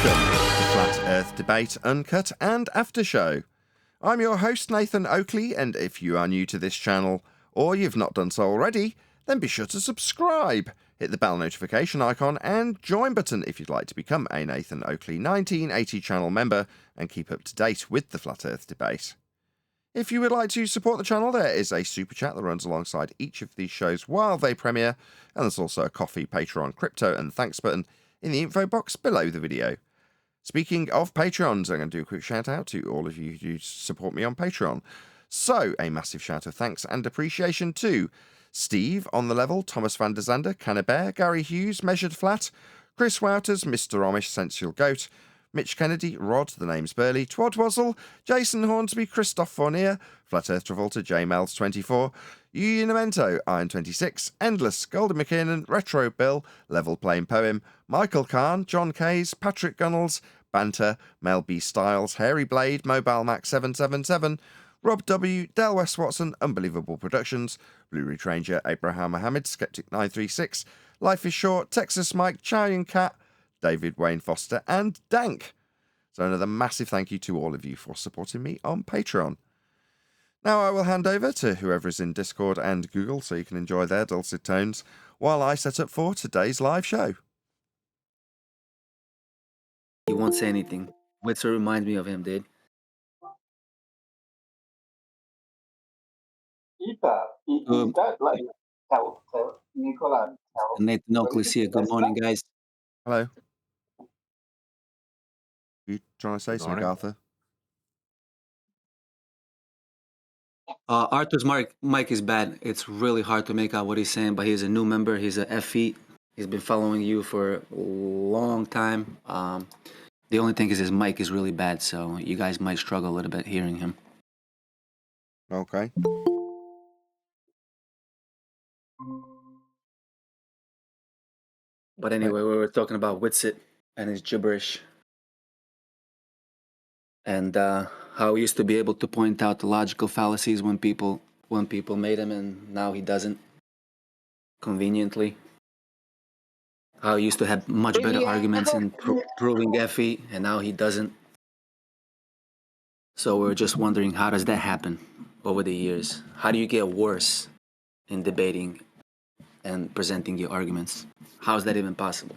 Welcome to Flat Earth Debate, Uncut and After Show. I'm your host, Nathan Oakley, and if you are new to this channel, or you've not done so already, then be sure to subscribe. Hit the bell notification icon and join button if you'd like to become a Nathan Oakley 1980 channel member and keep up to date with the Flat Earth Debate. If you would like to support the channel, there is a super chat that runs alongside each of these shows while they premiere, and there's also a coffee, Patreon, crypto and thanks button in the info box below the video. Speaking of Patreons, I'm going to do a quick shout out to all of you who support me on Patreon. So, a massive shout of thanks and appreciation to Steve on the level, Thomas van der Zander, Cannabear, Gary Hughes, Measured Flat, Chris Wouters, Mr. Amish, Sensual Goat, Mitch Kennedy, Rod, the name's Burley, Twadwazzle, Jason Hornsby, Christoph Fournier, Flat Earth Travolta, JMels24, Unamento, Iron26, Endless, Golden McKinnon, Retro Bill, Level Plain Poem, Michael Kahn, John Kays, Patrick Gunnels, Banter, Mel B. Styles, Hairy Blade, Mobile Max 777, Rob W., Del West Watson, Unbelievable Productions, Blue Ridge Ranger, Abraham Mohammed, Skeptic 936, Life is Short, Texas Mike, Chowing Cat, David Wayne Foster, and Dank. So another massive thank you to all of you for supporting me on Patreon. Now I will hand over to whoever is in Discord and Google so you can enjoy their dulcet tones while I set up for today's live show. He won't say anything. Witzer reminds me of him, dude. Nathan Oakley here. Good morning, guys. Hello. You trying to say something, Arthur? Arthur's mic is bad. It's really hard to make out what he's saying, but he's a new member. He's a FE. He's been following you for a long time. The only thing is his mic is really bad, so you guys might struggle a little bit hearing him. Okay. But anyway, we were talking about Witit and his gibberish. And how he used to be able to point out the logical fallacies when people made them, and now he doesn't, conveniently. How he used to have much better arguments in proving FE, and now he doesn't. So we're just wondering, how does that happen over the years? How do you get worse in debating and presenting your arguments? How is that even possible?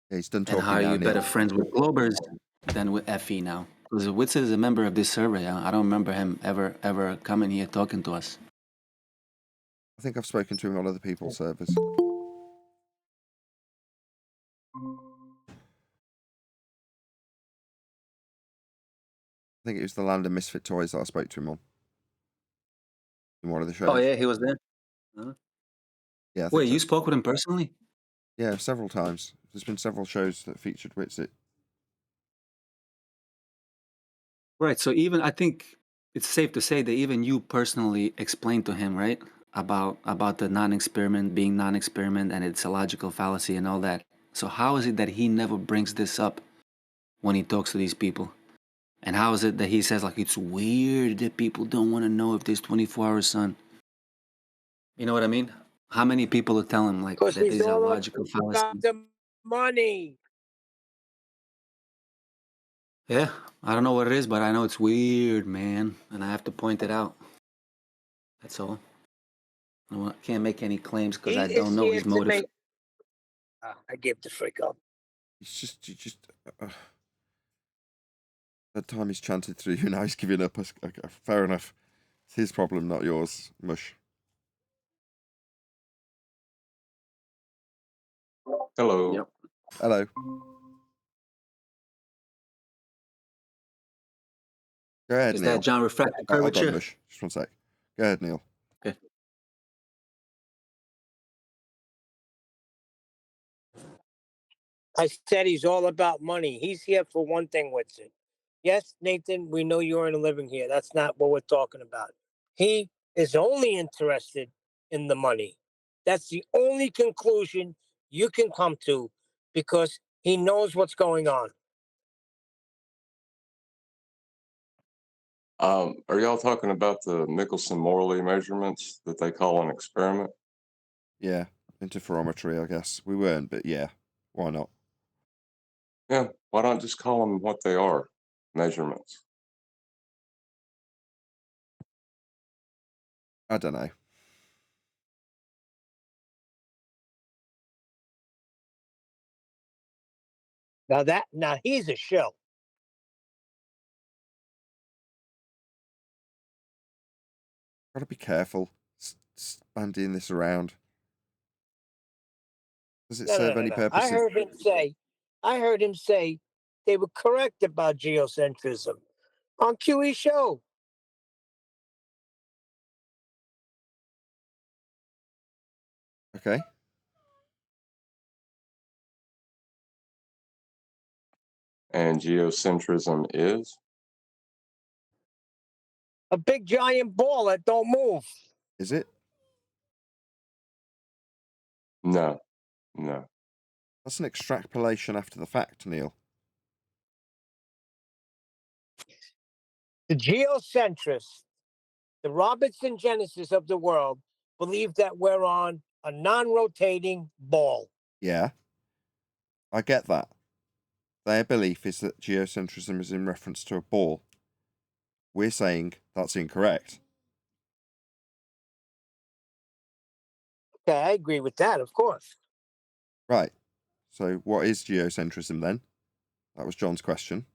Yeah, he's done And talking how are now, you Neil. better friends with Globers than with FE now? Because Witz is a member of this server. I don't remember him ever coming here talking to us. I think I've spoken to him on other people's servers. I think it was the Land of Misfit Toys that I spoke to him on. In one of the shows. Oh, yeah, he was there? Huh? Yeah. Wait, you spoke with him personally? Yeah, several times. There's been several shows that featured Witit. Right, so even, I think it's safe to say that even you personally explained to him, right? About the non-experiment being non-experiment and its a logical fallacy and all that. So how is it that he never brings this up when he talks to these people? And how is it that he says, like, it's weird that people don't want to know if there's 24-hour sun? You know what I mean? How many people will tell him, like, that these are logical fallacies? The money. Yeah, I don't know what it is, but I know it's weird, man. And I have to point it out. That's all. I can't make any claims because I don't know his motive. I give the freak up. It's just that time he's chanted through you, now he's giving up. Fair enough. It's his problem, not yours, Mush. Hello. Yep. Hello. Go ahead, Is Neil. that John Refracted Hold on, curvature? Mush. Just one sec. Go ahead, Neil. Okay. I said he's all about money. He's here for one thing with it. Yes, Nathan, we know you earn a living here. That's not what we're talking about. He is only interested in the money. That's the only conclusion you can come to because he knows what's going on. Are y'all talking about the Michelson-Morley measurements that they call an experiment? Yeah. Interferometry, I guess. We weren't, but yeah, why not? Yeah, why not just call them what they are? Measurements. I don't know. Now he's a show. Gotta be careful bandying this around. Does it serve any No. purpose? I heard him say they were correct about geocentrism on QE show. Okay. And geocentrism is? A big giant ball that don't move. Is it? No. That's an extrapolation after the fact, Neil. The geocentrists, the Robertson Genesis of the world, believe that we're on a non-rotating ball. Yeah. I get that. Their belief is that geocentrism is in reference to a ball. We're saying that's incorrect. Okay, I agree with that, of course. Right. So what is geocentrism then? That was John's question.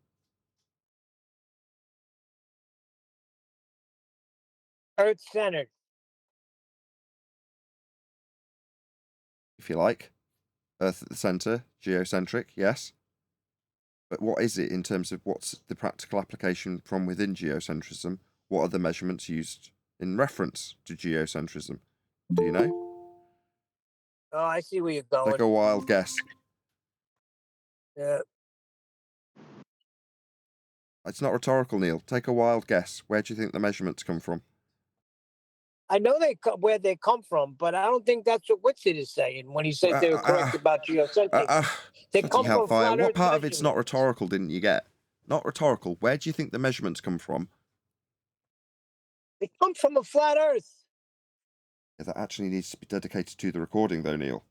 Earth-centered. If you like. Earth at the centre, geocentric, yes. But what is it in terms of what's the practical application from within geocentrism? What are the measurements used in reference to geocentrism? Do you know? Oh, I see where you're going. Take a wild guess. Yeah. It's not rhetorical, Neil. Take a wild guess. Where do you think the measurements come from? I know where they come from, but I don't think that's what Witit is saying when he says they were correct about geocentrism. They come from flat What Earth part of it's not measurements. rhetorical didn't you get? Not rhetorical. Where do you think the measurements come from? They come from a flat Earth. Yeah, that actually needs to be dedicated to the recording, though, Neil.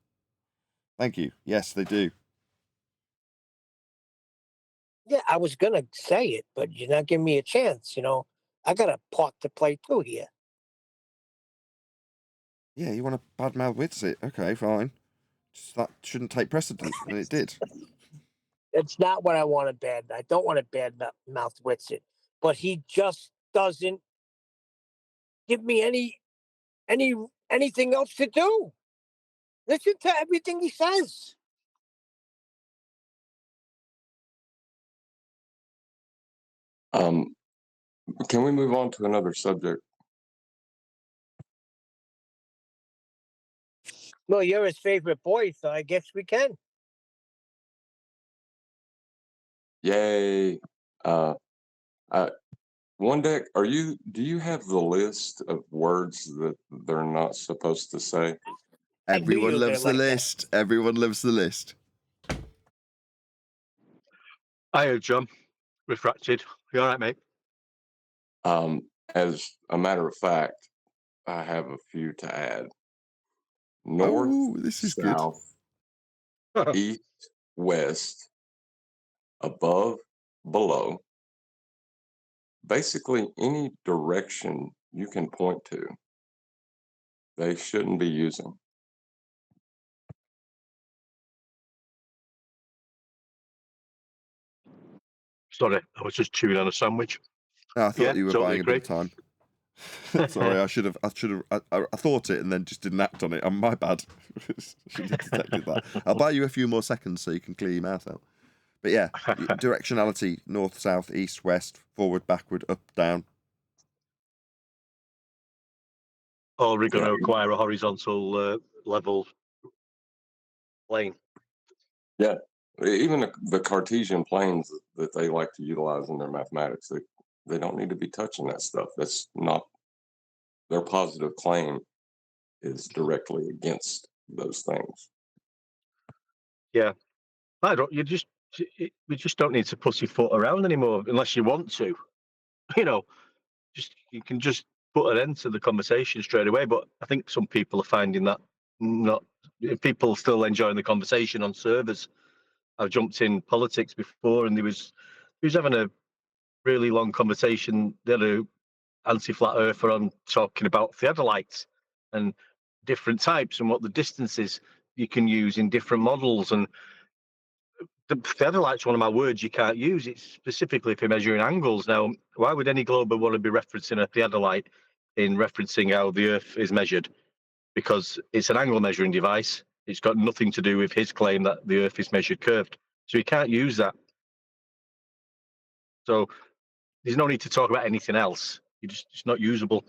Thank you. Yes, they do. Yeah, I was gonna say it, but you're not giving me a chance. I got a part to play too here. Yeah, you want to badmouth Witit? Okay, fine. Just that shouldn't take precedent, and it did. It's not what I want to bad. I don't want to bad mouth Witit, but he just doesn't give me anything else to do. Listen to everything he says. Can we move on to another subject? Well, you're his favorite boy, so I guess we can. Yay. One deck, do you have the list of words that they're not supposed to say? Everyone loves the list. Everyone loves the list. Hiya, John. Refracted. You all right, mate? As a matter of fact, I have a few to add. North, this is south, east, west, above, below. Basically, any direction you can point to, they shouldn't be using. Sorry, I was just chewing on a sandwich. No, I thought you were totally buying agree. a bit of time. Sorry, I thought it and then just didn't act on it. My bad. Should have detected that. I'll buy you a few more seconds so you can clear your mouth out. But yeah, directionality: north, south, east, west, forward, backward, up, down. Or we're going to acquire a horizontal level plane. Yeah, even the Cartesian planes that they like to utilize in their mathematics, they don't need to be touching that stuff. That's not their positive claim is directly against those things. Yeah, we just don't need to pussyfoot around anymore unless you want to. You can just put an end to the conversation straight away. But I think some people are finding that not people still enjoying the conversation on servers. I've jumped in politics before, and he was having a really long conversation. They had a anti-flat earther on talking about theodolites and different types and what the distances you can use in different models. And the theodolite's one of my words you can't use. It's specifically for measuring angles. Now, why would any glober want to be referencing a theodolite in referencing how the Earth is measured? Because it's an angle measuring device. It's got nothing to do with his claim that the Earth is measured curved. So you can't use that. So there's no need to talk about anything else. It's not usable.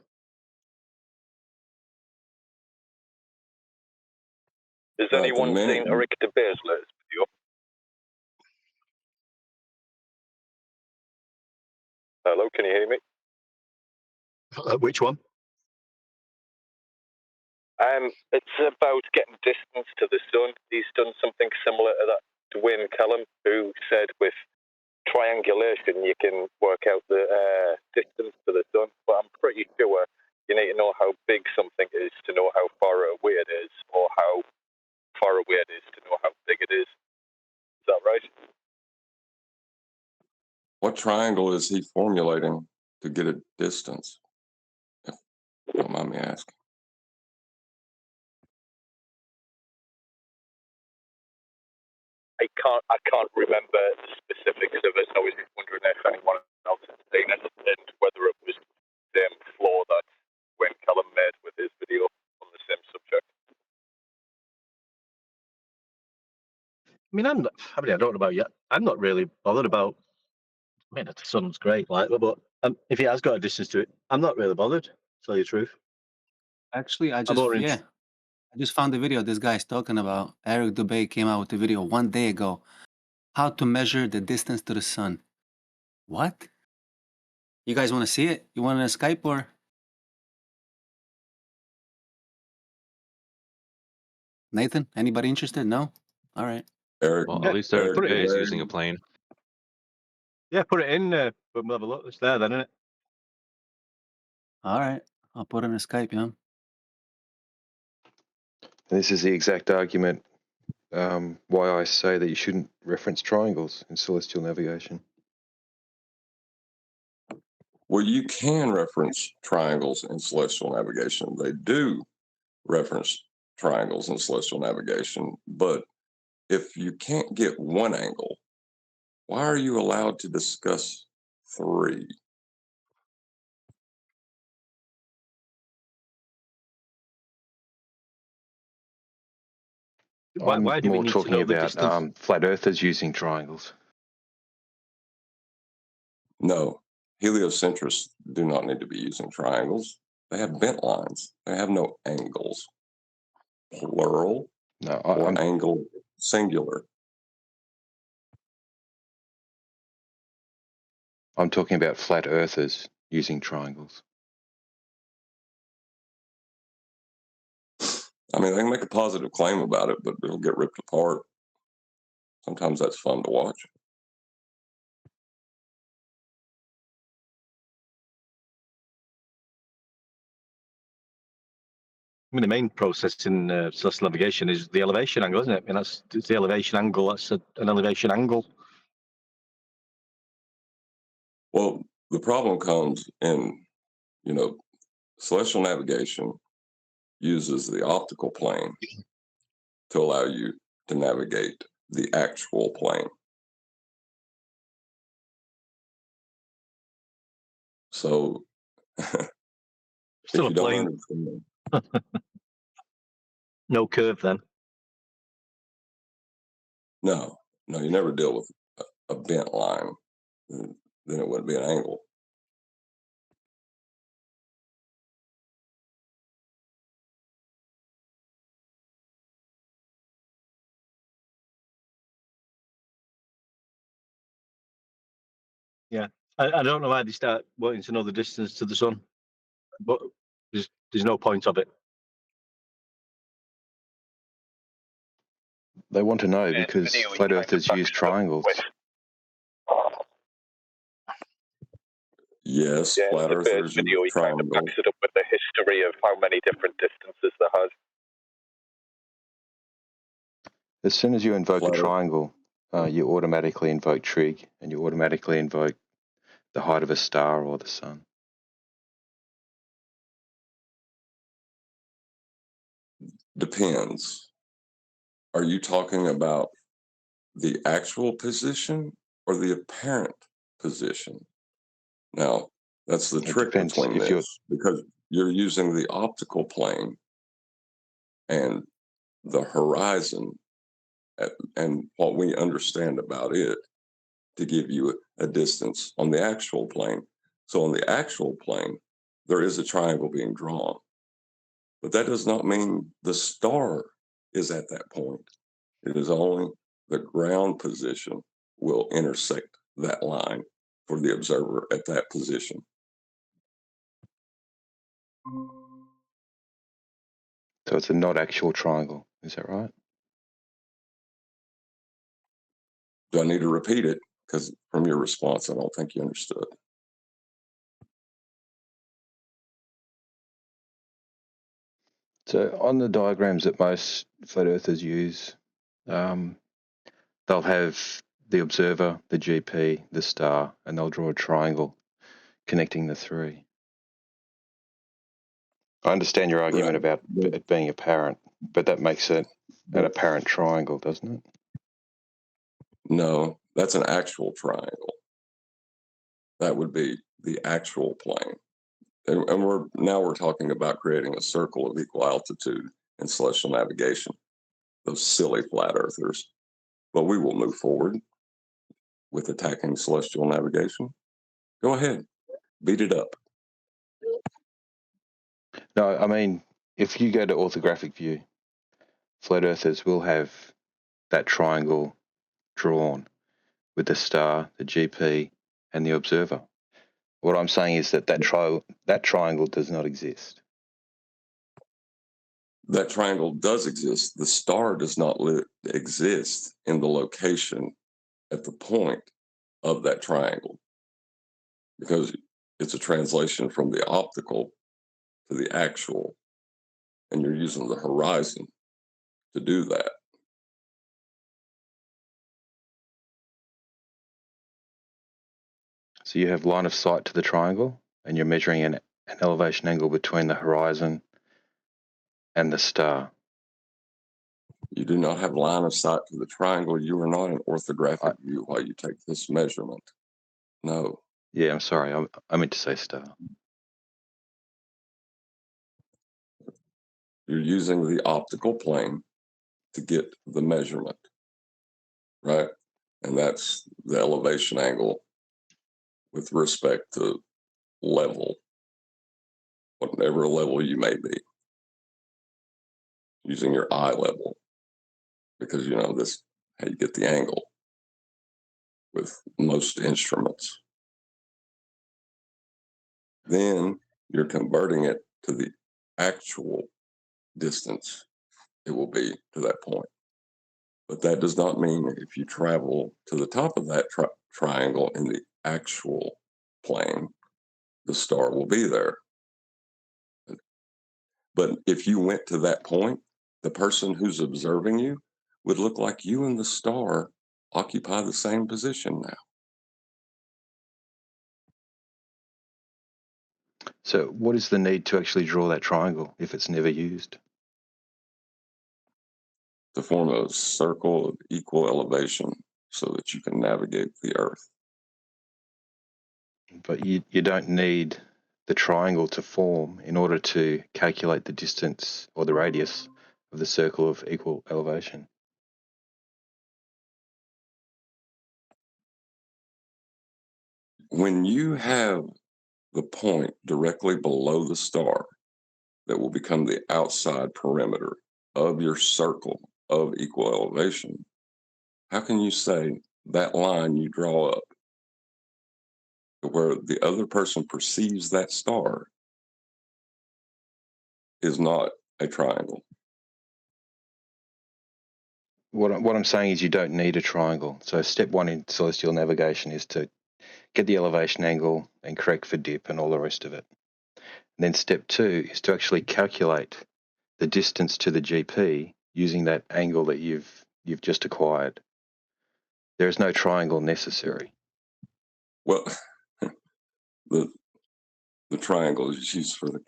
Has Right, anyone the seen minute- Eric de Beersler's video? Hello, can you hear me? Which one? It's about getting distance to the sun. He's done something similar to that to Wayne Callum, who said with triangulation you can work out the distance to the sun. But I'm pretty sure you need to know how big something is to know how far away it is, or how far away it is to know how big it is. Is that right? What triangle is he formulating to get a distance? If you don't mind me asking. I can't remember the specifics of it. I was just wondering if anyone else had seen it and whether it was the same flaw that Wayne Callum made with his video on the same subject. I don't know about you. I'm not really bothered about. The sun's great, but if he has got a distance to it, I'm not really bothered. To tell you the truth. Actually, I I'm more just found the video this guy's talking about. Eric Dubay came out with the video 1 day ago. How to measure the distance to the sun. What? You guys want to see it? You want it on Skype or? Nathan? Anybody interested? No? All right. Eric, Well, at least Eric put it Dubay is in. using a plane. Yeah, put it in. But we'll have a look. It's there, then, isn't it? All right. I'll put it on Skype, yeah. This is the exact argument why I say that you shouldn't reference triangles in celestial navigation. Well, you can reference triangles in celestial navigation. They do reference triangles in celestial navigation, but if you can't get one angle, why are you allowed to discuss three? I'm Why do we more need to talking know the about distance? flat earthers using triangles. No, heliocentrists do not need to be using triangles. They have bent lines. They have no angles, plural No, or angle singular. I'm talking about flat earthers using triangles. I mean, they can make a positive claim about it, but it'll get ripped apart. Sometimes that's fun to watch. The main process in celestial navigation is the elevation angle, isn't it? And it's the elevation angle. That's an elevation angle. Well, the problem comes in, celestial navigation uses the optical plane to allow you to navigate the actual plane. So, Still if a you don't plane. understand, No curve then. no, you never deal with a bent line, then it wouldn't be an angle. Yeah, I don't know why they start wanting to know the distance to the sun, but there's no point of it. They want to know Yeah, because video flat you earthers kind of use backed it up triangles. with. Yes, Yeah, flat in the first earthers use video, he kind of triangles. backs it up with the history of how many different distances they had. As soon as you invoke a Flat Earth. triangle, you automatically invoke trig, and you automatically invoke the height of a star or the sun. Depends. Are you talking about the actual position or the apparent position? Now, that's the It trick depends between if you're. this, because you're using the optical plane and the horizon and what we understand about it to give you a distance on the actual plane. So on the actual plane, there is a triangle being drawn, but that does not mean the star is at that point. It is only the ground position will intersect that line for the observer at that position. So it's a not actual triangle. Is that right? Do I need to repeat it? Because from your response, I don't think you understood. So on the diagrams that most flat earthers use, they'll have the observer, the GP, the star, and they'll draw a triangle connecting the three. I understand your argument about it being apparent, but that makes it an apparent triangle, doesn't it? No, that's an actual triangle. That would be the actual plane. And we're talking about creating a circle of equal altitude in celestial navigation. Those silly flat earthers. But we will move forward with attacking celestial navigation. Go ahead, beat it up. No, I mean, if you go to orthographic view, flat earthers will have that triangle drawn with the star, the GP, and the observer. What I'm saying is that triangle does not exist. That triangle does exist. The star does not exist in the location at the point of that triangle, because it's a translation from the optical to the actual, and you're using the horizon to do that. So you have line of sight to the triangle, and you're measuring an elevation angle between the horizon and the star. You do not have line of sight to the triangle. You are not in orthographic view while you take this measurement. No. Yeah, I'm sorry. I meant to say star. You're using the optical plane to get the measurement, right? And that's the elevation angle with respect to level, whatever level you may be, using your eye level, because you know this how you get the angle with most instruments. Then you're converting it to the actual distance it will be to that point. But that does not mean if you travel to the top of that triangle in the actual plane, the star will be there. But if you went to that point, the person who's observing you would look like you and the star occupy the same position now. So what is the need to actually draw that triangle if it's never used? To form a circle of equal elevation so that you can navigate the earth. But you don't need the triangle to form in order to calculate the distance or the radius of the circle of equal elevation. When you have the point directly below the star that will become the outside perimeter of your circle of equal elevation, how can you say that line you draw up where the other person perceives that star is not a triangle? What I'm saying is you don't need a triangle. So step one in celestial navigation is to get the elevation angle and correct for dip and all the rest of it. And then step two is to actually calculate the distance to the GP using that angle that you've you've just acquired. There is no triangle necessary. Well, the triangle is used for to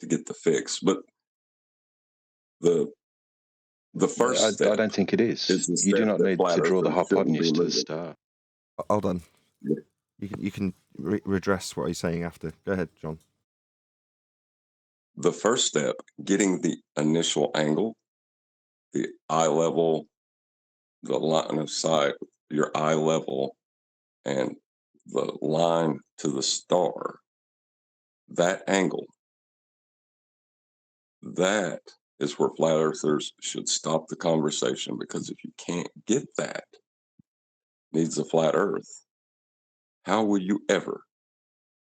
get the fix, but the first I step don't think it is. is the You do step not that need flat to draw the earthers shouldn't be hypotenuse to the moving. star. Hold on. Yeah. You can redress what he's saying after. Go ahead, John. The first step, getting the initial angle, the eye level, the line of sight, your eye level, and the line to the star, that angle, that is where flat earthers should stop the conversation, because if you can't get that, needs a flat earth, how will you ever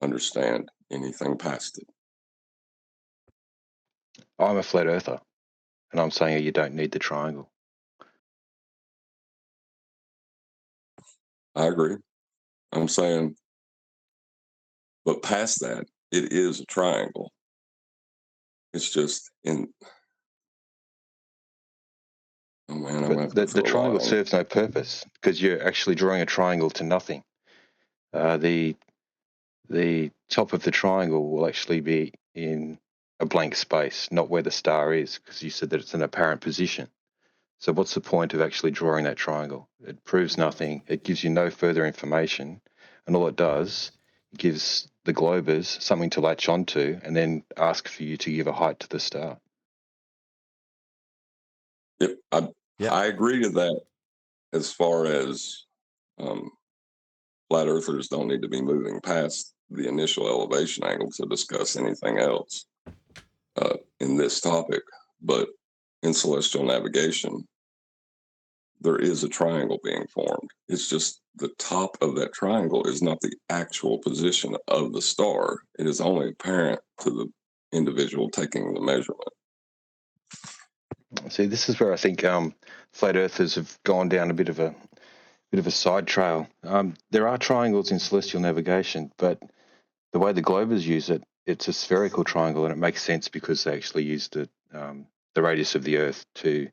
understand anything past it? I'm a flat earther, and I'm saying you don't need the triangle. I agree. I'm saying, but past that, it is a triangle. It's just in. Oh man, I'm gonna have to But the throw a triangle line. serves no purpose because you're actually drawing a triangle to nothing. The top of the triangle will actually be in a blank space, not where the star is, because you said that it's an apparent position. So what's the point of actually drawing that triangle? It proves nothing. It gives you no further information. And all it does, it gives the globers something to latch onto and then ask for you to give a height to the star. Yep, Yeah. I agree to that. As far as flat earthers don't need to be moving past the initial elevation angle to discuss anything else in this topic, but in celestial navigation, there is a triangle being formed. It's just the top of that triangle is not the actual position of the star. It is only apparent to the individual taking the measurement. See, this is where I think flat earthers have gone down a bit of a side trail. There are triangles in celestial navigation, but the way the globers use it, it's a spherical triangle, and it makes sense because they actually use the radius of the Earth to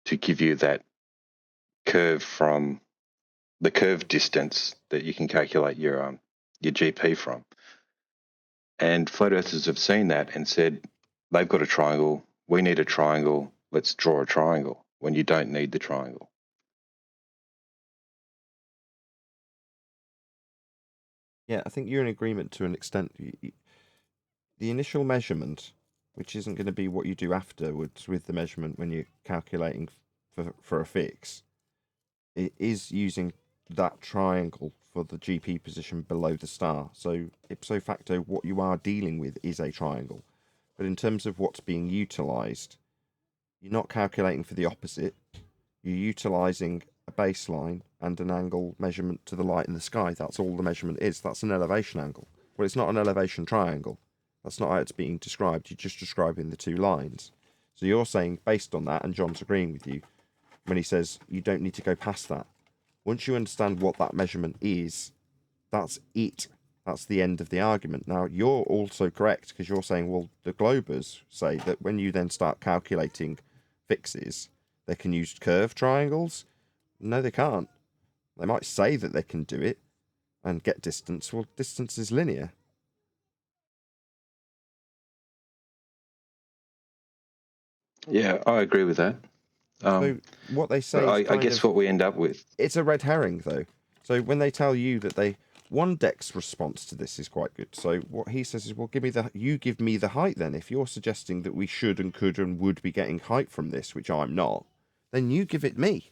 give you that curve from the curve distance that you can calculate your GP from. And flat earthers have seen that and said, they've got a triangle, we need a triangle, let's draw a triangle, when you don't need the triangle. Yeah, I think you're in agreement to an extent. The initial measurement, which isn't going to be what you do afterwards with the measurement when you're calculating for a fix, it is using that triangle for the GP position below the star. So ipso facto, what you are dealing with is a triangle. But in terms of what's being utilised, you're not calculating for the opposite. You're utilising a baseline and an angle measurement to the light in the sky. That's all the measurement is. That's an elevation angle. Well, it's not an elevation triangle. That's not how it's being described. You're just describing the two lines. So you're saying, based on that, and John's agreeing with you, when he says you don't need to go past that. Once you understand what that measurement is, that's it. That's the end of the argument. Now, you're also correct, because you're saying, well, the globers say that when you then start calculating fixes, they can use curved triangles. No, they can't. They might say that they can do it and get distance. Well, distance is linear. Yeah, I agree with that. So what they say is I guess what we end up with. It's a red herring, though. So when they tell you that one Deck's response to this is quite good. So what he says is, well, you give me the height then. If you're suggesting that we should and could and would be getting height from this, which I'm not, then you give it me.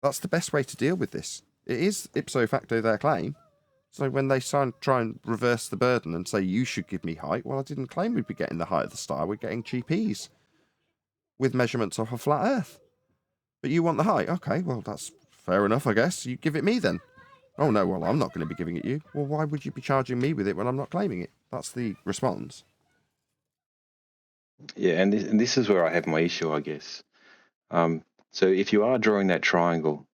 That's the best way to deal with this. It is ipso facto their claim. So when they try and reverse the burden and say you should give me height, well, I didn't claim we'd be getting the height of the star. We're getting GPs with measurements off a flat Earth. But you want the height? Okay, well, that's fair enough, I guess. You give it me then. Oh, no, well, I'm not going to be giving it you. Well, why would you be charging me with it when I'm not claiming it? That's the response. Yeah, and this is where I have my issue, I guess. So if you are drawing that triangle,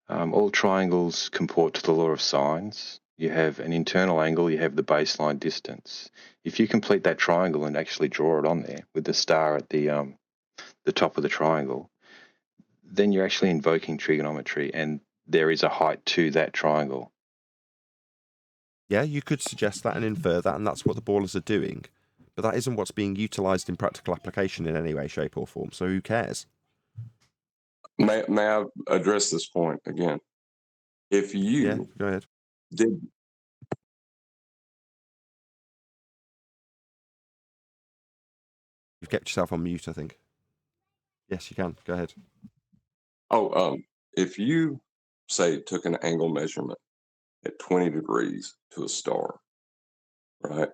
all triangles comport to the law of sines. You have an internal angle, you have the baseline distance. If you complete that triangle and actually draw it on there with the star at the the top of the triangle, then you're actually invoking trigonometry, and there is a height to that triangle. Yeah, you could suggest that and infer that, and that's what the ballers are doing. But that isn't what's being utilised in practical application in any way, shape, or form, so who cares? May I address this point again? If you Yeah, go ahead. did, You've kept yourself on mute, I think. Yes, you can. Go ahead. if you, say, took an angle measurement at 20 degrees to a star, right?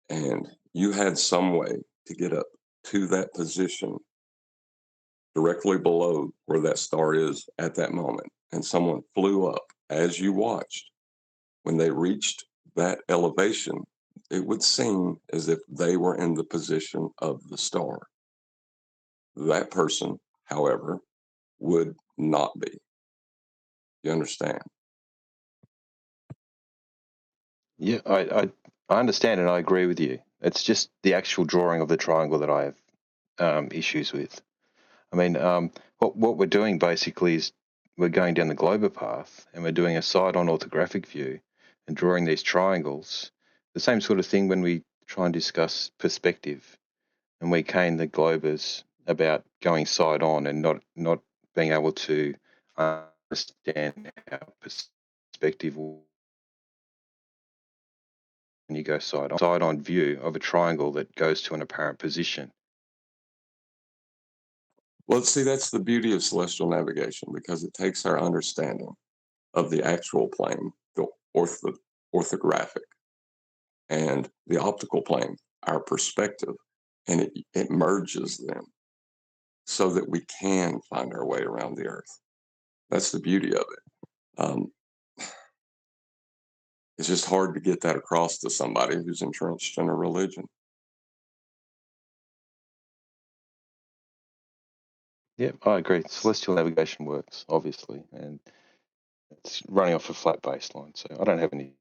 And you had some way to get up to that position directly below where that star is at that moment, and someone flew up as you watched, when they reached that elevation, it would seem as if they were in the position of the star. That person, however, would not be. You understand? Yeah, I understand and I agree with you. It's just the actual drawing of the triangle that I have issues with. I mean, what we're doing basically is we're going down the Glober path and we're doing a side-on orthographic view and drawing these triangles. The same sort of thing when we try and discuss perspective, and we cane the Globers about going side-on and not being able to understand how perspective when you go side-on view of a triangle that goes to an apparent position. Well, see, that's the beauty of celestial navigation, because it takes our understanding of the actual plane, the orthographic, and the optical plane, our perspective, and it merges them so that we can find our way around the Earth. That's the beauty of it. It's just hard to get that across to somebody who's entrenched in a religion. Yeah, I agree. Celestial navigation works, obviously, and it's running off a flat baseline, so I don't have any.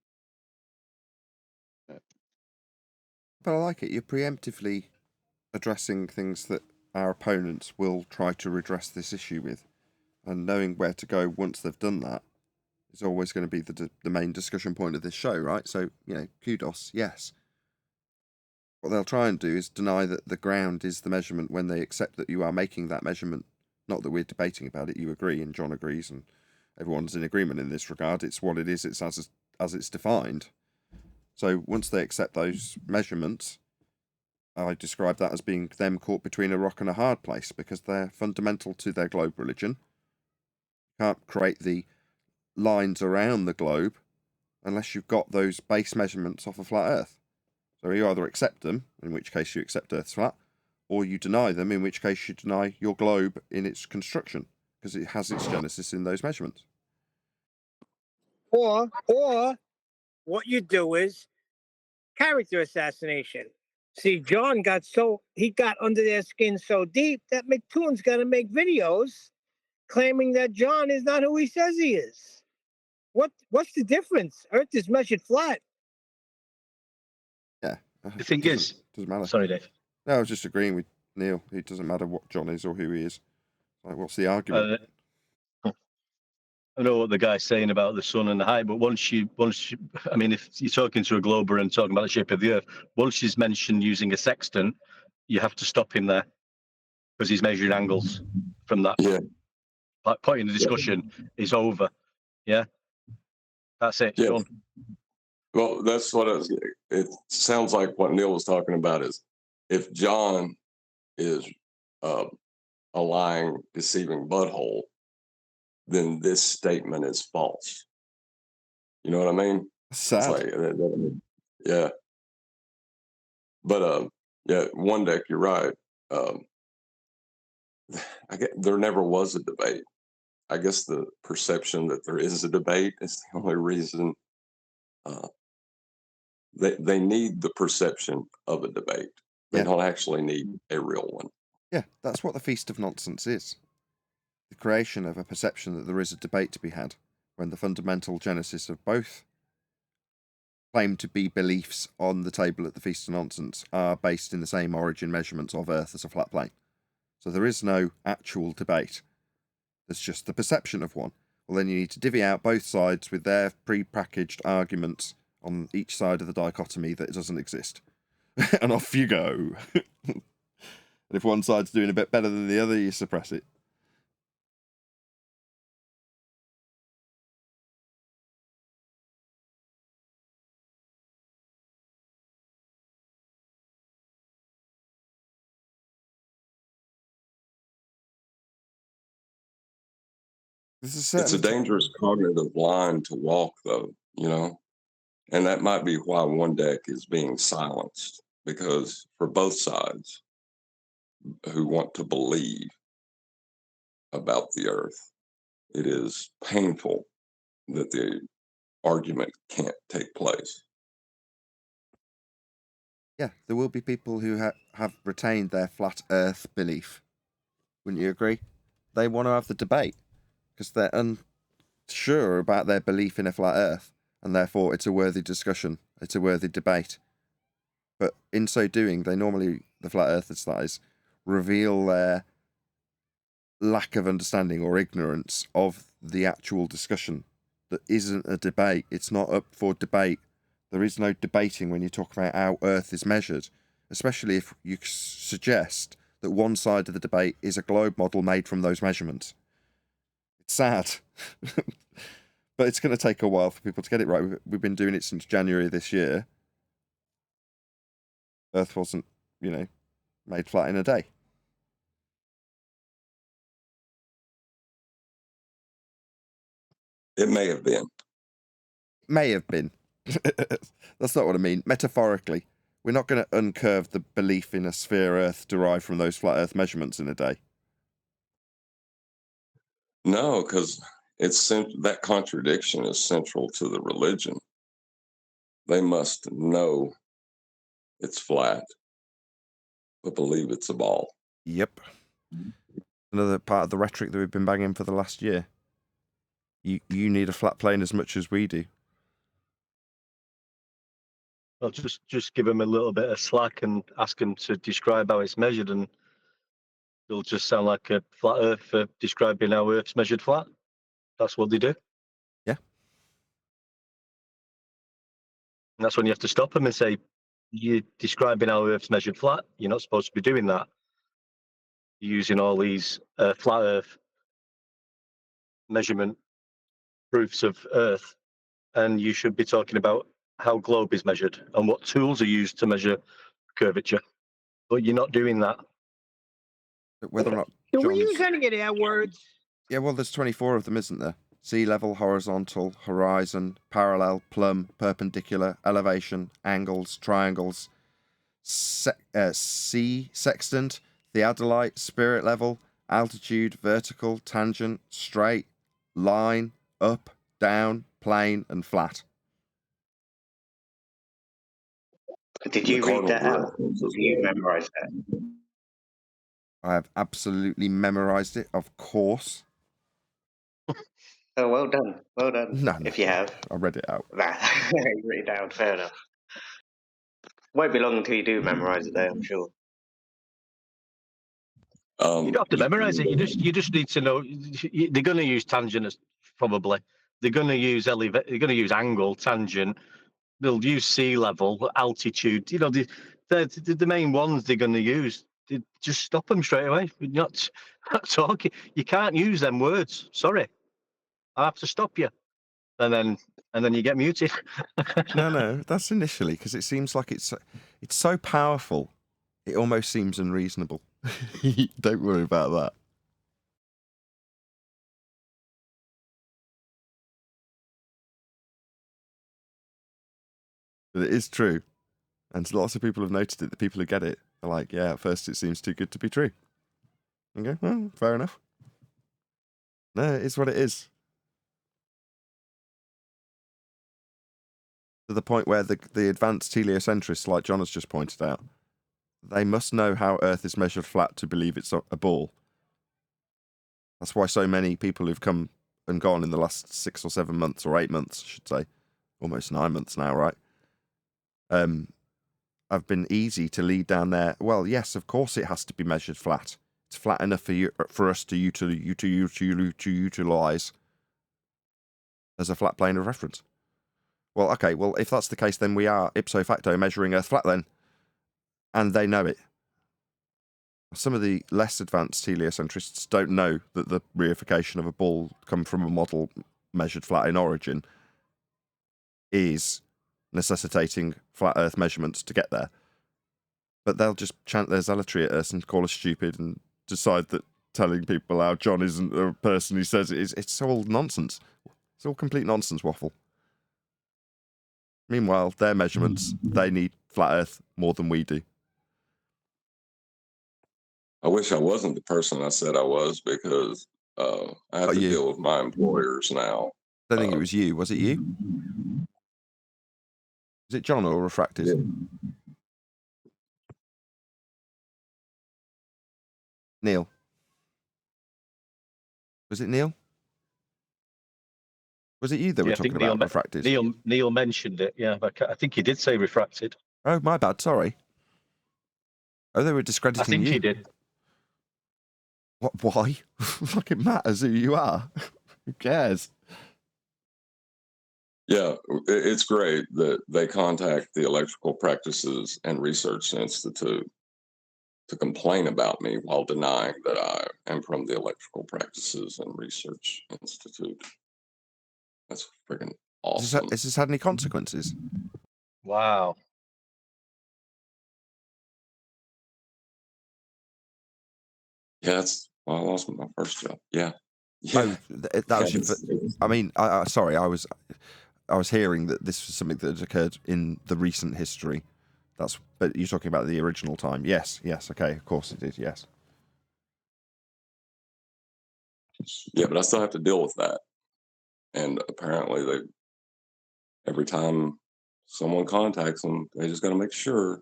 But I like it. You're preemptively addressing things that our opponents will try to redress this issue with. And knowing where to go once they've done that is always going to be the main discussion point of this show, right? So, kudos, yes. What they'll try and do is deny that the ground is the measurement when they accept that you are making that measurement. Not that we're debating about it, you agree and John agrees and everyone's in agreement in this regard. It's what it is, it's as it's defined. So once they accept those measurements, I describe that as being them caught between a rock and a hard place, because they're fundamental to their globe religion. You can't create the lines around the globe unless you've got those base measurements off a flat Earth. So you either accept them, in which case you accept Earth's flat, or you deny them, in which case you deny your globe in its construction, because it has its genesis in those measurements. Or what you do is character assassination. See, John got under their skin so deep that McToon's got to make videos claiming that John is not who he says he is. What's the difference? Earth is measured flat. Yeah. The thing is, doesn't matter. Sorry, Dave. No, I was just agreeing with Neil. It doesn't matter what John is or who he is. Like, what's the argument? I know what the guy's saying about the sun and the height, but once you, I mean, if you're talking to a glober and talking about the shape of the Earth, once he's mentioned using a sextant, you have to stop him there, because he's measuring angles from that point in the discussion is over. Yeah, that's it. It's done. Well, that's what it sounds like what Neil was talking about is, if John is a lying, deceiving butthole, then this statement is false. You know what I mean? Sad. It's like, yeah. But one deck, you're right. There never was a debate. I guess the perception that there is a debate is the only reason. They need the perception of a debate. They don't actually need a real one. Yeah, that's what the Feast of Nonsense is. The creation of a perception that there is a debate to be had, when the fundamental genesis of both claim to be beliefs on the table at the Feast of Nonsense are based in the same origin measurements of Earth as a flat plane. So there is no actual debate. There's just the perception of one. Well, then you need to divvy out both sides with their pre-packaged arguments on each side of the dichotomy that it doesn't exist. And off you go. And if one side's doing a bit better than the other, you suppress it. It's a dangerous cognitive line to walk, though, and that might be why one deck is being silenced, because for both sides who want to believe about the earth, it is painful that the argument can't take place. Yeah, there will be people who have retained their flat earth belief. Wouldn't you agree? They want to have the debate because they're unsure about their belief in a flat earth, and therefore it's a worthy discussion, it's a worthy debate. But in so doing, they normally, the flat earthers that is, reveal their lack of understanding or ignorance of the actual discussion. That isn't a debate. It's not up for debate. There is no debating when you talk about how Earth is measured, especially if you suggest that one side of the debate is a globe model made from those measurements. It's sad. But it's going to take a while for people to get it right. We've been doing it since January this year. Earth wasn't, made flat in a day. It may have been. May have been. That's not what I mean. Metaphorically, we're not going to uncurve the belief in a sphere Earth derived from those flat Earth measurements in a day. No, because that contradiction is central to the religion. They must know it's flat, but believe it's a ball. Yep. Another part of the rhetoric that we've been banging for the last year. You need a flat plane as much as we do. I'll just give them a little bit of slack and ask them to describe how it's measured, and it'll just sound like a flat Earth for describing how Earth's measured flat. That's what they do. Yeah. And that's when you have to stop them and say, you're describing how Earth's measured flat. You're not supposed to be doing that. You're using all these flat Earth measurement proofs of Earth, and you should be talking about how globe is measured and what tools are used to measure curvature. But you're not doing that. But whether or not Can we use any of their words? Yeah, well, there's 24 of them, isn't there? Sea level, horizontal, horizon, parallel, plumb, perpendicular, elevation, angles, triangles, sea, sextant, theodolite, spirit level, altitude, vertical, tangent, straight, line, up, down, plane, and flat. Did you read that out? Did you memorize that? I have absolutely memorized it, of course. Oh, well done. Well done. No, if you have. I read it out. Nah, you wrote it down. Fair enough. Won't be long until you do memorize it, though, I'm sure. You don't have to memorize it. You just need to know. They're going to use tangent probably. They're going to use they're going to use angle, tangent. They'll use sea level, altitude. The main ones they're going to use. Just stop them straight away. We're not talking. You can't use them words. Sorry, I have to stop you. And then you get muted. No, that's initially because it seems like it's so powerful. It almost seems unreasonable. Don't worry about that. But it is true. And lots of people have noticed it. The people who get it are like, yeah, at first it seems too good to be true. Okay, well, fair enough. No, it's what it is. To the point where the advanced heliocentrists, like John has just pointed out, they must know how Earth is measured flat to believe it's a ball. That's why so many people who've come and gone in the last 6 or 7 months, or 8 months, I should say, almost 9 months now, right? Have been easy to lead down there. Well, yes, of course it has to be measured flat. It's flat enough for us to utilize as a flat plane of reference. Well, okay, well, if that's the case, then we are ipso facto measuring Earth flat then, and they know it. Some of the less advanced heliocentrists don't know that the reification of a ball come from a model measured flat in origin is necessitating flat Earth measurements to get there. But they'll just chant their zealotry at us and call us stupid and decide that telling people how John isn't the person who says it is, it's all nonsense. It's all complete nonsense waffle. Meanwhile, their measurements, they need flat Earth more than we do. I wish I wasn't the person I said I was, because I have to deal with my employers now. I don't think it was you. Was it you? Was it John or Refracted? Yeah. Neil. Was it Neil? Was it you that were talking about Refracted? Neil mentioned it, yeah. But I think he did say Refracted. Oh, my bad. Sorry. Oh, they were discrediting you. I think he did. What? Why? Like, it matters who you are. Who cares? Yeah, it's great that they contact the Electrical Practices and Research Institute to complain about me while denying that I am from the Electrical Practices and Research Institute. That's freaking awesome. Has this had any consequences? Wow. Yeah, I lost my first job. Yeah. Oh, that was. I mean, sorry, I was hearing that this was something that had occurred in the recent history. But you're talking about the original time. Yes, okay, of course it did. Yes. Yeah, but I still have to deal with that. And apparently, every time someone contacts them, they just got to make sure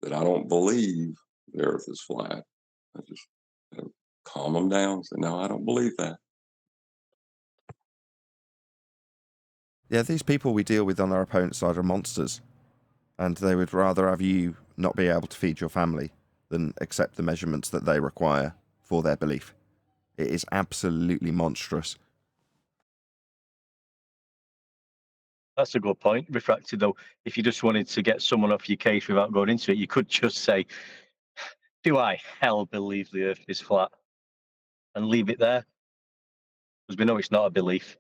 that I don't believe the Earth is flat. I just calm them down. Say, no, I don't believe that. Yeah, these people we deal with on our opponent's side are monsters, and they would rather have you not be able to feed your family than accept the measurements that they require for their belief. It is absolutely monstrous. That's a good point. Refracted, though, if you just wanted to get someone off your case without going into it, you could just say, do I hell believe the Earth is flat? And leave it there. Because we know it's not a belief.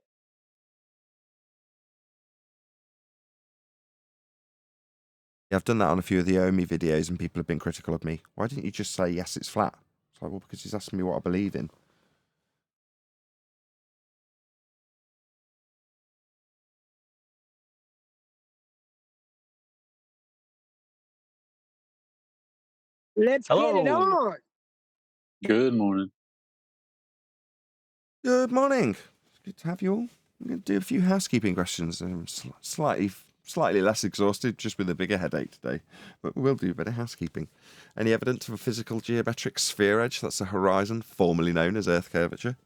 Yeah, I've done that on a few of the OMI videos and people have been critical of me. Why didn't you just say, yes, it's flat? It's like, well, because he's asking me what I believe in. Let's get it on. Good morning. Good morning. It's good to have you all. I'm going to do a few housekeeping questions. I'm slightly less exhausted, just with a bigger headache today. But we'll do a bit of housekeeping. Any evidence of a physical geometric sphere edge? That's the horizon, formerly known as Earth curvature.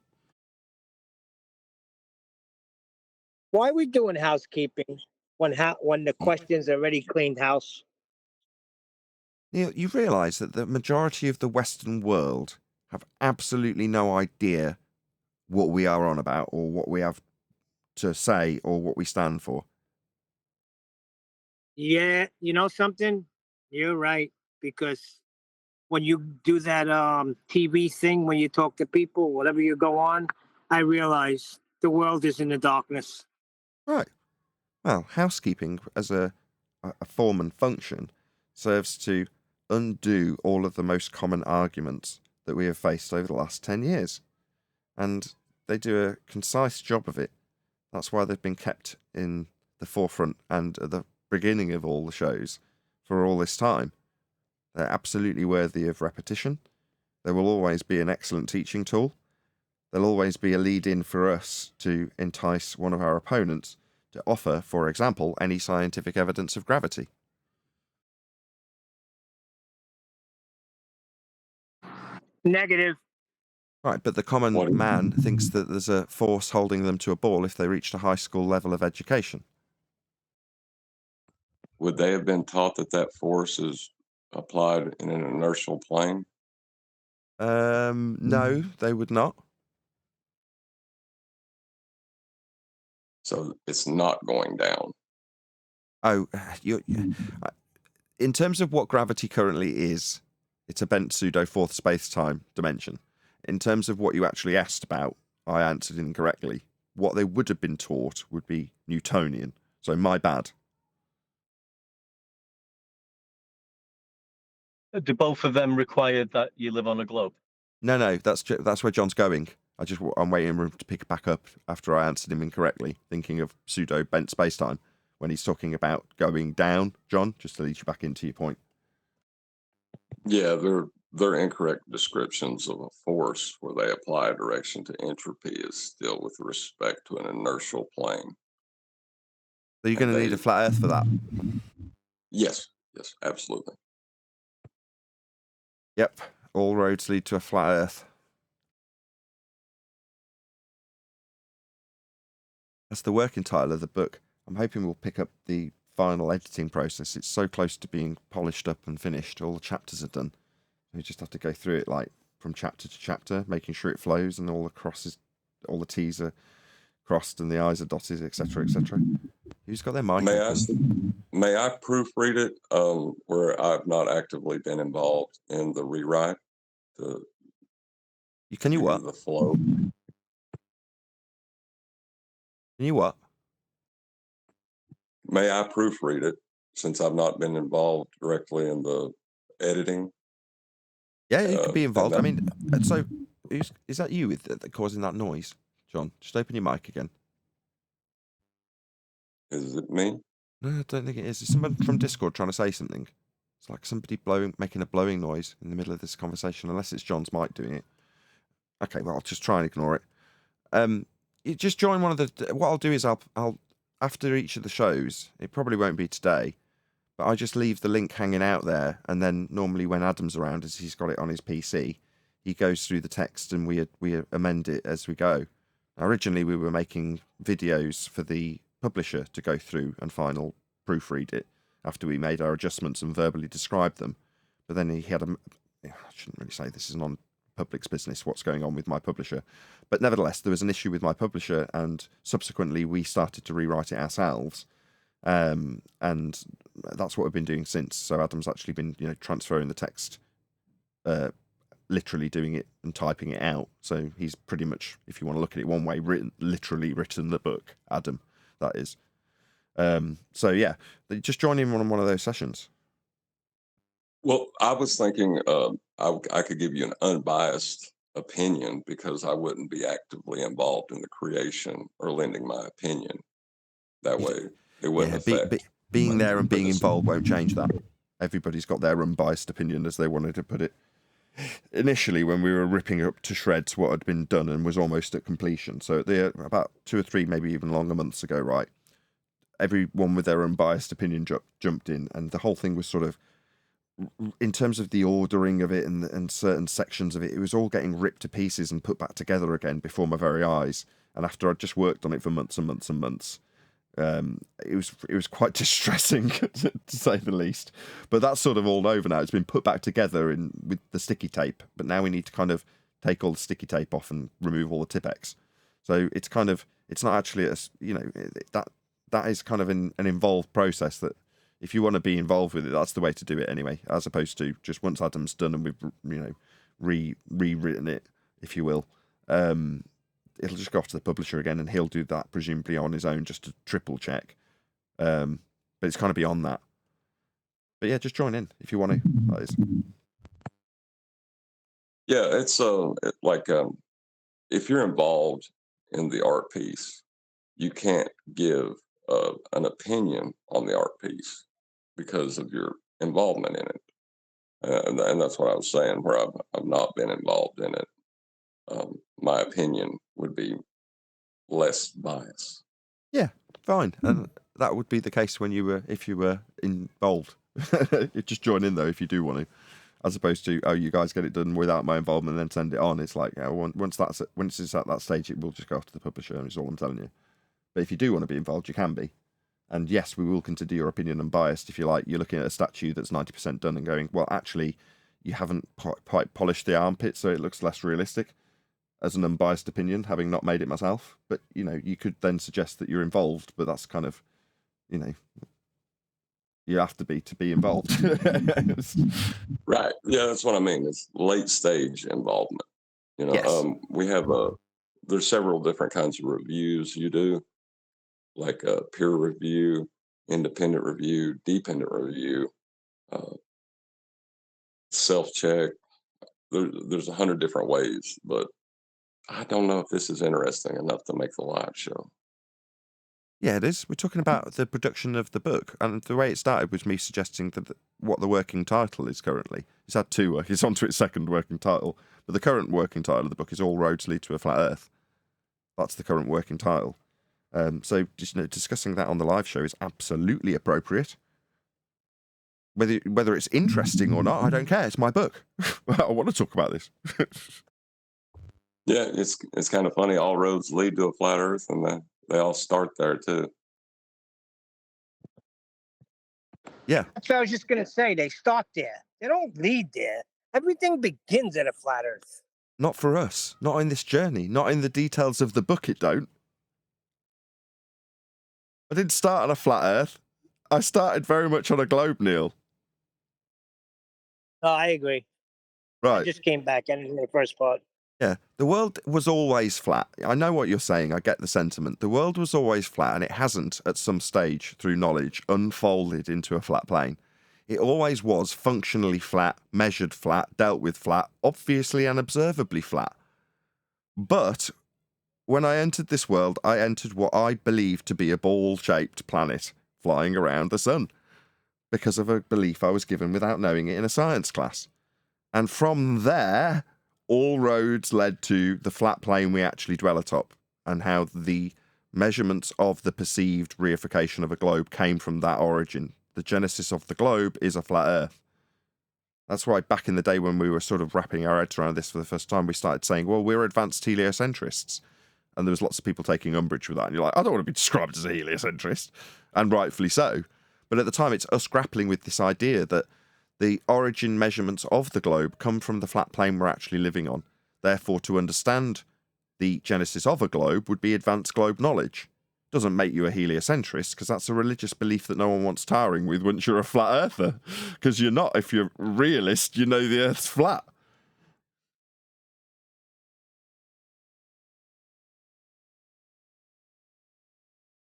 Why are we doing housekeeping when the question's already cleaned house? Neil, you realise that the majority of the Western world have absolutely no idea what we are on about or what we have to say or what we stand for. Yeah, you know something? You're right, because when you do that TV thing, when you talk to people, whatever you go on, I realize the world is in the darkness. Right. Well, housekeeping as a form and function serves to undo all of the most common arguments that we have faced over the last 10 years. And they do a concise job of it. That's why they've been kept in the forefront and at the beginning of all the shows for all this time. They're absolutely worthy of repetition. There will always be an excellent teaching tool. There'll always be a lead-in for us to entice one of our opponents to offer, for example, any scientific evidence of gravity. Negative. Right, but the common man thinks that there's a force holding them to a ball if they reached a high school level of education. Would they have been taught that force is applied in an inertial plane? No, they would not. So it's not going down. Oh, in terms of what gravity currently is, it's a bent pseudo fourth space-time dimension. In terms of what you actually asked about, I answered incorrectly. What they would have been taught would be Newtonian. So my bad. Do both of them require that you live on a globe? No, that's where John's going. I'm waiting for him to pick back up after I answered him incorrectly, thinking of pseudo bent space-time when he's talking about going down. John, just to lead you back into your point. Yeah, they're incorrect descriptions of a force where they apply a direction to entropy is still with respect to an inertial plane. So you're going to need a flat Earth for that. Yes, absolutely. Yep, all roads lead to a flat Earth. That's the working title of the book. I'm hoping we'll pick up the final editing process. It's so close to being polished up and finished. All the chapters are done. We just have to go through it like from chapter to chapter, making sure it flows and all the crosses, all the T's are crossed and the I's are dotted, etc., etc. Who's got their mic open? May I proofread it where I've not actively been involved in the rewrite? Can you what? The flow. Can you what? May I proofread it since I've not been involved directly in the editing? Yeah, you could be involved. I mean, so is that you causing that noise, John? Just open your mic again. Is it me? No, I don't think it is. Is someone from Discord trying to say something? It's like somebody making a blowing noise in the middle of this conversation, unless it's John's mic doing it. Okay, well, I'll just try and ignore it. You just join one of the. What I'll do is I'll after each of the shows. It probably won't be today, but I just leave the link hanging out there, and then normally when Adam's around, as he's got it on his PC, he goes through the text and we amend it as we go. Now, originally, we were making videos for the publisher to go through and final proofread it after we made our adjustments and verbally described them. But then he had I shouldn't really say this is non-public's business what's going on with my publisher. But nevertheless, there was an issue with my publisher, and subsequently we started to rewrite it ourselves. And that's what we've been doing since. So Adam's actually been, transferring the text, literally doing it and typing it out. So he's pretty much, if you want to look at it one way, literally written the book. Adam, that is. So yeah, just join in on one of those sessions. Well, I was thinking I could give you an unbiased opinion because I wouldn't be actively involved in the creation or lending my opinion. That way, it wouldn't affect. Being there and being involved won't change that. Everybody's got their unbiased opinion, as they wanted to put it. Initially, when we were ripping up to shreds what had been done and was almost at completion, so about 2 or 3, maybe even longer months ago, right? Everyone with their unbiased opinion jumped in, and the whole thing was sort of, in terms of the ordering of it and certain sections of it, it was all getting ripped to pieces and put back together again before my very eyes. And after I'd just worked on it for months and months and months, it was quite distressing to say the least. But that's sort of all over now. It's been put back together with the sticky tape, but now we need to kind of take all the sticky tape off and remove all the Tipex. So it's not actually that is kind of an involved process that, if you want to be involved with it, that's the way to do it anyway, as opposed to just once Adam's done and we've rewritten it, if you will, it'll just go off to the publisher again, and he'll do that presumably on his own just to triple check. But it's kind of beyond that. But yeah, just join in if you want to. That is. Yeah, it's if you're involved in the art piece, you can't give an opinion on the art piece because of your involvement in it. And that's what I was saying, where I've not been involved in it. My opinion would be less biased. Yeah, fine. And that would be the case if you were involved. Just join in though if you do want to, as opposed to, oh, you guys get it done without my involvement and then send it on. It's like, once it's at that stage, it will just go off to the publisher. Is all I'm telling you. But if you do want to be involved, you can be. And yes, we will consider your opinion unbiased if you like. You're looking at a statue that's 90% done and going, well, actually, you haven't quite polished the armpit so it looks less realistic, as an unbiased opinion, having not made it myself. But, you know, you could then suggest that you're involved, but that's kind of, you know, you have to be involved. Right. Yeah, that's what I mean. It's late stage involvement. You know, Yes. we have there's several different kinds of reviews you do, like a peer review, independent review, dependent review, self-check. There's 100 different ways, but I don't know if this is interesting enough to make the live show. Yeah, it is. We're talking about the production of the book, and the way it started was me suggesting that what the working title is currently. It's had two. It's on to its second working title, but the current working title of the book is "All Roads Lead to a Flat Earth." That's the current working title. So just, you know, discussing that on the live show is absolutely appropriate. Whether it's interesting or not, I don't care. It's my book. I want to talk about this. Yeah, it's kind of funny. All roads lead to a flat Earth, and they all start there too. Yeah. That's what I was just going to say. They start there. They don't lead there. Everything begins at a flat Earth. Not for us. Not in this journey. Not in the details of the book, it don't. I didn't start on a flat Earth. I started very much on a globe, Neil. Oh, I agree. Right. I just came back. I didn't hear the first part. Yeah. The world was always flat. I know what you're saying. I get the sentiment. The world was always flat, and it hasn't, at some stage, through knowledge, unfolded into a flat plane. It always was functionally flat, measured flat, dealt with flat, obviously and observably flat. But when I entered this world, I entered what I believed to be a ball-shaped planet flying around the sun, because of a belief I was given without knowing it in a science class. And from there, all roads led to the flat plane we actually dwell atop, and how the measurements of the perceived reification of a globe came from that origin. The genesis of the globe is a flat Earth. That's why back in the day when we were sort of wrapping our heads around this for the first time, we started saying, well, we're advanced heliocentrists. And there was lots of people taking umbrage with that. And you're like, I don't want to be described as a heliocentrist. And rightfully so. But at the time, it's us grappling with this idea that the origin measurements of the globe come from the flat plane we're actually living on. Therefore, to understand the genesis of a globe would be advanced globe knowledge. Doesn't make you a heliocentrist, because that's a religious belief that no one wants tarring with once you're a flat earther. Because you're not. If you're a realist, you know the Earth's flat.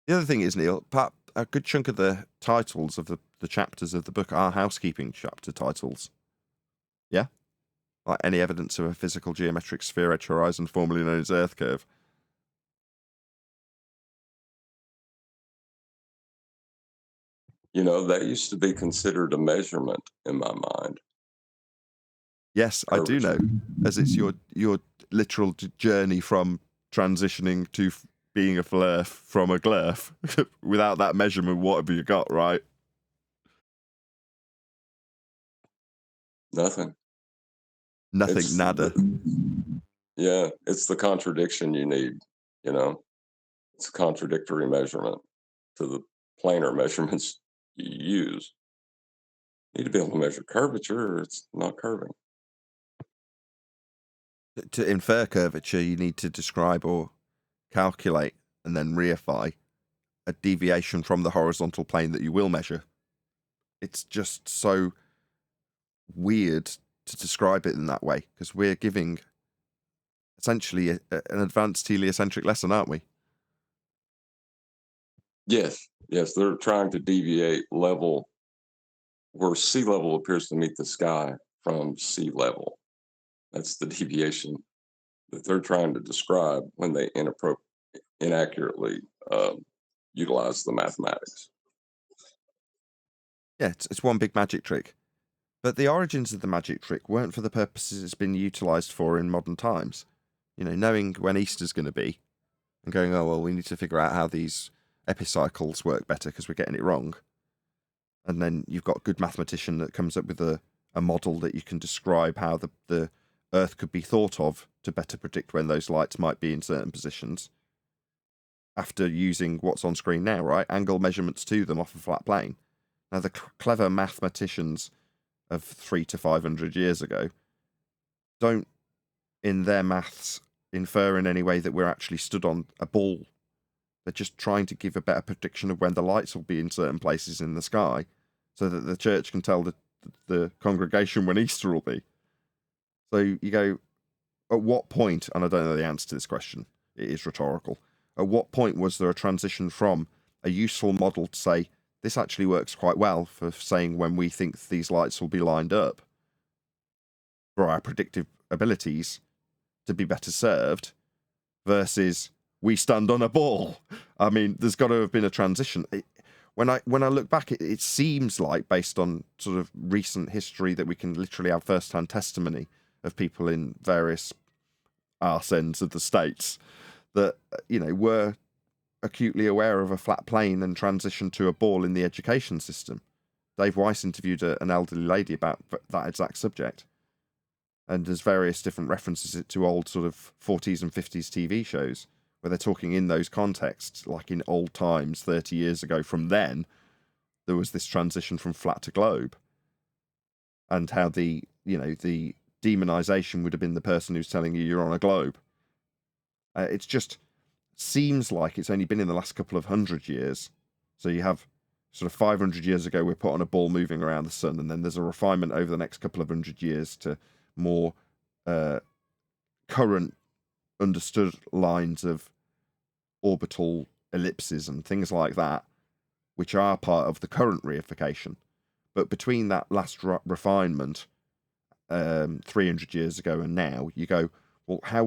The other thing is, Neil, a good chunk of the titles of the chapters of the book are housekeeping chapter titles. Yeah? Like any evidence of a physical geometric sphere edge horizon, formerly known as Earth curve. You know, that used to be considered a measurement in my mind. Yes, I do know, as it's your literal journey from transitioning to being a flurf from a glurf. Without that measurement, what have you got, right? Nothing. Nothing, nada. Yeah, it's the contradiction you need, you know. It's a contradictory measurement to the planar measurements you use. You need to be able to measure curvature, or it's not curving. To infer curvature, you need to describe or calculate and then reify a deviation from the horizontal plane that you will measure. It's just so weird to describe it in that way, because we're giving essentially an advanced heliocentric lesson, aren't we? Yes, they're trying to deviate level where sea level appears to meet the sky from sea level. That's the deviation that they're trying to describe when they inaccurately utilize the mathematics. Yeah, it's one big magic trick. But the origins of the magic trick weren't for the purposes it's been utilised for in modern times. You know, knowing when Easter's going to be and going, oh, well, we need to figure out how these epicycles work better because we're getting it wrong. And then you've got a good mathematician that comes up with a model that you can describe how the Earth could be thought of to better predict when those lights might be in certain positions. After using what's on screen now, right? Angle measurements to them off a flat plane. Now, the clever mathematicians of 300 to 500 years ago don't, in their maths, infer in any way that we're actually stood on a ball. They're just trying to give a better prediction of when the lights will be in certain places in the sky so that the church can tell the congregation when Easter will be. So you go, at what point, and I don't know the answer to this question, it is rhetorical, at what point was there a transition from a useful model to say, this actually works quite well for saying when we think these lights will be lined up for our predictive abilities to be better served, versus we stand on a ball? I mean, there's got to have been a transition. When I look back, it seems like, based on sort of recent history that we can literally have first-hand testimony of people in various arse ends of the states that, were acutely aware of a flat plane and transitioned to a ball in the education system. Dave Weiss interviewed an elderly lady about that exact subject. And there's various different references to old sort of 40s and 50s TV shows where they're talking in those contexts, like in old times, 30 years ago. From then, there was this transition from flat to globe, and how the demonization would have been the person who's telling you you're on a globe. It's just seems like it's only been in the last couple of 100 years. So you have sort of 500 years ago, we're put on a ball moving around the sun, and then there's a refinement over the next couple of 100 years to more current understood lines of orbital ellipses and things like that, which are part of the current reification. But between that last refinement 300 years ago and now, you go, well, at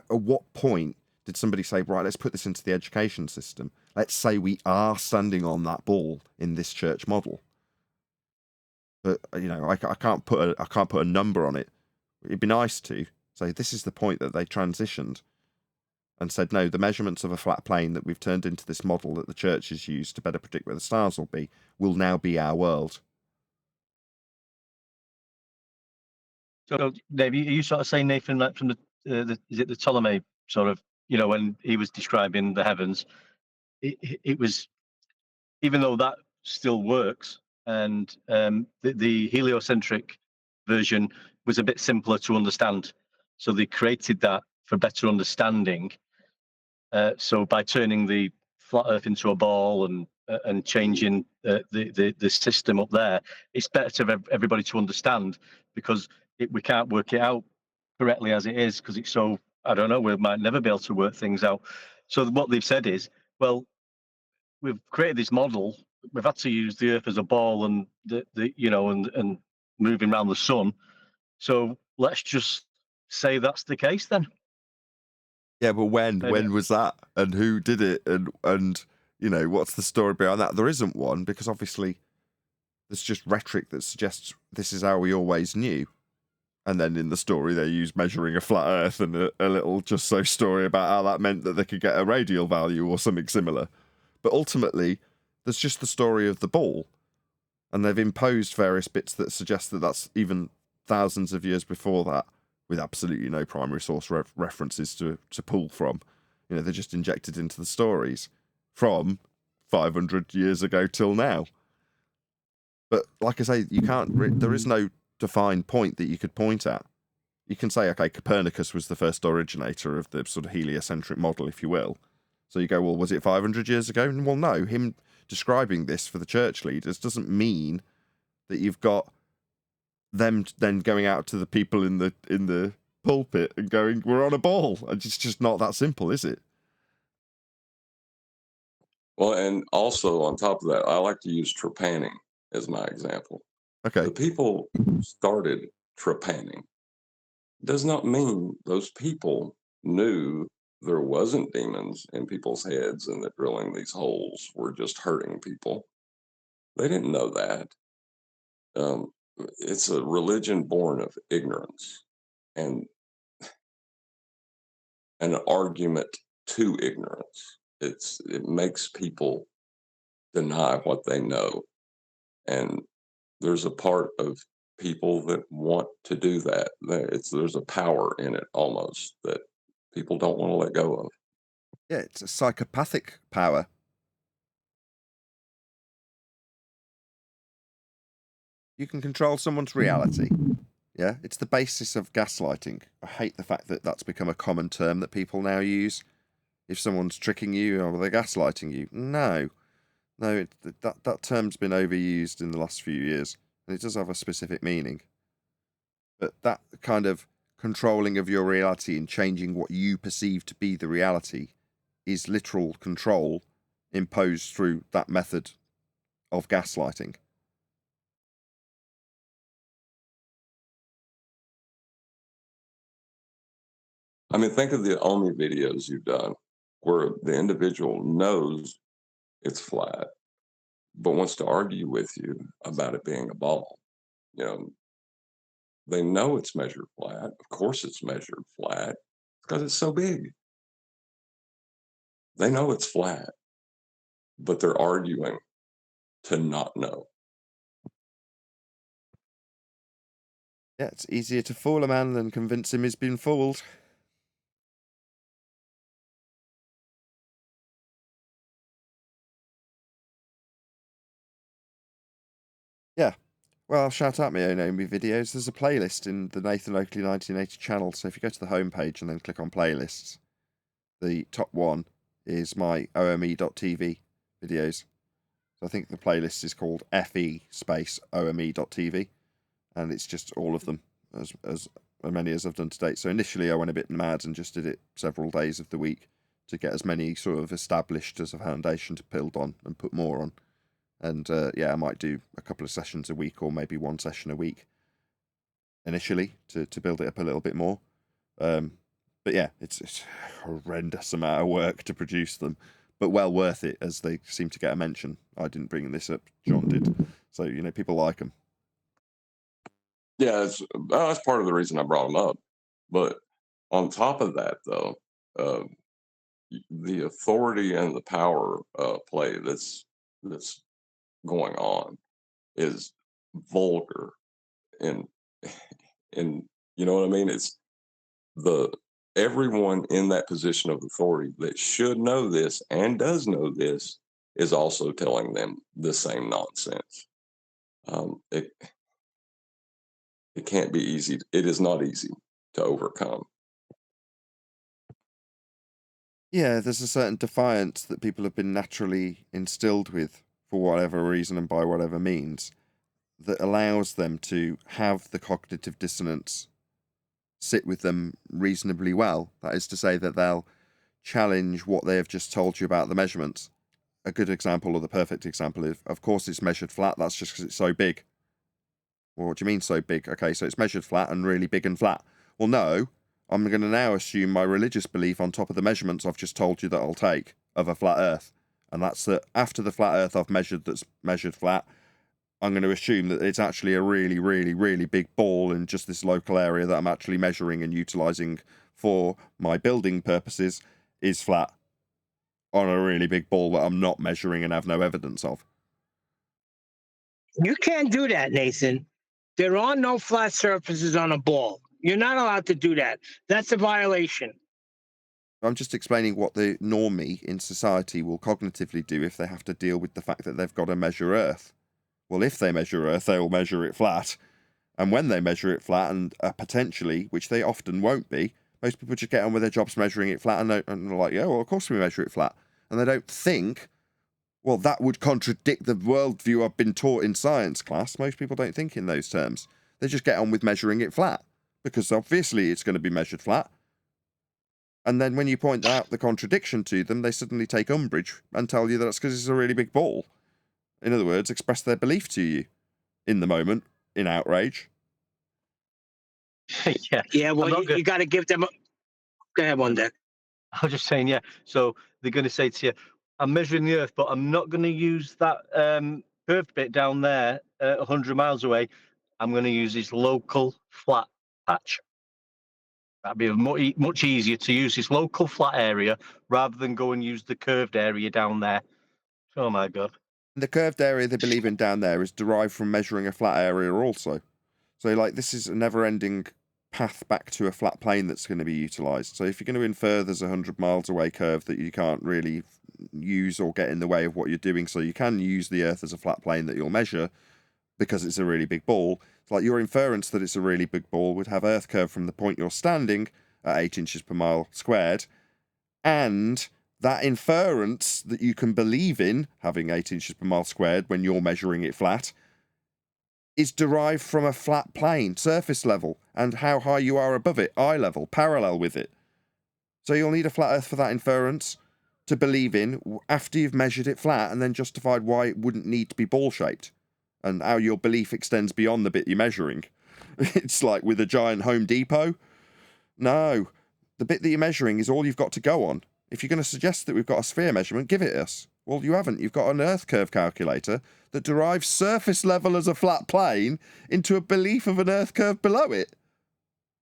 what point did somebody say, right, let's put this into the education system? Let's say we are standing on that ball in this church model. But I can't put a number on it. It'd be nice to say this is the point that they transitioned and said, no, the measurements of a flat plane that we've turned into this model that the church has used to better predict where the stars will now be our world. So, Dave, are you sort of saying, Nathan, that from is it the Ptolemy sort of, when he was describing the heavens, it was, even though that still works, and the heliocentric version was a bit simpler to understand. So they created that for better understanding. So by turning the flat Earth into a ball and changing the system up there, it's better for everybody to understand, because we can't work it out correctly as it is, because it's so, I don't know, we might never be able to work things out. So what they've said is, well, we've created this model, we've had to use the Earth as a ball and and moving around the sun. So let's just say that's the case then. Yeah, but when Maybe. when was that, and who did it, and what's the story behind that? There isn't one, because obviously there's just rhetoric that suggests this is how we always knew, and then in the story they use measuring a flat Earth and a little just so story about how that meant that they could get a radial value or something similar. But ultimately, there's just the story of the ball, and they've imposed various bits that suggest that that's even thousands of years before that, with absolutely no primary source references to pull from. They're just injected into the stories from 500 years ago till now. But like I say, you can't. There is no defined point that you could point at. You can say, okay, Copernicus was the first originator of the sort of heliocentric model, if you will. So you go, well, was it 500 years ago? And well, no. Him describing this for the church leaders doesn't mean that you've got them then going out to the people in the pulpit and going, we're on a ball. It's just not that simple, is it? Well, and also on top of that, I like to use trepanning as my example. Okay. The people who started trepanning does not mean those people knew there wasn't demons in people's heads and that drilling these holes were just hurting people. They didn't know that. It's a religion born of ignorance and an argument to ignorance. It makes people deny what they know. And there's a part of people that want to do that. There's a power in it almost that people don't want to let go of. Yeah, it's a psychopathic power. You can control someone's reality. Yeah, it's the basis of gaslighting. I hate the fact that that's become a common term that people now use. If someone's tricking you or they're gaslighting you. No, that term's been overused in the last few years, and it does have a specific meaning. But that kind of controlling of your reality and changing what you perceive to be the reality is literal control imposed through that method of gaslighting. I mean, think of the Omi videos you've done where the individual knows it's flat, but wants to argue with you about it being a ball. You know, they know it's measured flat. Of course it's measured flat because it's so big. They know it's flat, but they're arguing to not know. Yeah, it's easier to fool a man than convince him he's been fooled. Yeah. Well, shout out my own Omi videos. There's a playlist in the Nathan Oakley 1980 channel, so if you go to the homepage and then click on playlists, the top one is my ome.tv videos. So I think the playlist is called FE space ome.tv, and it's just all of them, as many as I've done to date. So initially I went a bit mad and just did it several days of the week to get as many sort of established as a foundation to build on and put more on. And yeah, I might do a couple of sessions a week or maybe one session a week initially to build it up a little bit more. But yeah, it's a horrendous amount of work to produce them, but well worth it as they seem to get a mention. I didn't bring this up, John did. So, you know, people like them. Yeah, that's part of the reason I brought them up. But on top of that, though, the authority and the power play that's going on is vulgar, and you know what I mean. It's everyone in that position of authority that should know this and does know this is also telling them the same nonsense. It can't be easy. It is not easy to overcome. Yeah, there's a certain defiance that people have been naturally instilled with for whatever reason and by whatever means that allows them to have the cognitive dissonance sit with them reasonably well. That is to say that they'll challenge what they have just told you about the measurements. A good example, or the perfect example, is, of course, it's measured flat. That's just because it's so big. Well, what do you mean so big? Okay, so it's measured flat and really big and flat. Well, no, I'm going to now assume my religious belief on top of the measurements I've just told you that I'll take of a flat Earth. And that's that after the flat Earth I've measured that's measured flat, I'm going to assume that it's actually a really, really, really big ball in just this local area that I'm actually measuring and utilising for my building purposes is flat on a really big ball that I'm not measuring and have no evidence of. You can't do that, Nathan. There are no flat surfaces on a ball. You're not allowed to do that. That's a violation. I'm just explaining what the normie in society will cognitively do if they have to deal with the fact that they've got to measure Earth. Well, if they measure Earth, they will measure it flat. And when they measure it flat, and potentially, which they often won't be, most people just get on with their jobs measuring it flat, and they're like, yeah, well, of course we measure it flat. And they don't think, well, that would contradict the worldview I've been taught in science class. Most people don't think in those terms. They just get on with measuring it flat, because obviously it's going to be measured flat. And then when you point out the contradiction to them, they suddenly take umbrage and tell you that it's because it's a really big ball. In other words, express their belief to you in the moment, in outrage. Yeah. Yeah, well, you got to give them a... Go ahead, one deck. I was just saying, yeah. So they're going to say to you, I'm measuring the Earth, but I'm not going to use that curved bit down there 100 miles away. I'm going to use this local flat patch. That'd be much easier to use this local flat area rather than go and use the curved area down there. Oh, my God. The curved area they believe in down there is derived from measuring a flat area also. So, like, this is a never-ending path back to a flat plane that's going to be utilised. So if you're going to infer there's a 100 miles away curve that you can't really use or get in the way of what you're doing, so you can use the Earth as a flat plane that you'll measure, because it's a really big ball. It's like your inference that it's a really big ball would have Earth curve from the point you're standing at 8 inches per mile squared, and that inference that you can believe in, having 8 inches per mile squared when you're measuring it flat, is derived from a flat plane, surface level, and how high you are above it, eye level, parallel with it. So you'll need a flat Earth for that inference to believe in after you've measured it flat and then justified why it wouldn't need to be ball-shaped and how your belief extends beyond the bit you're measuring. It's like with a giant Home Depot. No, the bit that you're measuring is all you've got to go on. If you're going to suggest that we've got a sphere measurement, give it us. Well, you haven't. You've got an Earth curve calculator that derives surface level as a flat plane into a belief of an Earth curve below it.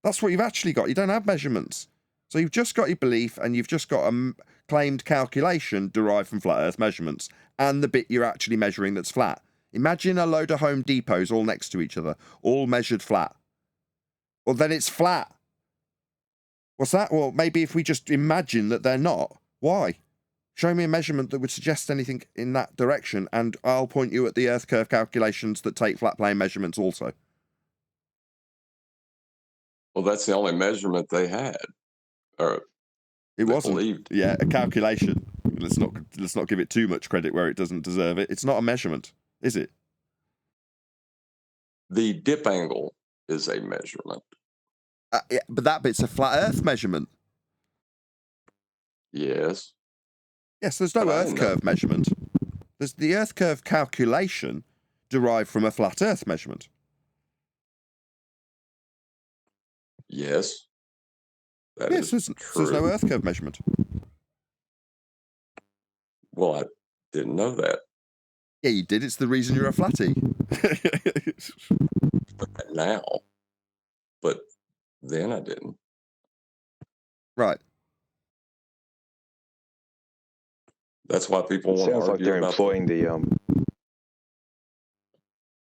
That's what you've actually got. You don't have measurements. So you've just got your belief and you've just got a claimed calculation derived from flat Earth measurements and the bit you're actually measuring that's flat. Imagine a load of Home Depots all next to each other, all measured flat. Well, then it's flat. What's that? Well, maybe if we just imagine that they're not. Why? Show me a measurement that would suggest anything in that direction, and I'll point you at the Earth curve calculations that take flat plane measurements also. Well, that's the only measurement they had. Or it wasn't. Believed. Yeah, a calculation. Let's not give it too much credit where it doesn't deserve it. It's not a measurement, is it? The dip angle is a measurement. Yeah, but that bit's a flat Earth measurement. Yes. Yes, there's no Earth curve measurement. There's the Earth curve calculation derived from a flat Earth measurement. Yes. Yes, there's no Earth curve measurement. Well, I didn't know that. Yeah, you did. It's the reason you're a flatty. Now. But then I didn't. Right. That's why people want to argue sounds like they're about employing the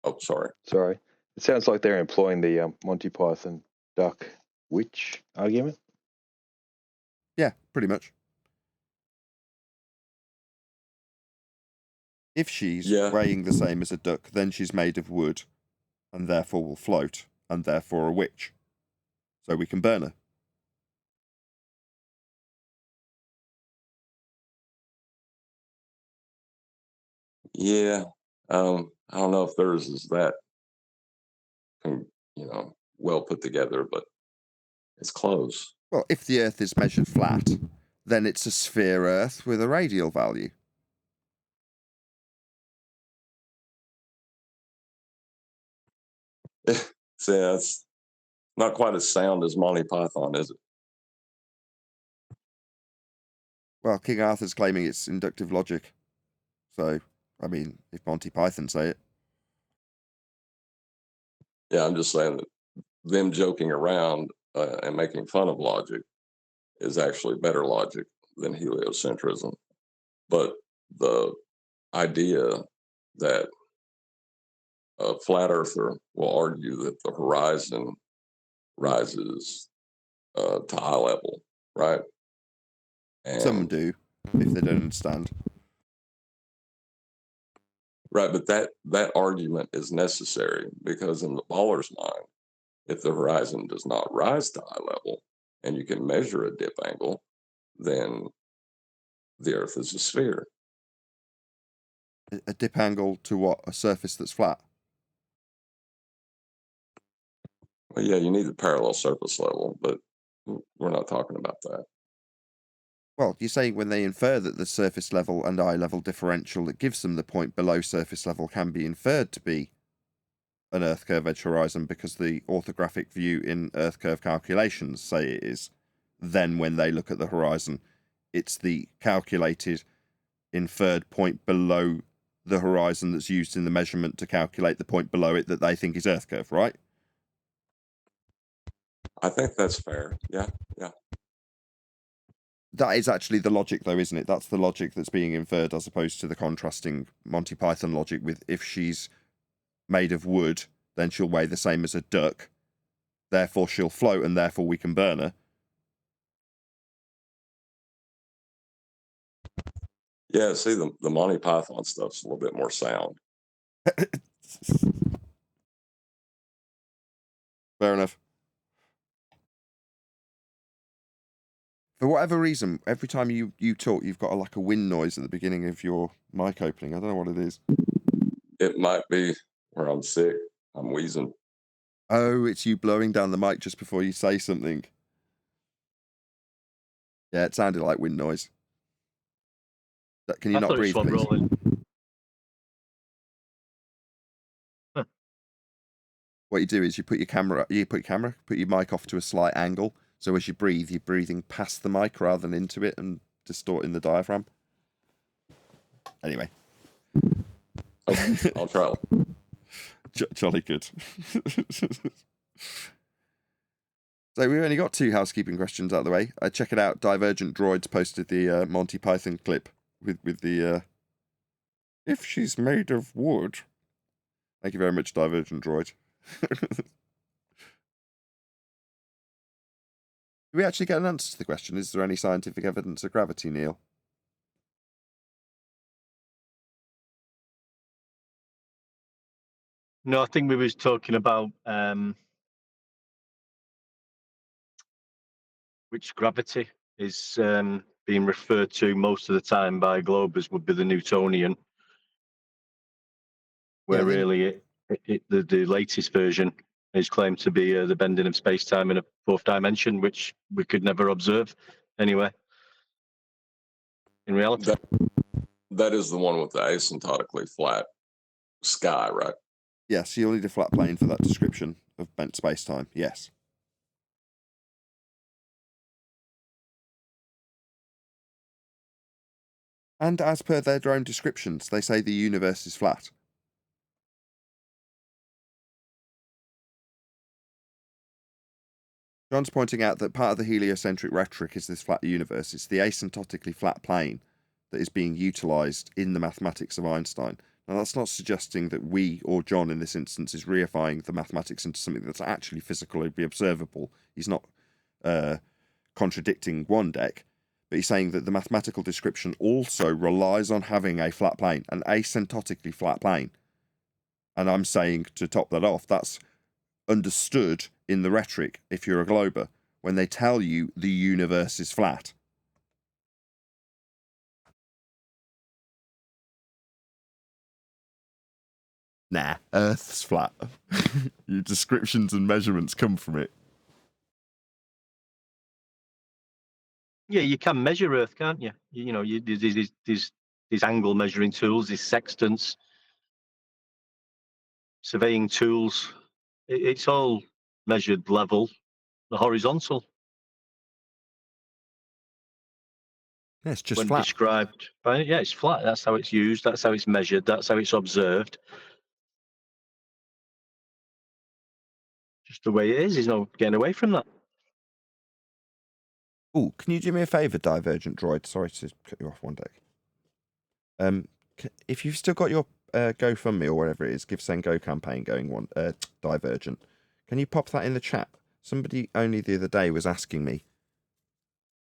Oh, sorry. Sorry. It sounds like they're employing the Monty Python duck witch argument. Yeah, pretty much. If she's weighing the same as a duck, then she's made of wood, and therefore will float, and therefore a witch. So we can burn her. Yeah. I don't know if theirs is that, well put together, but it's close. Well, if the Earth is measured flat, then it's a sphere Earth with a radial value. So it's not quite as sound as Monty Python, is it? Well, King Arthur's claiming it's inductive logic. So, I mean, if Monty Python say it. Yeah, I'm just saying that them joking around and making fun of logic is actually better logic than heliocentrism. But the idea that a flat earther will argue that the horizon rises to eye level, right? And, some do, if they don't understand. Right, but that argument is necessary because in the baller's mind, if the horizon does not rise to eye level and you can measure a dip angle, then the Earth is a sphere. A dip angle to what? A surface that's flat? Well, yeah, you need the parallel surface level, but we're not talking about that. Well, you're saying when they infer that the surface level and eye level differential that gives them the point below surface level can be inferred to be an Earth curve edge horizon because the orthographic view in Earth curve calculations say it is, then when they look at the horizon, it's the calculated inferred point below the horizon that's used in the measurement to calculate the point below it that they think is Earth curve, right? I think that's fair. Yeah. That is actually the logic, though, isn't it? That's the logic that's being inferred as opposed to the contrasting Monty Python logic with if she's made of wood, then she'll weigh the same as a duck. Therefore, she'll float, and therefore we can burn her. Yeah, see, the Monty Python stuff's a little bit more sound. Fair enough. For whatever reason, every time you talk, you've got like a wind noise at the beginning of your mic opening. I don't know what it is. It might be where I'm sick. I'm wheezing. Oh, it's you blowing down the mic just before you say something. Yeah, it sounded like wind noise. Can you I not thought it breathe, swung please? rolling. Huh. What you do is you put your mic off to a slight angle. So as you breathe, you're breathing past the mic rather than into it and distorting the diaphragm. Anyway. Okay, I'll try. Jolly good. So we've only got 2 housekeeping questions out of the way. Check it out. Divergent Droids posted the Monty Python clip with the if she's made of wood. Thank you very much, Divergent Droid. Do we actually get an answer to the question? Is there any scientific evidence of gravity, Neil? No, I think we was talking about which gravity is being referred to most of the time by globers would be the Newtonian, where really the latest version is claimed to be the bending of space-time in a 4th dimension, which we could never observe anyway. In reality, that is the one with the asymptotically flat sky, right? Yes, you'll need a flat plane for that description of bent space-time. Yes. And as per their own descriptions, they say the universe is flat. John's pointing out that part of the heliocentric rhetoric is this flat universe. It's the asymptotically flat plane that is being utilised in the mathematics of Einstein. Now, that's not suggesting that we, or John in this instance, is reifying the mathematics into something that's actually physically observable. He's not contradicting one deck, but he's saying that the mathematical description also relies on having a flat plane, an asymptotically flat plane. And I'm saying, to top that off, that's understood in the rhetoric, if you're a glober, when they tell you the universe is flat. Nah, Earth's flat. Your descriptions and measurements come from it. yeah, you can measure Earth, can't you? You know, these angle measuring tools, these sextants, surveying tools. It's all measured level, the horizontal. Yeah, it's just when flat. described by yeah, it's flat. That's how it's used. That's how it's measured. That's how it's observed. Just the way it is. There's no getting away from that. Oh, can you do me a favour, Divergent Droid? Sorry to cut you off one day. If you've still got your GoFundMe or whatever it is, Give Send Go campaign going on, Divergent, can you pop that in the chat? Somebody only the other day was asking me,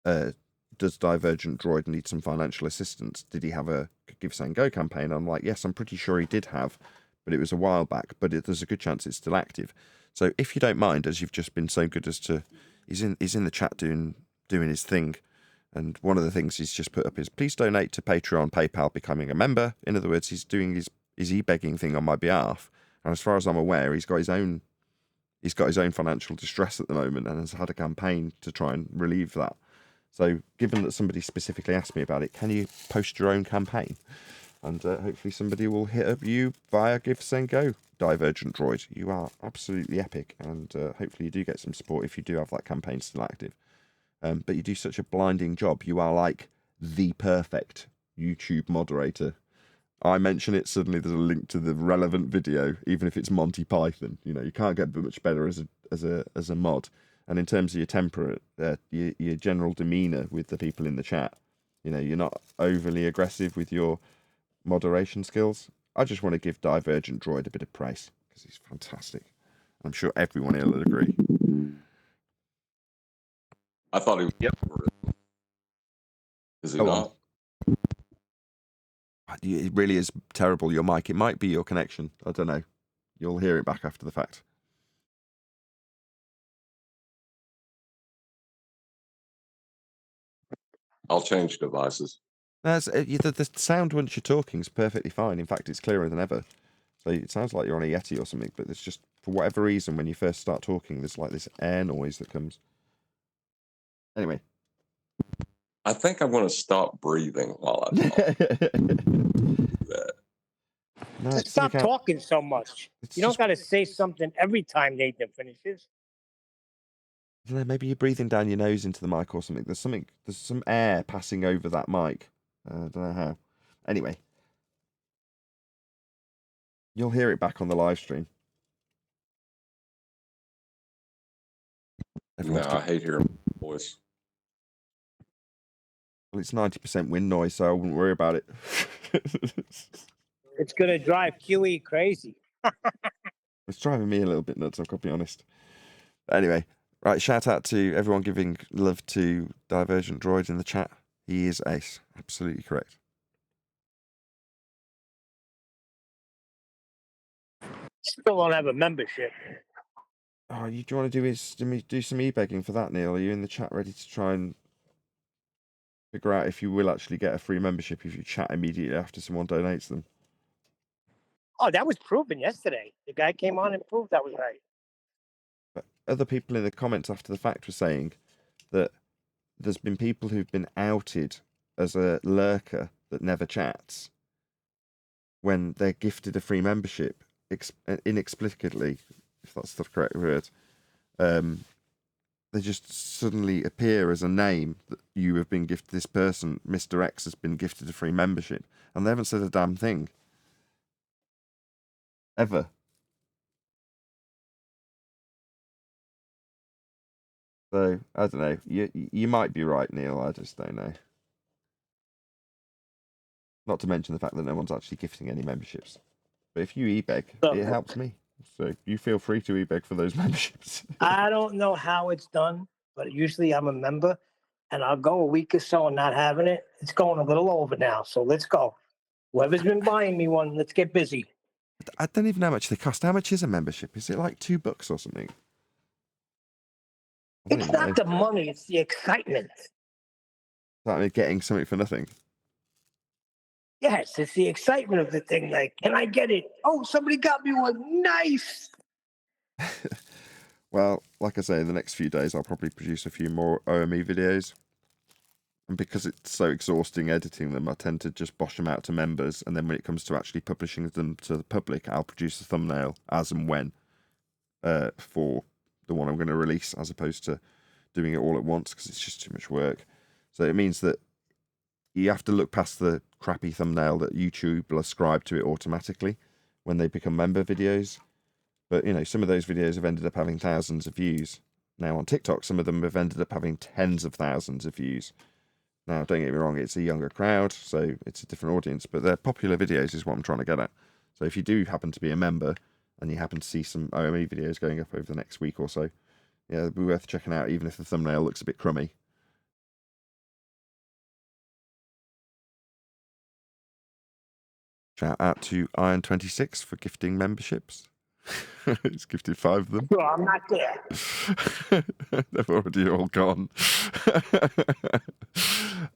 does Divergent Droid need some financial assistance? Did he have a Give Send Go campaign? I'm like, yes, I'm pretty sure he did have, but it was a while back. But there's a good chance it's still active. So if you don't mind, as you've just been so good as to, he's in the chat doing his thing. And one of the things he's just put up is, please donate to Patreon, PayPal, becoming a member. In other words, he's doing his e-begging thing on my behalf. And as far as I'm aware, he's got his own financial distress at the moment and has had a campaign to try and relieve that. So given that somebody specifically asked me about it, can you post your own campaign? And hopefully somebody will hit up you via Give, Send, Go, Divergent Droid. You are absolutely epic. And hopefully you do get some support if you do have that campaign still active. But you do such a blinding job. You are like the perfect YouTube moderator. I mention it, suddenly there's a link to the relevant video, even if it's Monty Python. You know, you can't get much better as a mod. And in terms of your temper, your general demeanour with the people in the chat, you know, you're not overly aggressive with your moderation skills. I just want to give Divergent Droid a bit of praise because he's fantastic. I'm sure everyone here will agree. I thought he was. Yep. Is he Go on. not? It really is terrible, your mic. It might be your connection. I don't know. You'll hear it back after the fact. I'll change devices. The sound once you're talking is perfectly fine. In fact, it's clearer than ever. So it sounds like you're on a Yeti or something, but there's just, for whatever reason, when you first start talking, there's like this air noise that comes. Anyway. I think I'm going to stop breathing while I talk. No, Just stop talking so much. You don't got to say something every time Nathan finishes. I don't know, maybe you're breathing down your nose into the mic or something. There's some air passing over that mic. I don't know how. Anyway. You'll hear it back on the live stream. I hate hearing my voice. Well, it's 90% wind noise, so I wouldn't worry about it. It's going to drive QE crazy. It's driving me a little bit nuts, I've got to be honest. But anyway, right, shout out to everyone giving love to Divergent Droid in the chat. He is ace. Absolutely correct. Still don't have a membership. Oh, do you want to do some e-begging for that, Neil? Are you in the chat ready to try and figure out if you will actually get a free membership if you chat immediately after someone donates them? Oh, that was proven yesterday. The guy came on and proved that was right. But other people in the comments after the fact were saying that there's been people who've been outed as a lurker that never chats when they're gifted a free membership inexplicably, if that's the correct word. They just suddenly appear as a name that you have been gifted. This person, Mr. X, has been gifted a free membership, and they haven't said a damn thing ever. So I don't know. You might be right, Neil. I just don't know. Not to mention the fact that no one's actually gifting any memberships. But if you e-beg, it helps me. So you feel free to e-beg for those memberships. I don't know how it's done, but usually I'm a member, and I'll go a week or so and not having it. It's going a little over now, so let's go. Whoever's been buying me one, let's get busy. I don't even know how much they cost. How much is a membership? Is it like $2 or something? It's not the money, it's the excitement. Like getting something for nothing. Yes, it's the excitement of the thing. Like, can I get it? Oh, somebody got me one. Nice. Well, like I say, in the next few days, I'll probably produce a few more OME videos. And because it's so exhausting editing them, I tend to just bosh them out to members. And then when it comes to actually publishing them to the public, I'll produce a thumbnail as and when for the one I'm going to release, as opposed to doing it all at once because it's just too much work. So it means that you have to look past the crappy thumbnail that YouTube will ascribe to it automatically when they become member videos. But, you know, some of those videos have ended up having thousands of views. Now on TikTok, some of them have ended up having tens of thousands of views. Now, don't get me wrong, it's a younger crowd, so it's a different audience, but they're popular videos is what I'm trying to get at. So if you do happen to be a member and you happen to see some OME videos going up over the next week or so, yeah, it'd be worth checking out, even if the thumbnail looks a bit crummy. Shout out to Iron26 for gifting memberships. He's gifted 5 of them. No, I'm not there. They've already all gone.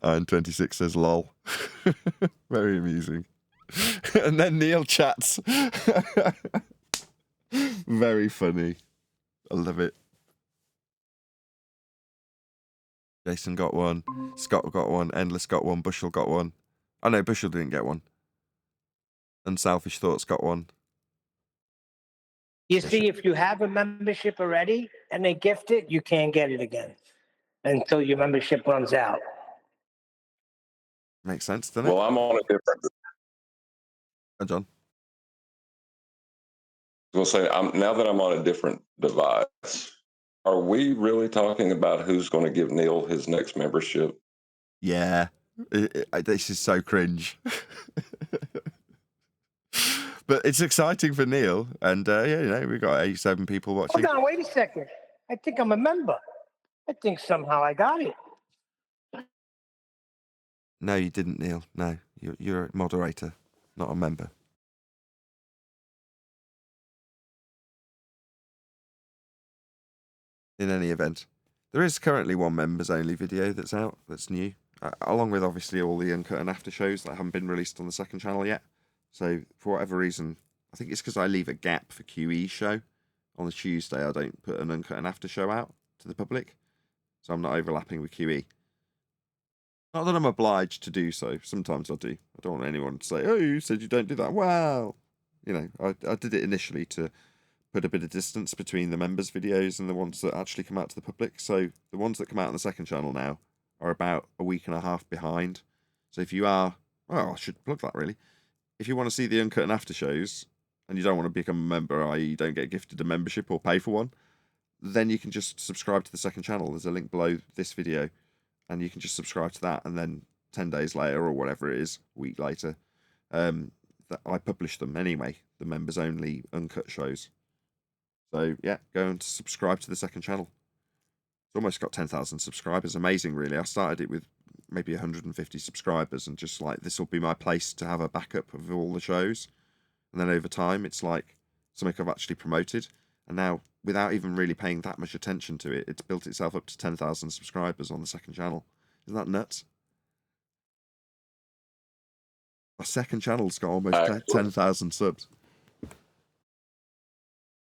Iron26 says lol. Very amusing. And then Neil chats. Very funny. I love it. Jason got one. Scott got one. Endless got one. Bushel got one. Oh no, Bushel didn't get one. Unselfish Thoughts got one. You see, if you have a membership already and they gift it, you can't get it again until your membership runs out. Makes sense, doesn't it? Well, I'm on a different. John. I was going to say, now that I'm on a different device, are we really talking about who's going to give Neil his next membership? Yeah. This is so cringe. But it's exciting for Neil. And, yeah, you know, we've got 87 people watching. Hold on, wait a second. I think I'm a member. I think somehow I got it. No, you didn't, Neil. No, you're a moderator, not a member. in any event, there is currently one members only video that's out, that's new, along with obviously all the Uncut and After shows that haven't been released on the second channel yet. So for whatever reason, I think it's because I leave a gap for QE's show. On the Tuesday, I don't put an Uncut and After show out to the public, so I'm not overlapping with QE. Not that I'm obliged to do so. Sometimes I do. I don't want anyone to say, "Oh, you said you don't do that." Well, you know, I did it initially to put a bit of distance between the members' videos and the ones that actually come out to the public. So the ones that come out on the second channel now are about a week and a half behind. So if you are, well, I should plug that really. If you want to see the Uncut and After shows and you don't want to become a member, i.e. you don't get gifted a membership or pay for one, then you can just subscribe to the second channel. There's a link below this video and you can just subscribe to that, and then 10 days later or whatever it is, a week later, that I publish them anyway, the members only Uncut shows. So yeah, go and subscribe to the second channel. It's almost got 10,000 subscribers. Amazing, really. I started it with maybe 150 subscribers and just like, this will be my place to have a backup of all the shows. And then over time, it's like something I've actually promoted. And now, without even really paying that much attention to it, it's built itself up to 10,000 subscribers on the second channel. Isn't that nuts? My second channel's got almost 10,000 subs.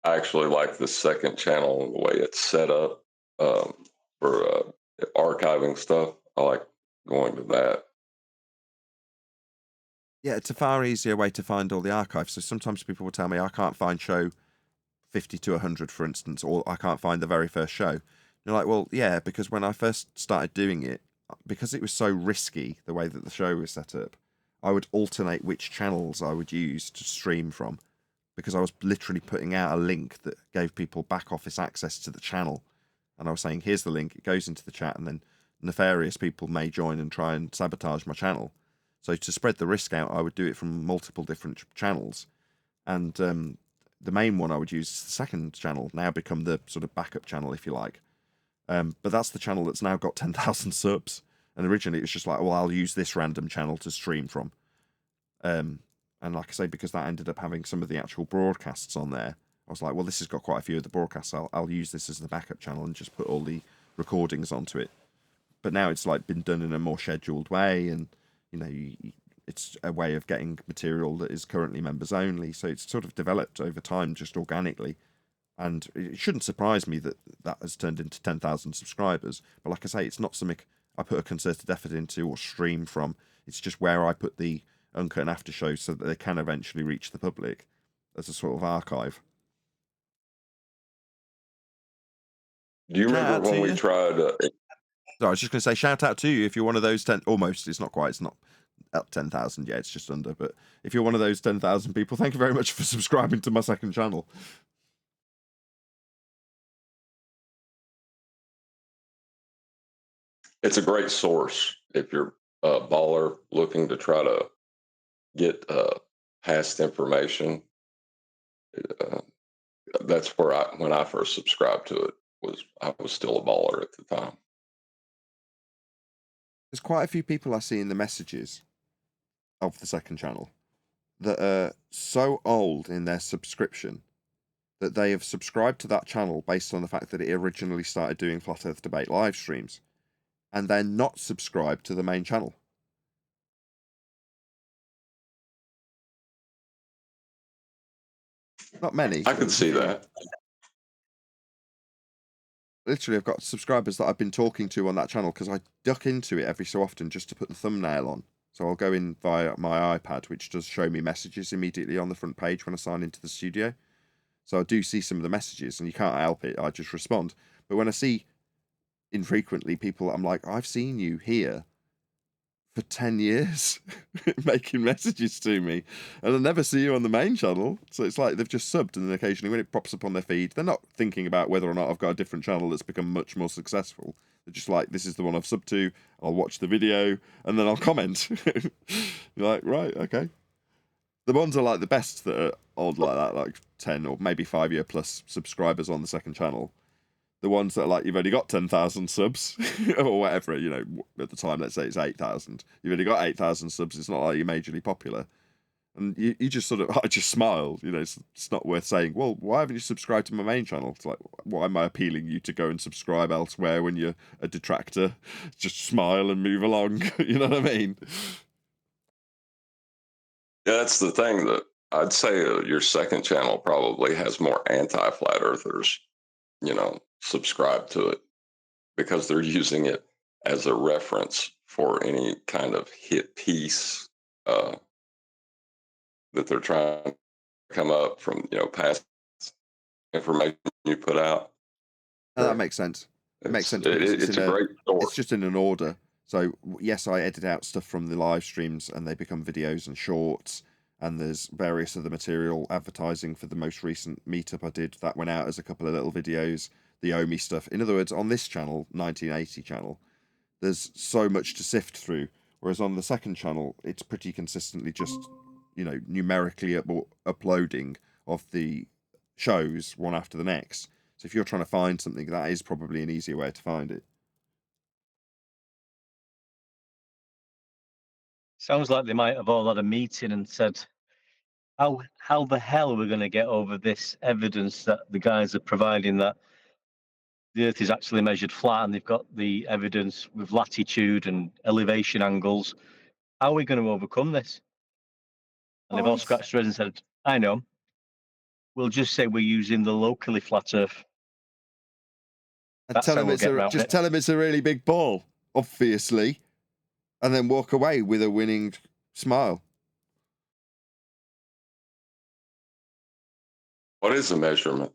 I actually like the second channel and the way it's set up for archiving stuff. I like going to that. Yeah, it's a far easier way to find all the archives. So sometimes people will tell me I can't find show 50 to 100, for instance, or I can't find the very first show. And you're like, well, yeah, because when I first started doing it, because it was so risky, the way that the show was set up, I would alternate which channels I would use to stream from, because I was literally putting out a link that gave people back office access to the channel. And I was saying, here's the link, it goes into the chat, and then nefarious people may join and try and sabotage my channel. So to spread the risk out, I would do it from multiple different channels. And the main one I would use is the second channel, now become the sort of backup channel, if you like. But that's the channel that's now got 10,000 subs. And originally it was just like, well, I'll use this random channel to stream from. And like I say, because that ended up having some of the actual broadcasts on there, I was like, well, this has got quite a few of the broadcasts. I'll use this as the backup channel and just put all the recordings onto it. But now it's like been done in a more scheduled way, and you know, it's a way of getting material that is currently members only. So it's sort of developed over time, just organically. And it shouldn't surprise me that that has turned into 10,000 subscribers. But like I say, it's not something I put a concerted effort into or stream from. It's just where I put the Uncut and After shows so that they can eventually reach the public as a sort of archive. Do you remember when we tried? So I was just going to say, shout out to you if you're one of those 10. Almost, it's not quite. It's not at 10,000 yet. It's just under. But if you're one of those 10,000 people, thank you very much for subscribing to my second channel. It's a great source if you're a baller looking to try to get past information. That's where when I first subscribed to it, I was still a baller at the time. There's quite a few people I see in the messages of the second channel that are so old in their subscription that they have subscribed to that channel based on the fact that it originally started doing Flat Earth Debate live streams, and they're not subscribed to the main channel. Not many. I could see that. Literally, I've got subscribers that I've been talking to on that channel because I duck into it every so often just to put the thumbnail on. So I'll go in via my iPad, which does show me messages immediately on the front page when I sign into the studio. So I do see some of the messages, and you can't help it. I just respond. But when I see infrequently people, I'm like, I've seen you here for 10 years making messages to me, and I never see you on the main channel. So it's like they've just subbed, and then occasionally when it pops up on their feed, they're not thinking about whether or not I've got a different channel that's become much more successful. They're just like, this is the one I've subbed to, I'll watch the video, and then I'll comment. You're like, right, okay. The ones are like the best that are old like that, like 10 or maybe 5-year plus subscribers on the second channel. The ones that are like, you've only got 10,000 subs or whatever, you know, at the time, let's say it's 8,000. You've only got 8,000 subs. It's not like you're majorly popular. And you just sort of, I just smiled. It's not worth saying, well, why haven't you subscribed to my main channel? It's like, why am I appealing you to go and subscribe elsewhere when you're a detractor? Just smile and move along. You know what I mean? Yeah, that's the thing that I'd say your second channel probably has more anti-flat earthers, subscribe to it because they're using it as a reference for any kind of hit piece that they're trying to come up from, past information you put out. That makes sense. It makes sense because it's a great story. It's just in an order. So yes, I edit out stuff from the live streams and they become videos and shorts. And there's various other material advertising for the most recent meetup I did that went out as a couple of little videos. The Omi stuff. In other words, on this channel, 1980 channel, there's so much to sift through. Whereas on the second channel, it's pretty consistently just, numerically uploading of the shows one after the next. So if you're trying to find something, that is probably an easier way to find it. Sounds like they might have all had a meeting and said, how the hell are we going to get over this evidence that the guys are providing that the Earth is actually measured flat, and they've got the evidence with latitude and elevation angles. How are we going to overcome this? And they've all scratched their heads and said, I know. We'll just say we're using the locally flat Earth. And tell him it's a really big ball, obviously, and then walk away with a winning smile. What is a measurement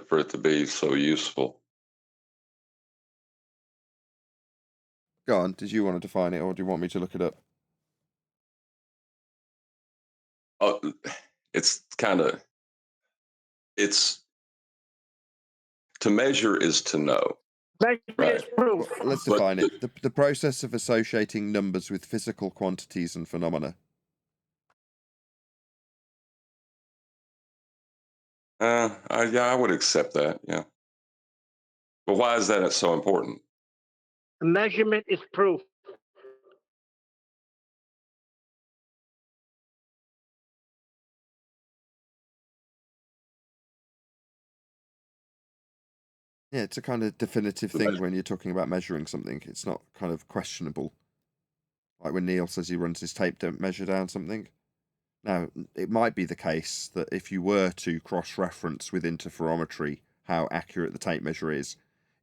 for it to be so useful? Go on. Did you want to define it, or do you want me to look it up? Oh, it's to measure is to know. Measurement is proof. Well, let's define it. The process of associating numbers with physical quantities and phenomena. I would accept that. Yeah. But why is that so important? Measurement is proof. Yeah, it's a kind of definitive thing when you're talking about measuring something. It's not kind of questionable. Like when Neil says he runs his tape to measure down something. Now, it might be the case that if you were to cross-reference with interferometry how accurate the tape measure is,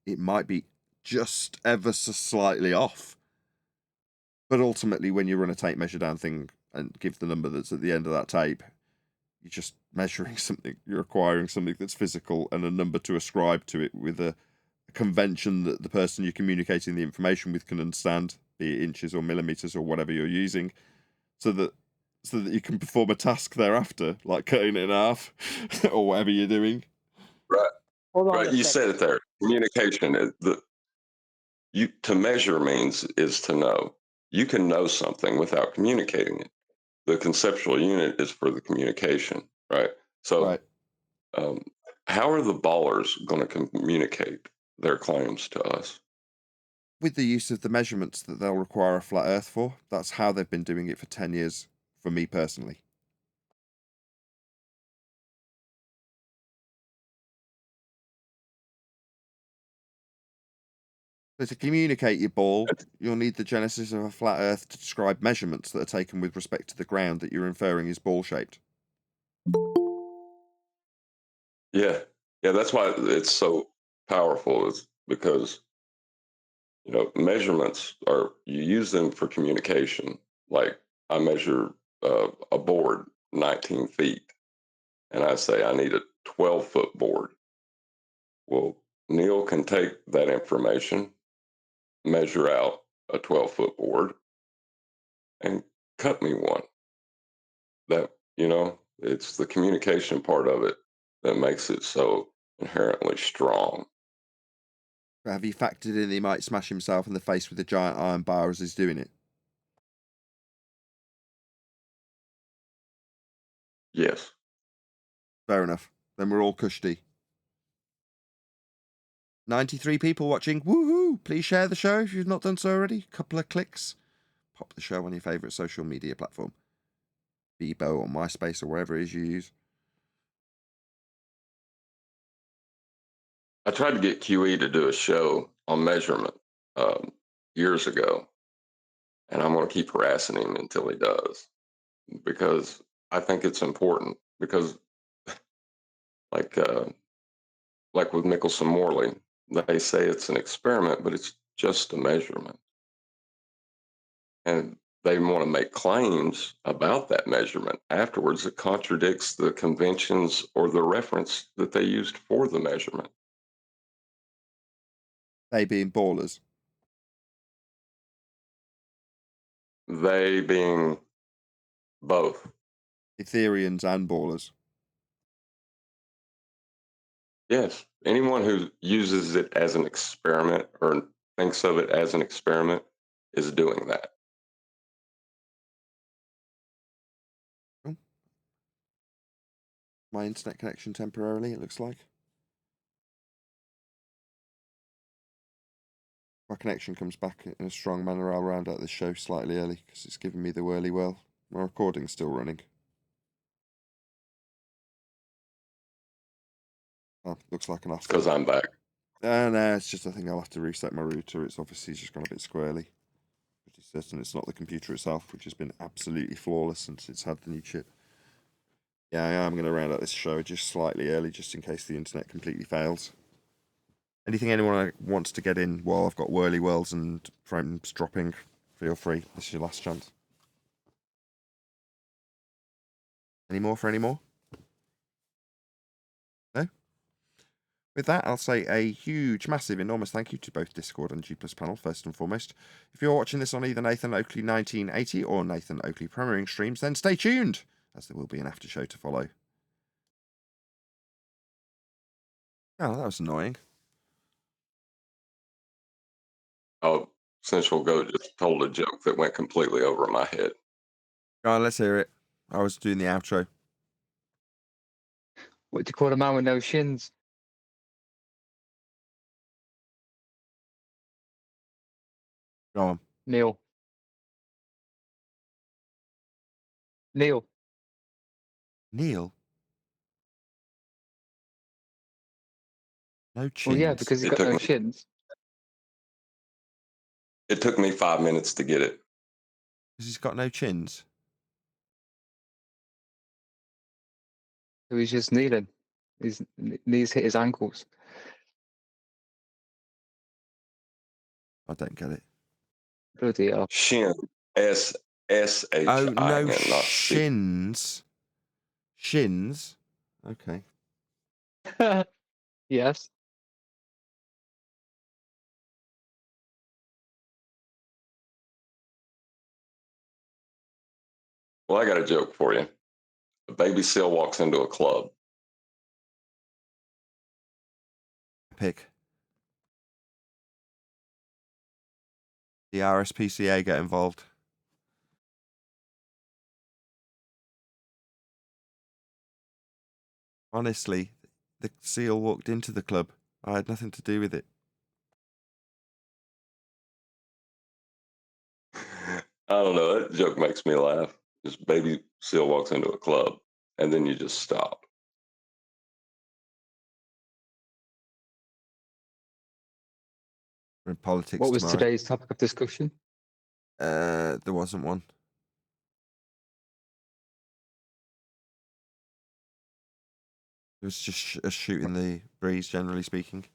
it might be just ever so slightly off. But ultimately, when you run a tape measure down thing and give the number that's at the end of that tape, you're just measuring something. You're acquiring something that's physical and a number to ascribe to it with a convention that the person you're communicating the information with can understand, be it inches or millimeters or whatever you're using, so that you can perform a task thereafter, like cutting it in half or whatever you're doing. Right. Right. You said it there. Communication is to measure is to know. You can know something without communicating it. The conceptual unit is for the communication, right? So, right. How are the ballers going to communicate their claims to us? With the use of the measurements that they'll require a flat Earth for. That's how they've been doing it for 10 years, for me personally. So to communicate your ball, you'll need the genesis of a flat Earth to describe measurements that are taken with respect to the ground that you're inferring is ball-shaped. Yeah. Yeah, that's why it's so powerful, is because, measurements you use them for communication. Like I measure a board 19 feet and I say I need a 12-foot board. Well, Neil can take that information, measure out a 12-foot board, and cut me one. That, it's the communication part of it that makes it so inherently strong. Have you factored in he might smash himself in the face with a giant iron bar as he's doing it? Yes. Fair enough. Then we're all cushy. 93 people watching. Woohoo! Please share the show if you've not done so already. Couple of clicks. Pop the show on your favourite social media platform. Bebo or MySpace or wherever it is you use. I tried to get QE to do a show on measurement years ago, and I'm going to keep harassing him until he does, because I think it's important. Because, like with Michelson Morley, they say it's an experiment, but it's just a measurement, and they want to make claims about that measurement afterwards that contradicts the conventions or the reference that they used for the measurement. They being ballers. They being both. Ethereans and ballers. Yes, anyone who uses it as an experiment or thinks of it as an experiment is doing that. My internet connection temporarily, it looks like. If my connection comes back in a strong manner, I'll round out this show slightly early because it's giving me the whirly whirl. My recording's still running. Oh, looks like an off. Because I'm back. No, it's just I think I'll have to reset my router. It's obviously just gone a bit squirrely. Pretty certain it's not the computer itself, which has been absolutely flawless since it's had the new chip. Yeah, I am going to round out this show just slightly early, just in case the internet completely fails. Anything anyone wants to get in while I've got whirly whirls and frames dropping, feel free. This is your last chance. Any more for any more? No? With that, I'll say a huge, massive, enormous thank you to both Discord and G+ panel, first and foremost. If you're watching this on either Nathan Oakley 1980 or Nathan Oakley premiering streams, then stay tuned, as there will be an after show to follow. Oh, that was annoying. Oh, Central Goat just told a joke that went completely over my head. Go on, let's hear it. I was doing the outro. What do you call a man with no shins? Go on. Neil. Neil. Neil? No chins? Well, yeah, because he's got no shins. It took me 5 minutes to get it. Because he's got no chins? So he's just kneeling. His knees hit his ankles. I don't get it. Bloody hell. Shin. S-H-I-N, Oh, no, not C. shins. Shins? Okay. Yes. Well, I got a joke for you. A baby seal walks into a club. Pick. The RSPCA get involved. Honestly, the seal walked into the club. I had nothing to do with it. I don't know. That joke makes me laugh. This baby seal walks into a club, and then you just stop. We're in politics What was tomorrow. today's topic of discussion? There wasn't one. It was just a shoot in the breeze, generally speaking.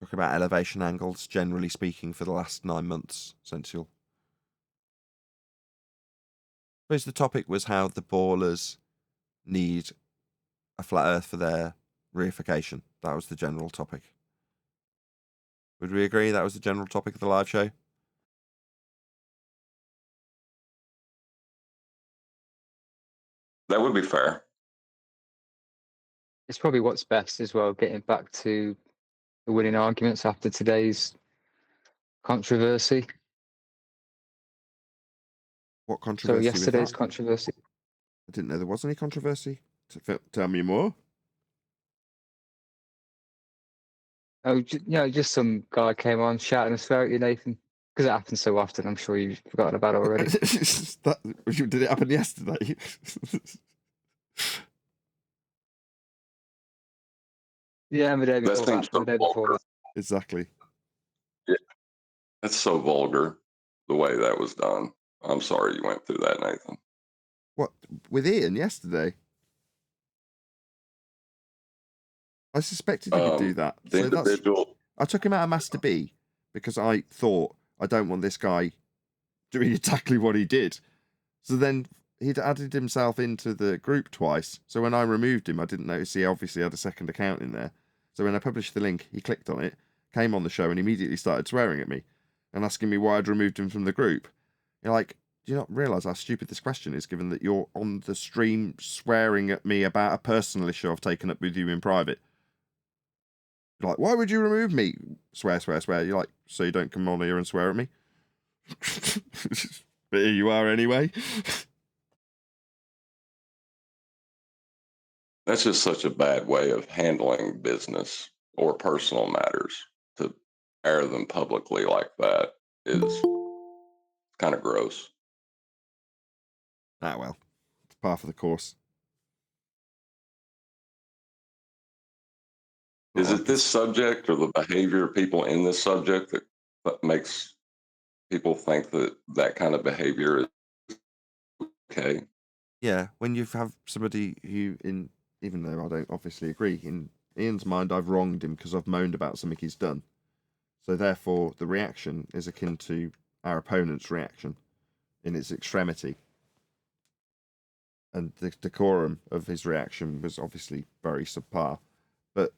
Talk about elevation angles, generally speaking, for the last 9 months, essentially. I suppose the topic was how the ballers need a flat earth for their reification. That was the general topic. Would we agree that was the general topic of the live show? That would be fair. It's probably what's best as well, getting back to the winning arguments after today's controversy. What controversy? So yesterday's with that? controversy. I didn't know there was any controversy. Tell me more. Oh, just some guy came on shouting a swear at you, Nathan. because it happens so often. I'm sure you've forgotten about it already. Did it happen yesterday? Yeah, and the day That before seems that, and so the day before vulgar. that. Exactly. Yeah, that's so vulgar the way that was done. I'm sorry you went through that, Nathan. What, with Ian yesterday? I suspected you would do that. The So individual. I took him out of Master B because I thought I don't want this guy doing exactly what he did. So then he'd added himself into the group twice. So when I removed him, I didn't notice he obviously had a second account in there. So when I published the link, he clicked on it, came on the show, and immediately started swearing at me and asking me why I'd removed him from the group. You're like, do you not realise how stupid this question is, given that you're on the stream swearing at me about a personal issue I've taken up with you in private? You're like, why would you remove me? Swear, swear, swear. You're like, so you don't come on here and swear at me? But here you are anyway. That's just such a bad way of handling business or personal matters. To air them publicly like that is kind of gross. Ah, well, it's par for the course. Is it this subject or the behavior of people in this subject that makes people think that that kind of behavior is okay? Yeah, when you have somebody who, even though I don't obviously agree, in Ian's mind, I've wronged him because I've moaned about something he's done. So therefore, the reaction is akin to our opponent's reaction in its extremity. And the decorum of his reaction was obviously very subpar. But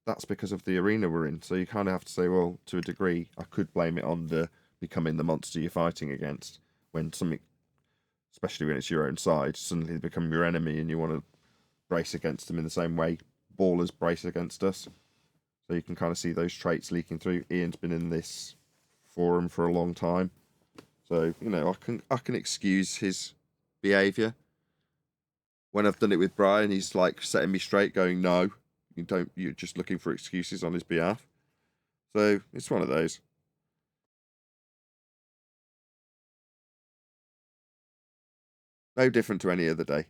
that's because of the arena we're in. So you kind of have to say, well, to a degree, I could blame it on the becoming the monster you're fighting against. When something, especially when it's your own side, suddenly become your enemy and you want to brace against them in the same way ballers brace against us. So you can kind of see those traits leaking through. Ian's been in this forum for a long time. So, you know, I can excuse his behaviour. When I've done it with Brian, he's like setting me straight, going, no, you're just looking for excuses on his behalf. So it's one of those. No different to any other day.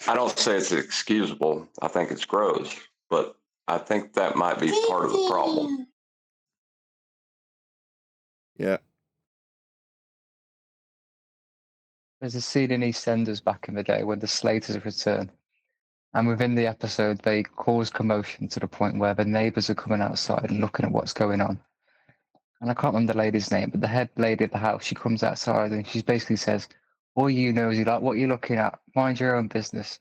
I don't say it's excusable. I think it's gross, but I think that might be part of the problem. Yeah. There's a scene in EastEnders back in the day when the Slaters return. And within the episode, they cause commotion to the point where the neighbours are coming outside and looking at what's going on. And I can't remember the lady's name, but the head lady of the house, she comes outside and she basically says, all you nosy, like, what are you looking at? Mind your own business.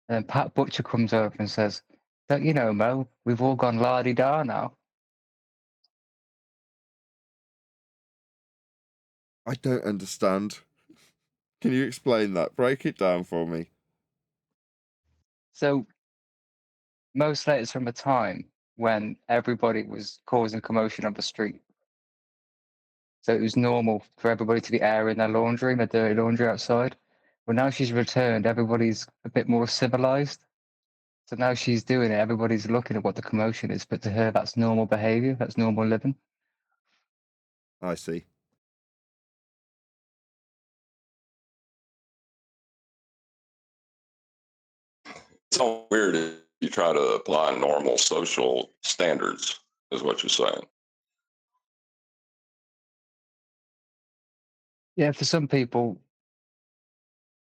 And then Pat Butcher comes over and says, don't you know, Mo, we've all gone la-di-da now. I don't understand. Can you explain that? Break it down for me. So most Slaters from a time when everybody was causing commotion on the street. So it was normal for everybody to be airing their laundry, their dirty laundry outside. But now she's returned, everybody's a bit more civilized. So now she's doing it, everybody's looking at what the commotion is, but to her, that's normal behavior, that's normal living. I see. It's all weird if you try to apply normal social standards, is what you're saying. Yeah, for some people,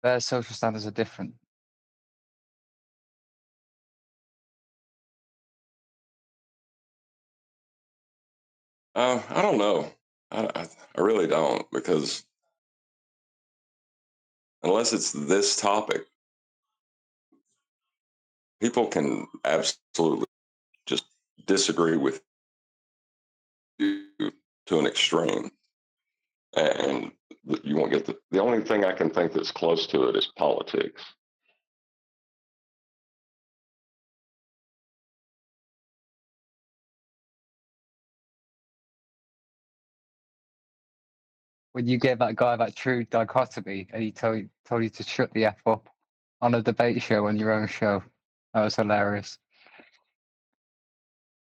their social standards are different. I don't know. I really don't, because unless it's this topic, people can absolutely just disagree with you to an extreme, and you won't get the only thing I can think that's close to it is politics. When you gave that guy that true dichotomy and he told you to shut the F up on a debate show on your own show, that was hilarious.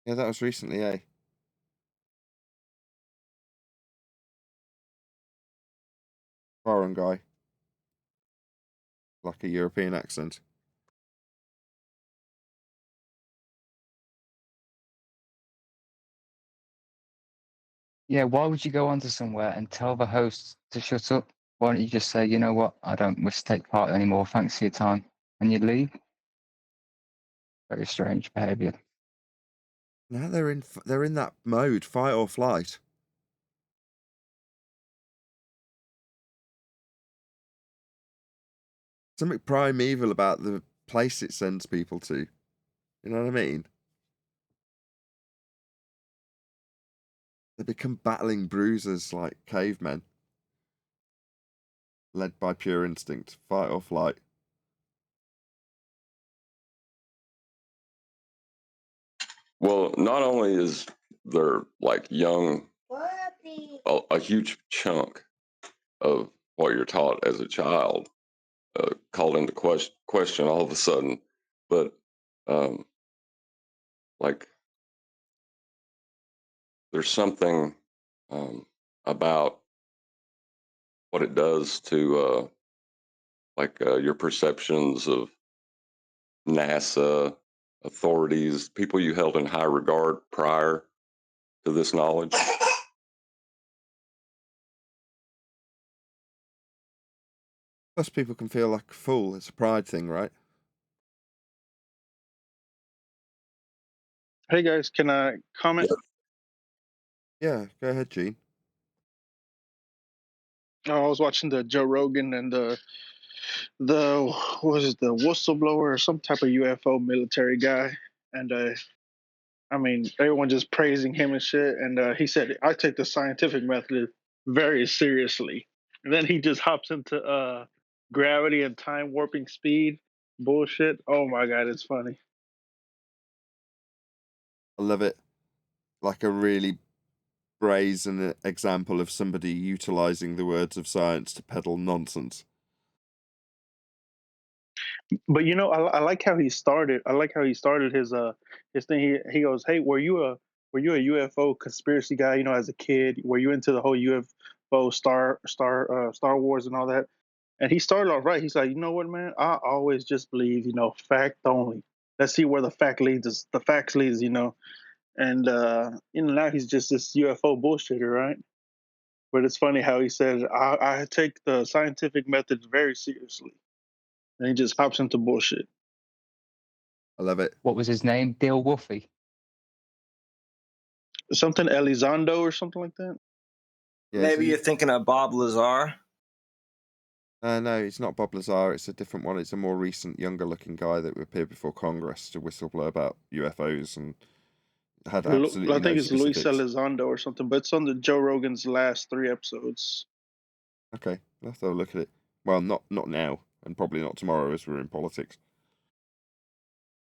Yeah, that was recently, eh? Foreign guy. Like a European accent. Yeah, why would you go onto somewhere and tell the host to shut up? Why don't you just say, you know what, I don't wish to take part anymore, thanks for your time, and you leave? Very strange behaviour. Now they're in that mode, fight or flight. Something primeval about the place it sends people to. You know what I mean? They become battling bruisers like cavemen, led by pure instinct, fight or flight. Well, not only is there like young, a huge chunk of what you're taught as a child called into question all of a sudden, but like there's something about what it does to your perceptions of NASA, authorities, people you held in high regard prior to this knowledge. Plus, people can feel like a fool. It's a pride thing, right? Hey guys, can I comment? Yeah, go ahead, Gene. Oh, I was watching the Joe Rogan and the what was it, the whistleblower or some type of UFO military guy, and I mean everyone just praising him and shit. And he said, "I take the scientific method very seriously." And then he just hops into gravity and time warping speed bullshit. Oh my god, it's funny. I love it. Like a really brazen example of somebody utilizing the words of science to peddle nonsense. But you know, I like how he started. I like how he started his thing. He goes, "Hey, were you a UFO conspiracy guy? You know, as a kid, were you into the whole UFO Star Wars and all that?" And he started off right. He's like, "You know what, man? I always just believe, fact only. Let's see where the fact leads us. The facts leads, you know." And now he's just this UFO bullshitter, right? But it's funny how he said, "I take the scientific methods very seriously," and he just hops into bullshit. I love it. What was his name? Dale Wuffy. Something Elizondo or something like that. Yeah, Maybe you're thinking of Bob Lazar. No, it's not Bob Lazar. It's a different one. It's a more recent, younger-looking guy that appeared before Congress to whistleblow about UFOs and had absolutely I no think it's Luis specifics. Elizondo or something, but it's on the Joe Rogan's last 3 episodes. Okay, I'll have to have a look at it. Well, not now, and probably not tomorrow as we're in politics.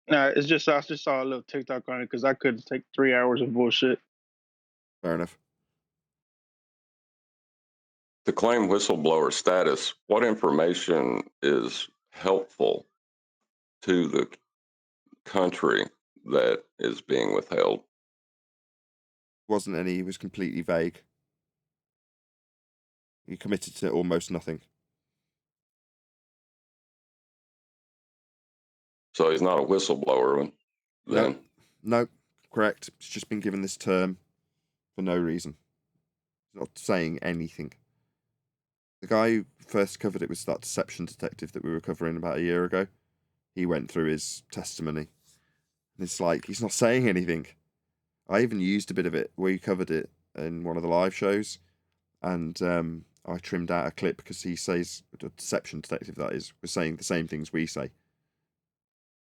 Nah, it's just I just saw a little TikTok on it because I couldn't take 3 hours of bullshit. Fair enough. To claim whistleblower status, what information is helpful to the country that is being withheld? Wasn't any. He was completely vague. He committed to almost nothing. So he's not a whistleblower then? No, correct. He's just been given this term for no reason. He's not saying anything. The guy who first covered it was that deception detective that we were covering about a year ago. He went through his testimony. And it's like, he's not saying anything. I even used a bit of it. We covered it in one of the live shows. And I trimmed out a clip because he says, the deception detective that is, was saying the same things we say.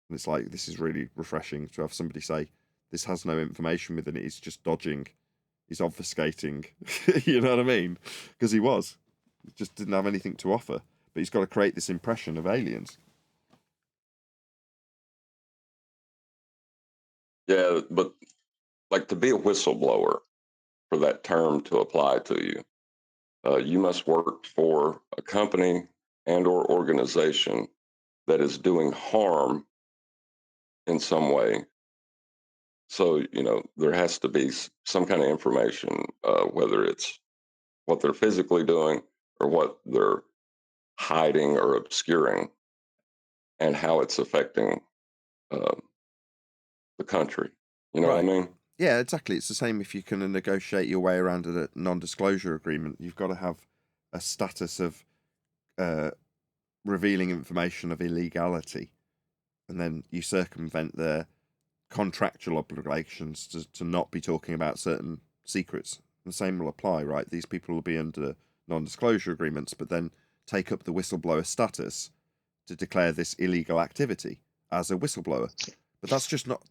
And it's like, this is really refreshing to have somebody say, this has no information within it. He's just dodging. He's obfuscating. You know what I mean? Because he was. He just didn't have anything to offer. But he's got to create this impression of aliens. Yeah, but like to be a whistleblower, for that term to apply to you, you must work for a company and or organization that is doing harm in some way So, there has to be some kind of information, whether it's what they're physically doing or what they're hiding or obscuring, and how it's affecting the country. You know what I Right. mean? Yeah, exactly. It's the same if you can negotiate your way around a non-disclosure agreement. You've got to have a status of revealing information of illegality, and then you circumvent their contractual obligations to not be talking about certain secrets. The same will apply, right? These people will be under non-disclosure agreements, but then take up the whistleblower status to declare this illegal activity as a whistleblower. But that's just not...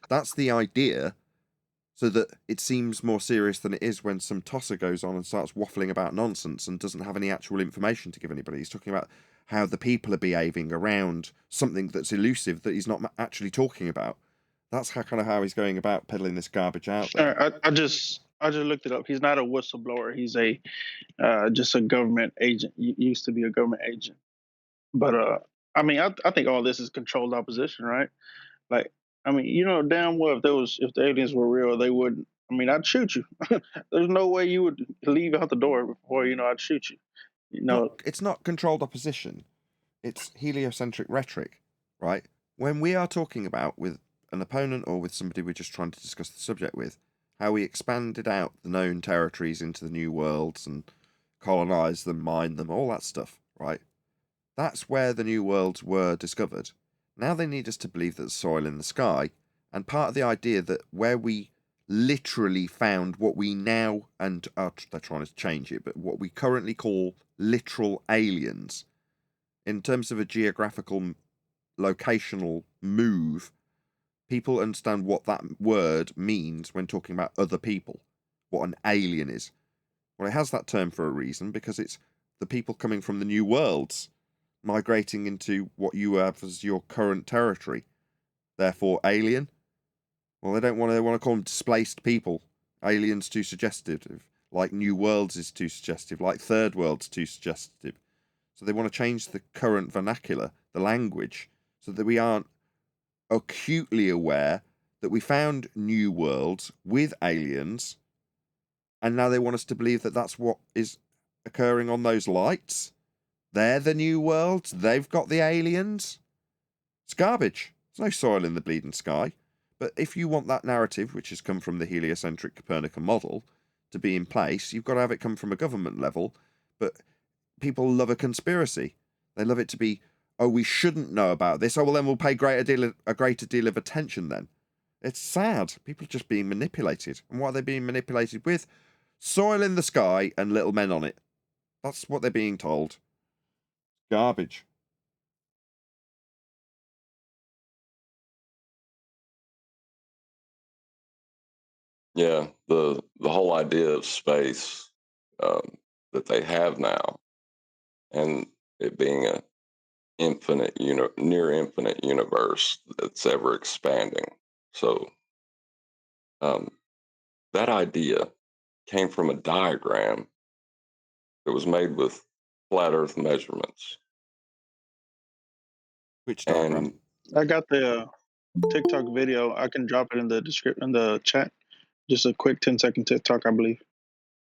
That's the idea, so that it seems more serious than it is when some tosser goes on and starts waffling about nonsense and doesn't have any actual information to give anybody. He's talking about how the people are behaving around something that's elusive that he's not actually talking about. That's how he's going about peddling this garbage out there. I just looked it up. He's not a whistleblower. He's a just a government agent. He used to be a government agent. But I mean, I think all this is controlled opposition, right? Like, I mean, damn well if the aliens were real, they wouldn't. I mean, I'd shoot you. There's no way you would leave out the door before I'd shoot you. It's not controlled opposition. It's heliocentric rhetoric, right? When we are talking about with an opponent or with somebody we're just trying to discuss the subject with, how we expanded out the known territories into the new worlds and colonized them, mined them, all that stuff, right? That's where the new worlds were discovered. Now they need us to believe that there's soil in the sky, and part of the idea that where we literally found what we now, and they're trying to change it, but what we currently call literal aliens, in terms of a geographical locational move, people understand what that word means when talking about other people, what an alien is. Well, it has that term for a reason, because it's the people coming from the new worlds migrating into what you have as your current territory. Therefore, alien. Well, they want to call them displaced people. Alien's too suggestive. Like new worlds is too suggestive. Like third world's too suggestive. So they want to change the current vernacular, the language, so that we aren't acutely aware that we found new worlds with aliens, and now they want us to believe that that's what is occurring on those lights. They're the new worlds. They've got the aliens. It's garbage. There's no soil in the bleeding sky. But if you want that narrative, which has come from the heliocentric Copernican model, to be in place, you've got to have it come from a government level. But people love a conspiracy. They love it to be, oh, we shouldn't know about this. Oh, well, then we'll pay a greater deal of attention then. It's sad. People are just being manipulated. And what are they being manipulated with? Soil in the sky and little men on it. That's what they're being told. Garbage. Yeah, the whole idea of space that they have now, and it being a near infinite universe that's ever expanding. So that idea came from a diagram that was made with flat Earth measurements. Which diagram? And I got the TikTok video. I can drop it in the description, in the chat. Just a quick 10-second TikTok, I believe.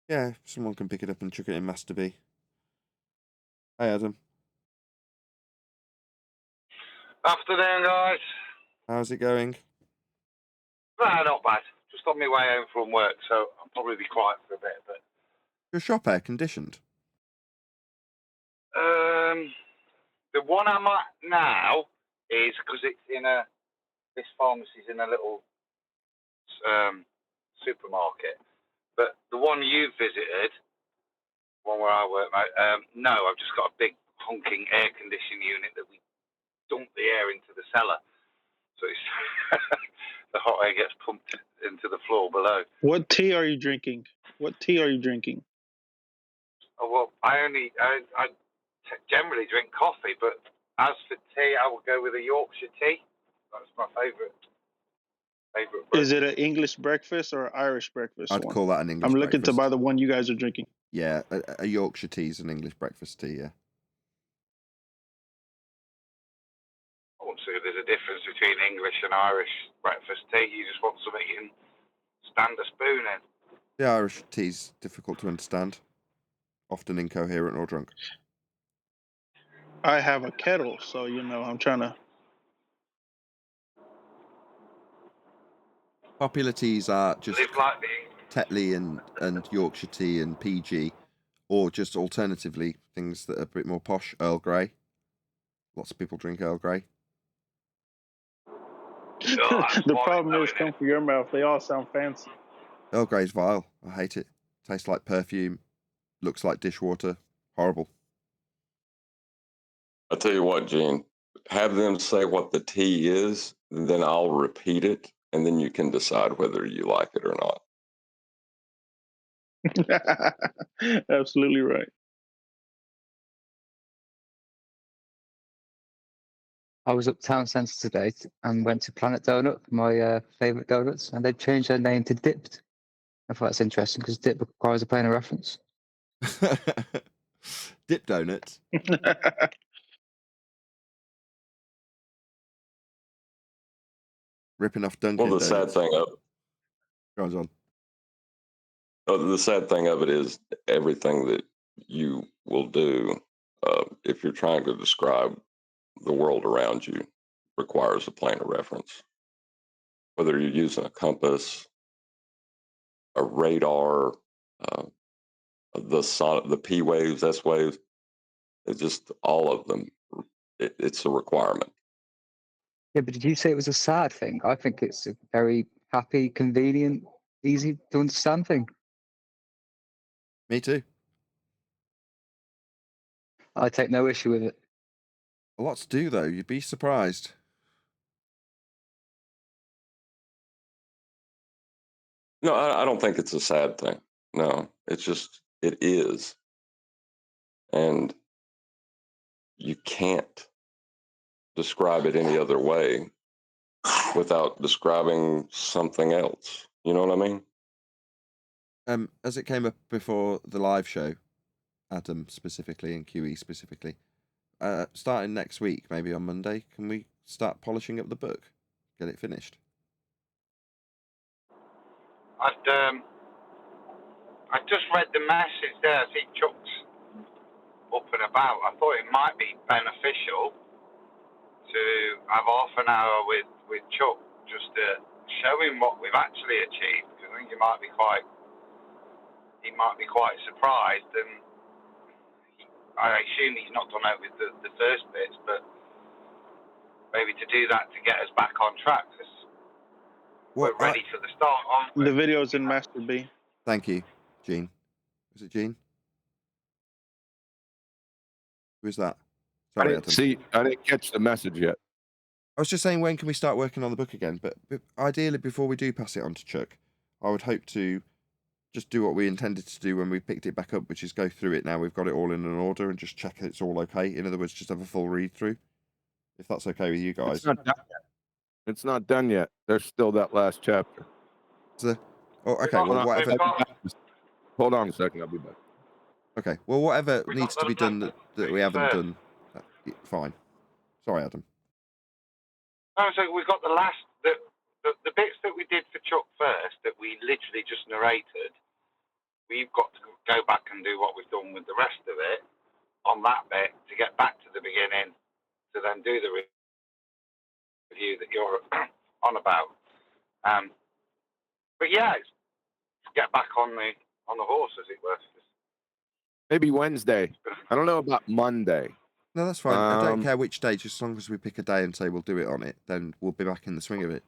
Yeah, someone can pick it up and chuck it in Master B. Hey, Adam. Afternoon, guys. How's it going? Not bad. Just on my way home from work, so I'll probably be quiet for a bit. But Your shop air conditioned? the one I'm at now is because it's this pharmacy's in a little supermarket. But the one you visited, one where I work, mate, no, I've just got a big honking air conditioning unit that we dump the air into the cellar. So it's the hot air gets pumped into the floor below. What tea are you drinking? Oh, well, I generally drink coffee, but as for tea, I will go with a Yorkshire tea. That's my favourite. Is it an English breakfast or an Irish breakfast? I'd call that an English I'm looking breakfast. to buy the one you guys are drinking. Yeah, a Yorkshire tea is an English breakfast tea, yeah. Oh, up to. There's a difference between English and Irish breakfast tea. You just want something you can stand a spoon in. The Irish tea's difficult to understand, often incoherent or drunk. I have a kettle, so I'm trying to. Popular teas are just Live like the Tetley and Yorkshire tea and PG, or just alternatively things that are a bit more posh. Earl Grey. Lots of people drink Earl Grey. The problem is, come from your mouth, they all sound fancy. Earl Grey's vile. I hate it. Tastes like perfume. Looks like dishwater. Horrible. I'll tell you what, Gene. Have them say what the tea is, then I'll repeat it, and then you can decide whether you like it or not. Absolutely right. I was up town centre today and went to Planet Donut, my favourite donuts, and they changed their name to Dipped. I thought that's interesting because Dip requires a plane of reference. Dip donuts. Ripping off Dunkin' Well, the Donuts. sad thing of Goes on. the sad thing of it is everything that you will do, if you're trying to describe the world around you, requires a plane of reference. Whether you're using a compass, a radar, the P waves, S waves, it's just all of them. It's a requirement. Yeah, but did you say it was a sad thing? I think it's a very happy, convenient, easy to understand thing. Me too. I take no issue with it. A lot to do, though. You'd be surprised. No, I don't think it's a sad thing. No, it's just, it is. And you can't describe it any other way without describing something else. You know what I mean? As it came up before the live show, Adam specifically and QE specifically, starting next week, maybe on Monday, can we start polishing up the book? Get it finished? I just read the message there. I see Chuck's up and about. I thought it might be beneficial to have half an hour with Chuck just to show him what we've actually achieved, because I think he might be quite surprised, and I assume he's not done it with the first bits, but maybe to do that to get us back on track, because we're ready for the start, aren't we? The video's in Master B. Thank you, Gene. Is it Gene? Who's that? Sorry, Adam. I didn't catch the message yet. I was just saying, when can we start working on the book again? But ideally, before we do pass it on to Chuck, I would hope to just do what we intended to do when we picked it back up, which is go through it now. We've got it all in an order and just check it's all okay. In other words, just have a full read through, if that's okay with you guys. It's not done yet. It's not done yet. There's still that last chapter. Okay. Well, whatever. Hold on a second. I'll be back. Okay. Well, whatever needs to be done that we haven't done, fine. Sorry, Adam. No, so we've got the bits that we did for Chuck first, that we literally just narrated. We've got to go back and do what we've done with the rest of it on that bit to get back to the beginning, to then do the review that you're on about. But yeah, it's get back on the horse, as it were. Maybe Wednesday. I don't know about Monday. No, that's fine. I don't care which day, just as long as we pick a day and say we'll do it on it, then we'll be back in the swing of it.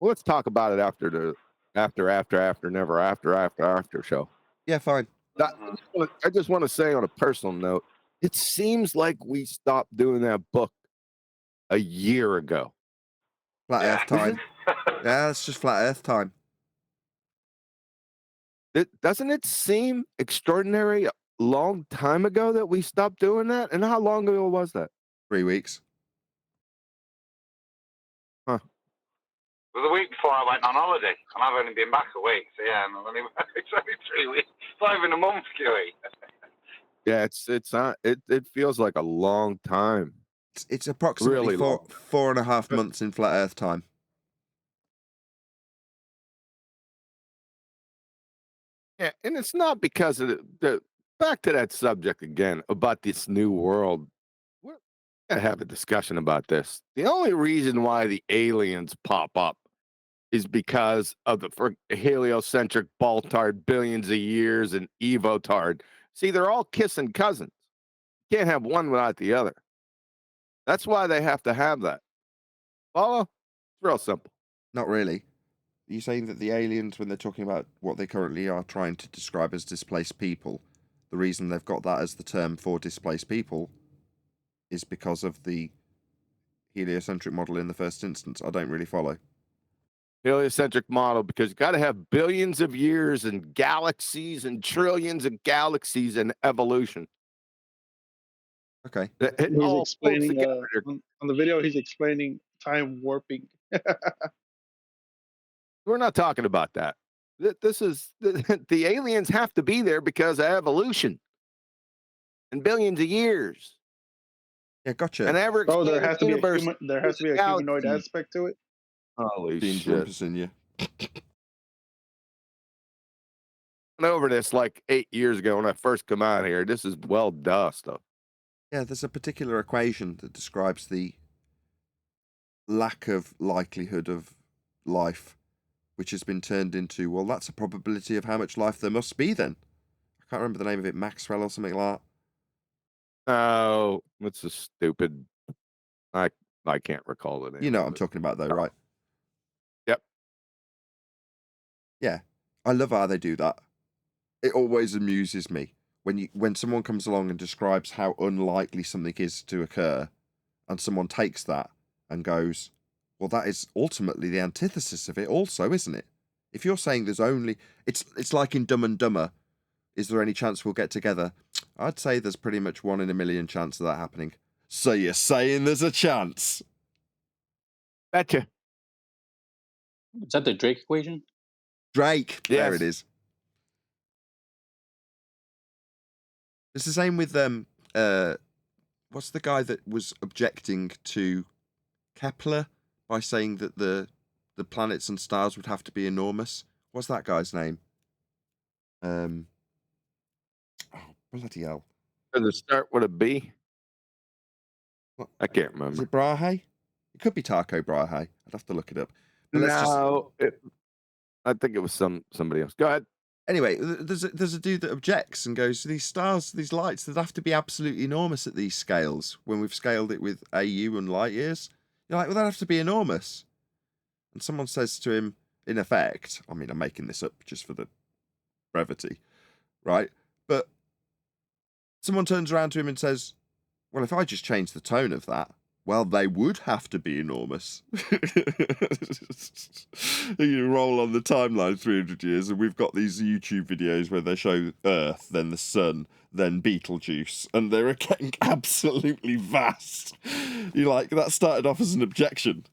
Well, let's talk about it after the never after show. Yeah, fine. I just want to say on a personal note, it seems like we stopped doing that book a year ago. Flat Earth time. Yeah, it's just flat Earth time. Doesn't it seem extraordinary? Long time ago that we stopped doing that? And how long ago was that? 3 weeks. Huh. It was the week before I went on holiday, and I've only been back a week, so yeah, it's only 3 weeks. It's not even a month, QE. Yeah, it's not. It feels like a long time. It's approximately Really long. 4.5 months in flat Earth time. Yeah, and it's not because of the back to that subject again about this new world. We're gonna have a discussion about this. The only reason why the aliens pop up is because of the heliocentric Baltard billions of years and Evotard. See, they're all kissing cousins. You can't have one without the other. That's why they have to have that. Follow? It's real simple. Not really. Are you saying that the aliens, when they're talking about what they currently are trying to describe as displaced people, the reason they've got that as the term for displaced people is because of the heliocentric model in the first instance? I don't really follow. Heliocentric model, because you got to have billions of years and galaxies and trillions of galaxies and evolution. Okay. It He's all pulls explaining together. on the video. He's explaining time warping. We're not talking about that. This is the aliens have to be there because of evolution and billions of years. Yeah, gotcha. And ever Oh, there expanding has to be a universe. human. There has to be a humanoid galaxies. aspect to it. Holy Dean shit! Rumpus in you. Went over this like 8 years ago when I first come out here. This is well stuff. Yeah, there's a particular equation that describes the lack of likelihood of life, which has been turned into, well, that's a probability of how much life there must be then. I can't remember the name of it, Maxwell or something like that. Oh, what's a stupid? I can't recall the name. You know of what I'm it. talking about, though, right? Yep. Yeah, I love how they do that. It always amuses me when someone comes along and describes how unlikely something is to occur, and someone takes that and goes, well, that is ultimately the antithesis of it also, isn't it? If you're saying there's only... It's like in Dumb and Dumber. Is there any chance we'll get together? I'd say there's pretty much 1 in a million chance of that happening. So you're saying there's a chance? Betcha. Is that the Drake equation? Drake. Yes. There it is. It's the same with what's the guy that was objecting to Kepler by saying that the planets and stars would have to be enormous? What's that guy's name? Oh, bloody hell. Does it start with a B? What? I can't Is remember. it Brahe? It could be Taco Brahe. I'd have to look it up. But I think it was somebody else. Go ahead. Anyway, there's a dude that objects and goes, these stars, these lights, they'd have to be absolutely enormous at these scales when we've scaled it with AU and light years. You're like, well, they'd have to be enormous. And someone says to him, in effect, I mean, I'm making this up just for the brevity, right? But someone turns around to him and says, well, if I just change the tone of that, well, they would have to be enormous. You roll on the timeline 300 years, and we've got these YouTube videos where they show Earth, then the Sun, then Beetlejuice, and they're getting absolutely vast. You're like, that started off as an objection.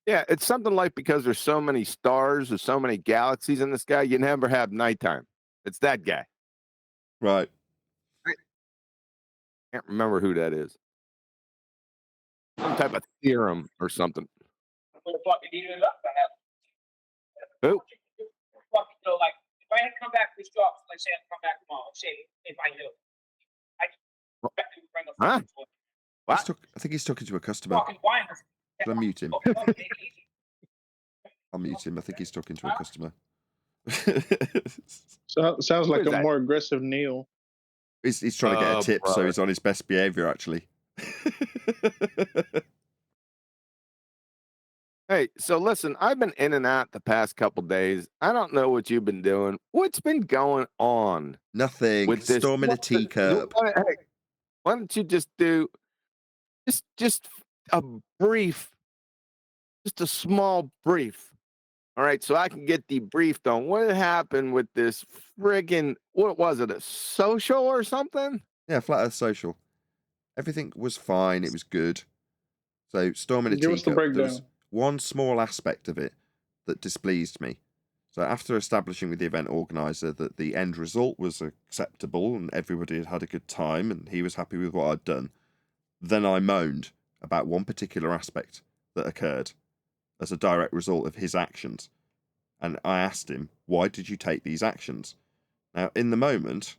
Yeah, it's something like because there's so many stars, there's so many galaxies in the sky, you never have nighttime. It's that guy. Right. Can't remember who that is. Some type of theorem or something. Who? So, like, if I had to come back to this job, let's say I come back tomorrow, let's say if I do, Huh? What? I think he's talking to a customer. Should I mute him? I'll mute him. I think he's talking to a customer. Sounds like a that? more aggressive Neil. He's trying to get a tip, so brother. he's on his best behavior, actually. Hey, so listen, I've been in and out the past couple days. I don't know what you've been doing. What's been going on? Nothing. With this Storm in a teacup. Hey, why don't you just do just a brief, just a small brief? All right, so I can get debriefed on what happened with this friggin', what was it, a social or something? Yeah, Flat Earth Social. Everything was fine. It was good. So, Storm in a Give us the teacup. There was breakdown. one small aspect of it that displeased me. So, after establishing with the event organizer that the end result was acceptable and everybody had had a good time and he was happy with what I'd done, then I moaned about one particular aspect that occurred as a direct result of his actions. And I asked him, why did you take these actions? Now, in the moment,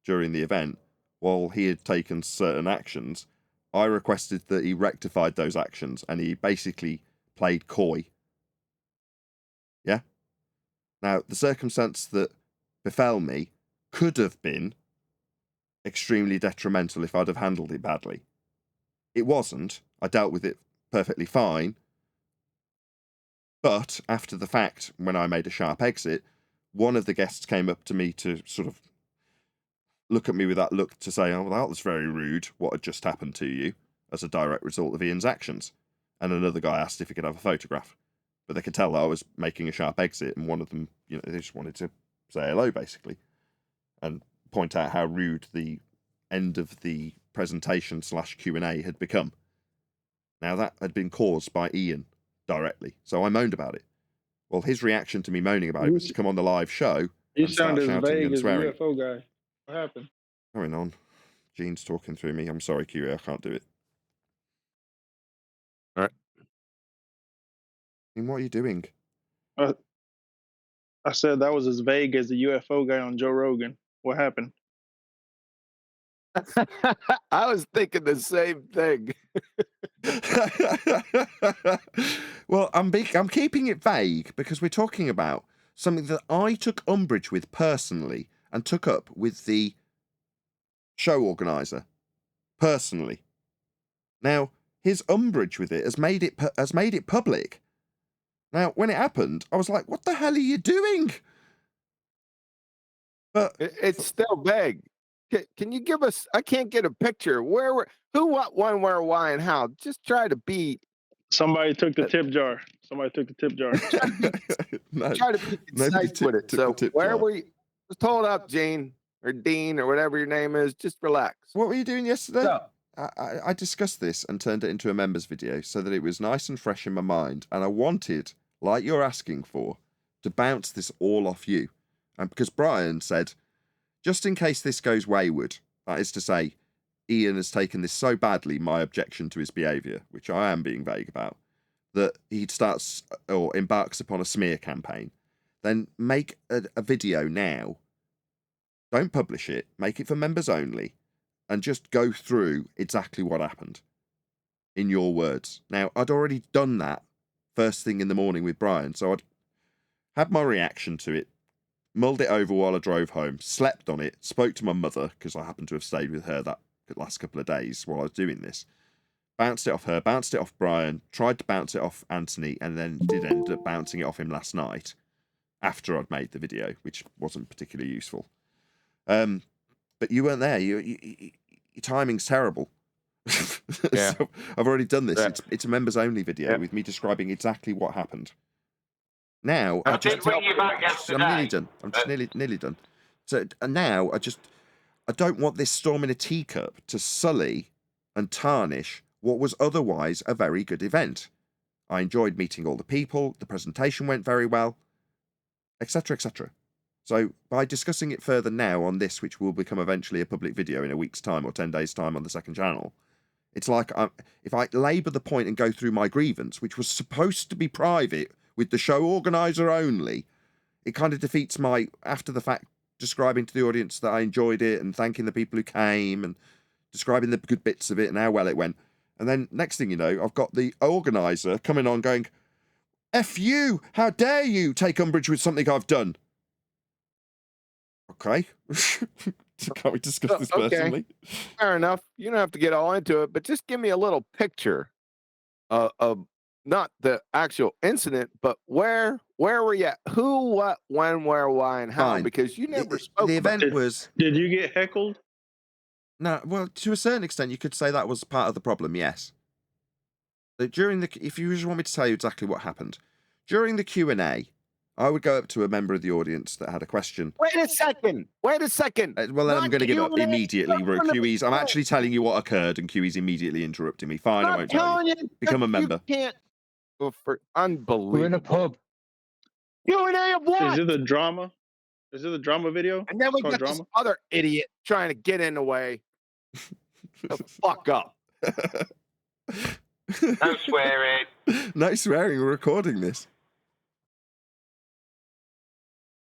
during the event, while he had taken certain actions, I requested that he rectified those actions, and he basically played coy. Yeah? Now, the circumstance that befell me could have been extremely detrimental if I'd have handled it badly. It wasn't. I dealt with it perfectly fine. But after the fact, when I made a sharp exit, one of the guests came up to me to sort of look at me with that look to say, oh, well, that was very rude, what had just happened to you, as a direct result of Ian's actions. And another guy asked if he could have a photograph. But they could tell that I was making a sharp exit, and one of them, you know, they just wanted to say hello, basically, and point out how rude the end of the presentation / Q&A had become. Now, that had been caused by Ian directly, so I moaned about it. Well, his reaction to me moaning about it was to come on the live show You and start sound as shouting vague and as the swearing. UFO guy. What happened? Going on. Gene's talking through me. I'm sorry, QA, I can't do it. All right. I mean, what are you doing? I said that was as vague as the UFO guy on Joe Rogan. What happened? I was thinking the same thing. Well, I'm keeping it vague because we're talking about something that I took umbrage with personally and took up with the show organizer personally. Now, his umbrage with it has made it public. Now, when it happened, I was like, "What the hell are you doing?" But it's still vague. Can you give us? I can't get a picture. Who, what, when, where, why, and how. Just try to be. Somebody took the tip jar. Somebody took the tip jar. Try to be concise with it. So where were you? Just hold up, Gene or Dean or whatever your name is. Just relax. What were you doing yesterday? I discussed this and turned it into a members video so that it was nice and fresh in my mind. And I wanted, like you're asking for, to bounce this all off you. And because Brian said, just in case this goes wayward, that is to say, Ian has taken this so badly, my objection to his behaviour, which I am being vague about, that he starts or embarks upon a smear campaign, then make a video now. Don't publish it. Make it for members only. And just go through exactly what happened. In your words. Now, I'd already done that first thing in the morning with Brian, so I'd had my reaction to it, mulled it over while I drove home, slept on it, spoke to my mother, because I happened to have stayed with her that last couple of days while I was doing this. Bounced it off her, bounced it off Brian, tried to bounce it off Anthony, and then did end up bouncing it off him last night after I'd made the video, which wasn't particularly useful. But you weren't there. Your timing's terrible. Yeah. So I've already done this. Yeah. It's a members only video with me describing exactly what happened. Now I did bring you back yesterday. I'm nearly done. I'm just nearly done. So and now I don't want this storm in a teacup to sully and tarnish what was otherwise a very good event. I enjoyed meeting all the people. The presentation went very well, etc., etc. So by discussing it further now on this, which will become eventually a public video in a week's time or 10 days' time on the second channel, it's like if I labour the point and go through my grievance, which was supposed to be private with the show organiser only, it kind of defeats my after the fact describing to the audience that I enjoyed it and thanking the people who came and describing the good bits of it and how well it went. And then next thing you know, I've got the organiser coming on going, "F you, how dare you take umbrage with something I've done?" Okay. Can't we discuss this personally? Fair enough. You don't have to get all into it, but just give me a little picture of not the actual incident, but where were you at? Who, what, when, where, why, and how? Fine. Because you never spoke. The about event was... Did you get heckled? No, well, to a certain extent, you could say that was part of the problem, yes. But if you just want me to tell you exactly what happened, during the Q&A, I would go up to a member of the audience that had a question. Wait a second. Well, then I'm going to give up immediately. QE's, I'm actually telling you what occurred, and QE's immediately interrupting me. Fine, I won't tell you. Become a member. You can't. For unbelievable. We're in a pub. Q&A of what? Is it the drama? Is it the drama video? And then we got this other idiot trying to get in the way. The fuck up. No swearing. No swearing. We're recording this.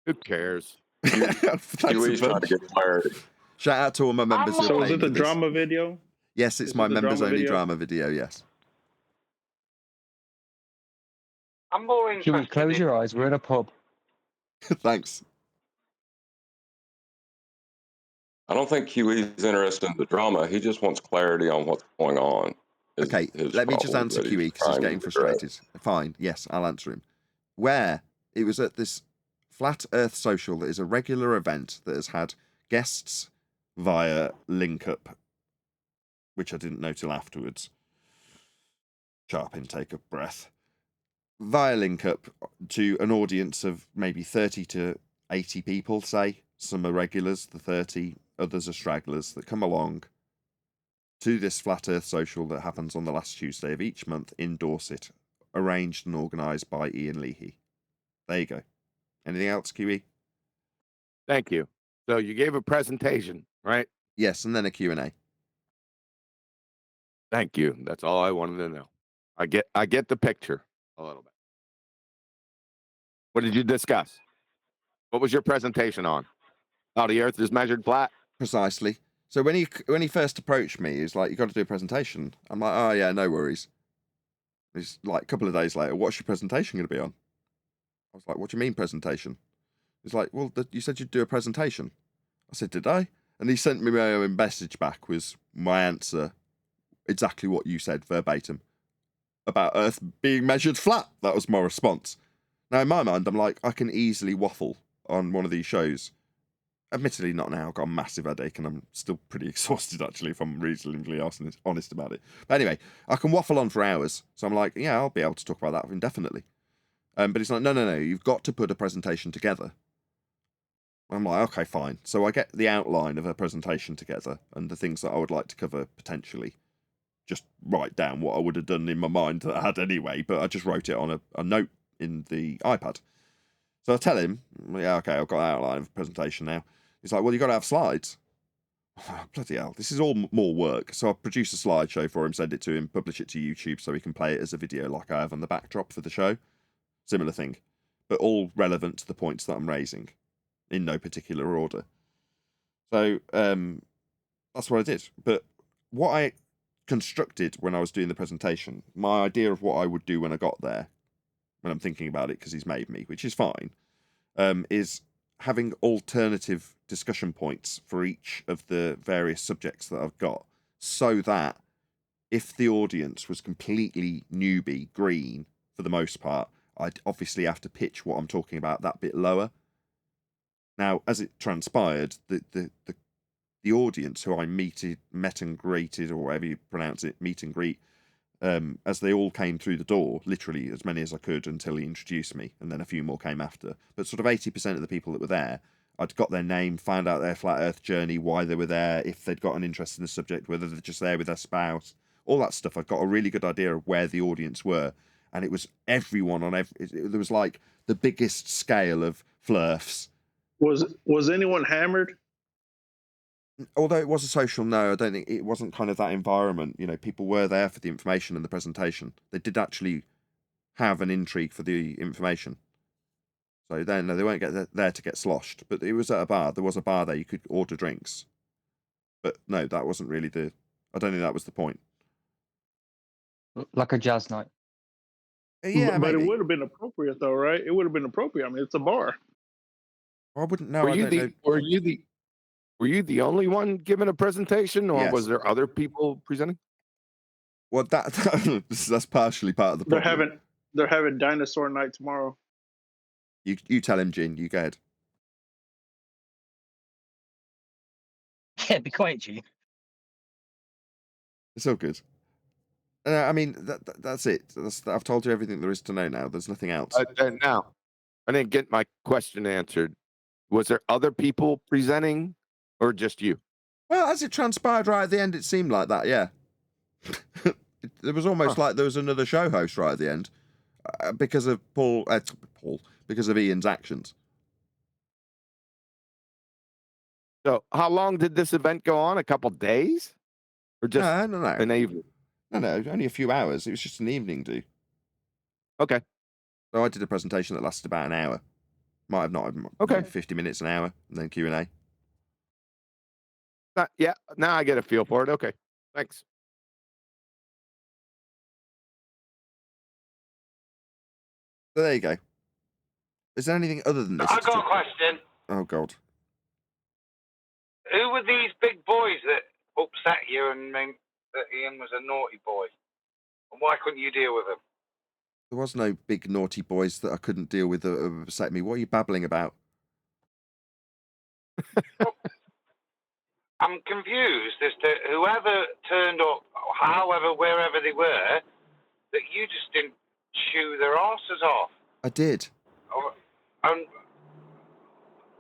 Who cares? Thanks a Huey's trying to bunch. get clarity. Shout out to all my members who are So is paying it the for this. drama video? Yes, it's Is my it the members drama only video? drama video. Yes. I'm more Huey, interested close in. your eyes. We're in a pub. Thanks. I don't think QE's interested in the drama. He just wants clarity on what's going on. Okay, let me just answer QE because he's getting frustrated. Fine, yes, I'll answer him. Where it was at this Flat Earth Social that is a regular event that has had guests via link up, which I didn't know till afterwards. Sharp intake of breath. Via link up to an audience of maybe 30 to 80 people, say. Some are regulars, the 30, others are stragglers that come along to this Flat Earth Social that happens on the last Tuesday of each month in Dorset, arranged and organised by Ian Leahy. There you go. Anything else, QE? Thank you. So you gave a presentation, right? Yes, and then a Q&A. Thank you. That's all I wanted to know. I get the picture a little bit. What did you discuss? What was your presentation on? How the Earth is measured flat? Precisely. So when he first approached me, he was like, "You got to do a presentation." I'm like, "Oh yeah, no worries." He's like, a couple of days later, "What's your presentation going to be on?" I was like, "What do you mean presentation?" He's like, "Well, you said you'd do a presentation." I said, "Did I?" And he sent me my own message back with my answer, exactly what you said verbatim about Earth being measured flat. That was my response. Now in my mind, I'm like, I can easily waffle on one of these shows. Admittedly, not now. I've got a massive headache and I'm still pretty exhausted, actually, if I'm reasonably honest about it. But anyway, I can waffle on for hours. So I'm like, yeah, I'll be able to talk about that indefinitely. But it's like, no, you've got to put a presentation together. I'm like, okay, fine. So I get the outline of a presentation together and the things that I would like to cover potentially. Just write down what I would have done in my mind that I had anyway, but I just wrote it on a note in the iPad. So I tell him, yeah, okay, I've got an outline of a presentation now. He's like, well, you've got to have slides. Oh, bloody hell, this is all more work. So I produce a slideshow for him, send it to him, publish it to YouTube so he can play it as a video like I have on the backdrop for the show. Similar thing, but all relevant to the points that I'm raising in no particular order. So that's what I did. But what I constructed when I was doing the presentation, my idea of what I would do when I got there, when I'm thinking about it because he's made me, which is fine, is having alternative discussion points for each of the various subjects that I've got, so that if the audience was completely newbie, green, for the most part, I'd obviously have to pitch what I'm talking about that bit lower. Now, as it transpired, the audience who I met and greeted, or whatever you pronounce it, meet and greet, as they all came through the door, literally as many as I could until he introduced me, and then a few more came after. But sort of 80% of the people that were there, I'd got their name, found out their flat Earth journey, why they were there, if they'd got an interest in the subject, whether they're just there with their spouse, all that stuff. I'd got a really good idea of where the audience were, and it was everyone on every. There was like the biggest scale of flirfs. Was anyone hammered? Although it was a social, no, I don't think it wasn't kind of that environment. You know, people were there for the information and the presentation. They did actually have an intrigue for the information. So then, no, they won't get there to get sloshed. But it was at a bar. There was a bar there. You could order drinks. But no, that wasn't really the. I don't think that was the point. Like a jazz night. Yeah, but maybe. It would have been appropriate, though, right? It would have been appropriate. I mean, it's a bar. I wouldn't know. I don't know. Were you the only one giving a presentation, or Yes. was there other people presenting? Well, that's partially part of the problem. They're having dinosaur night tomorrow. You tell him, Jin. You go ahead. Yeah, be quiet, G. It's all good. I mean, that's it. I've told you everything there is to know now. There's nothing else. Now, I didn't get my question answered. Was there other people presenting, or just you? Well, as it transpired right at the end, it seemed like that, yeah. There was almost like there was another show host right at the end because of because of Ian's actions. So how long did this event go on? A couple days? Or just No. an evening? No, only a few hours. It was just an evening do. Okay. So I did a presentation that lasted about an hour. Might have not, Okay. maybe 50 minutes, an hour, and then Q&A. Yeah, now I get a feel for it. Okay, thanks. So there you go. Is there anything other than this? I got a question. Oh, God. Who were these big boys that upset you and meant that Ian was a naughty boy? And why couldn't you deal with them? There was no big naughty boys that I couldn't deal with that upset me. What are you babbling about? I'm confused as to whoever turned up, however, wherever they were, that you just didn't chew their asses off. I did. And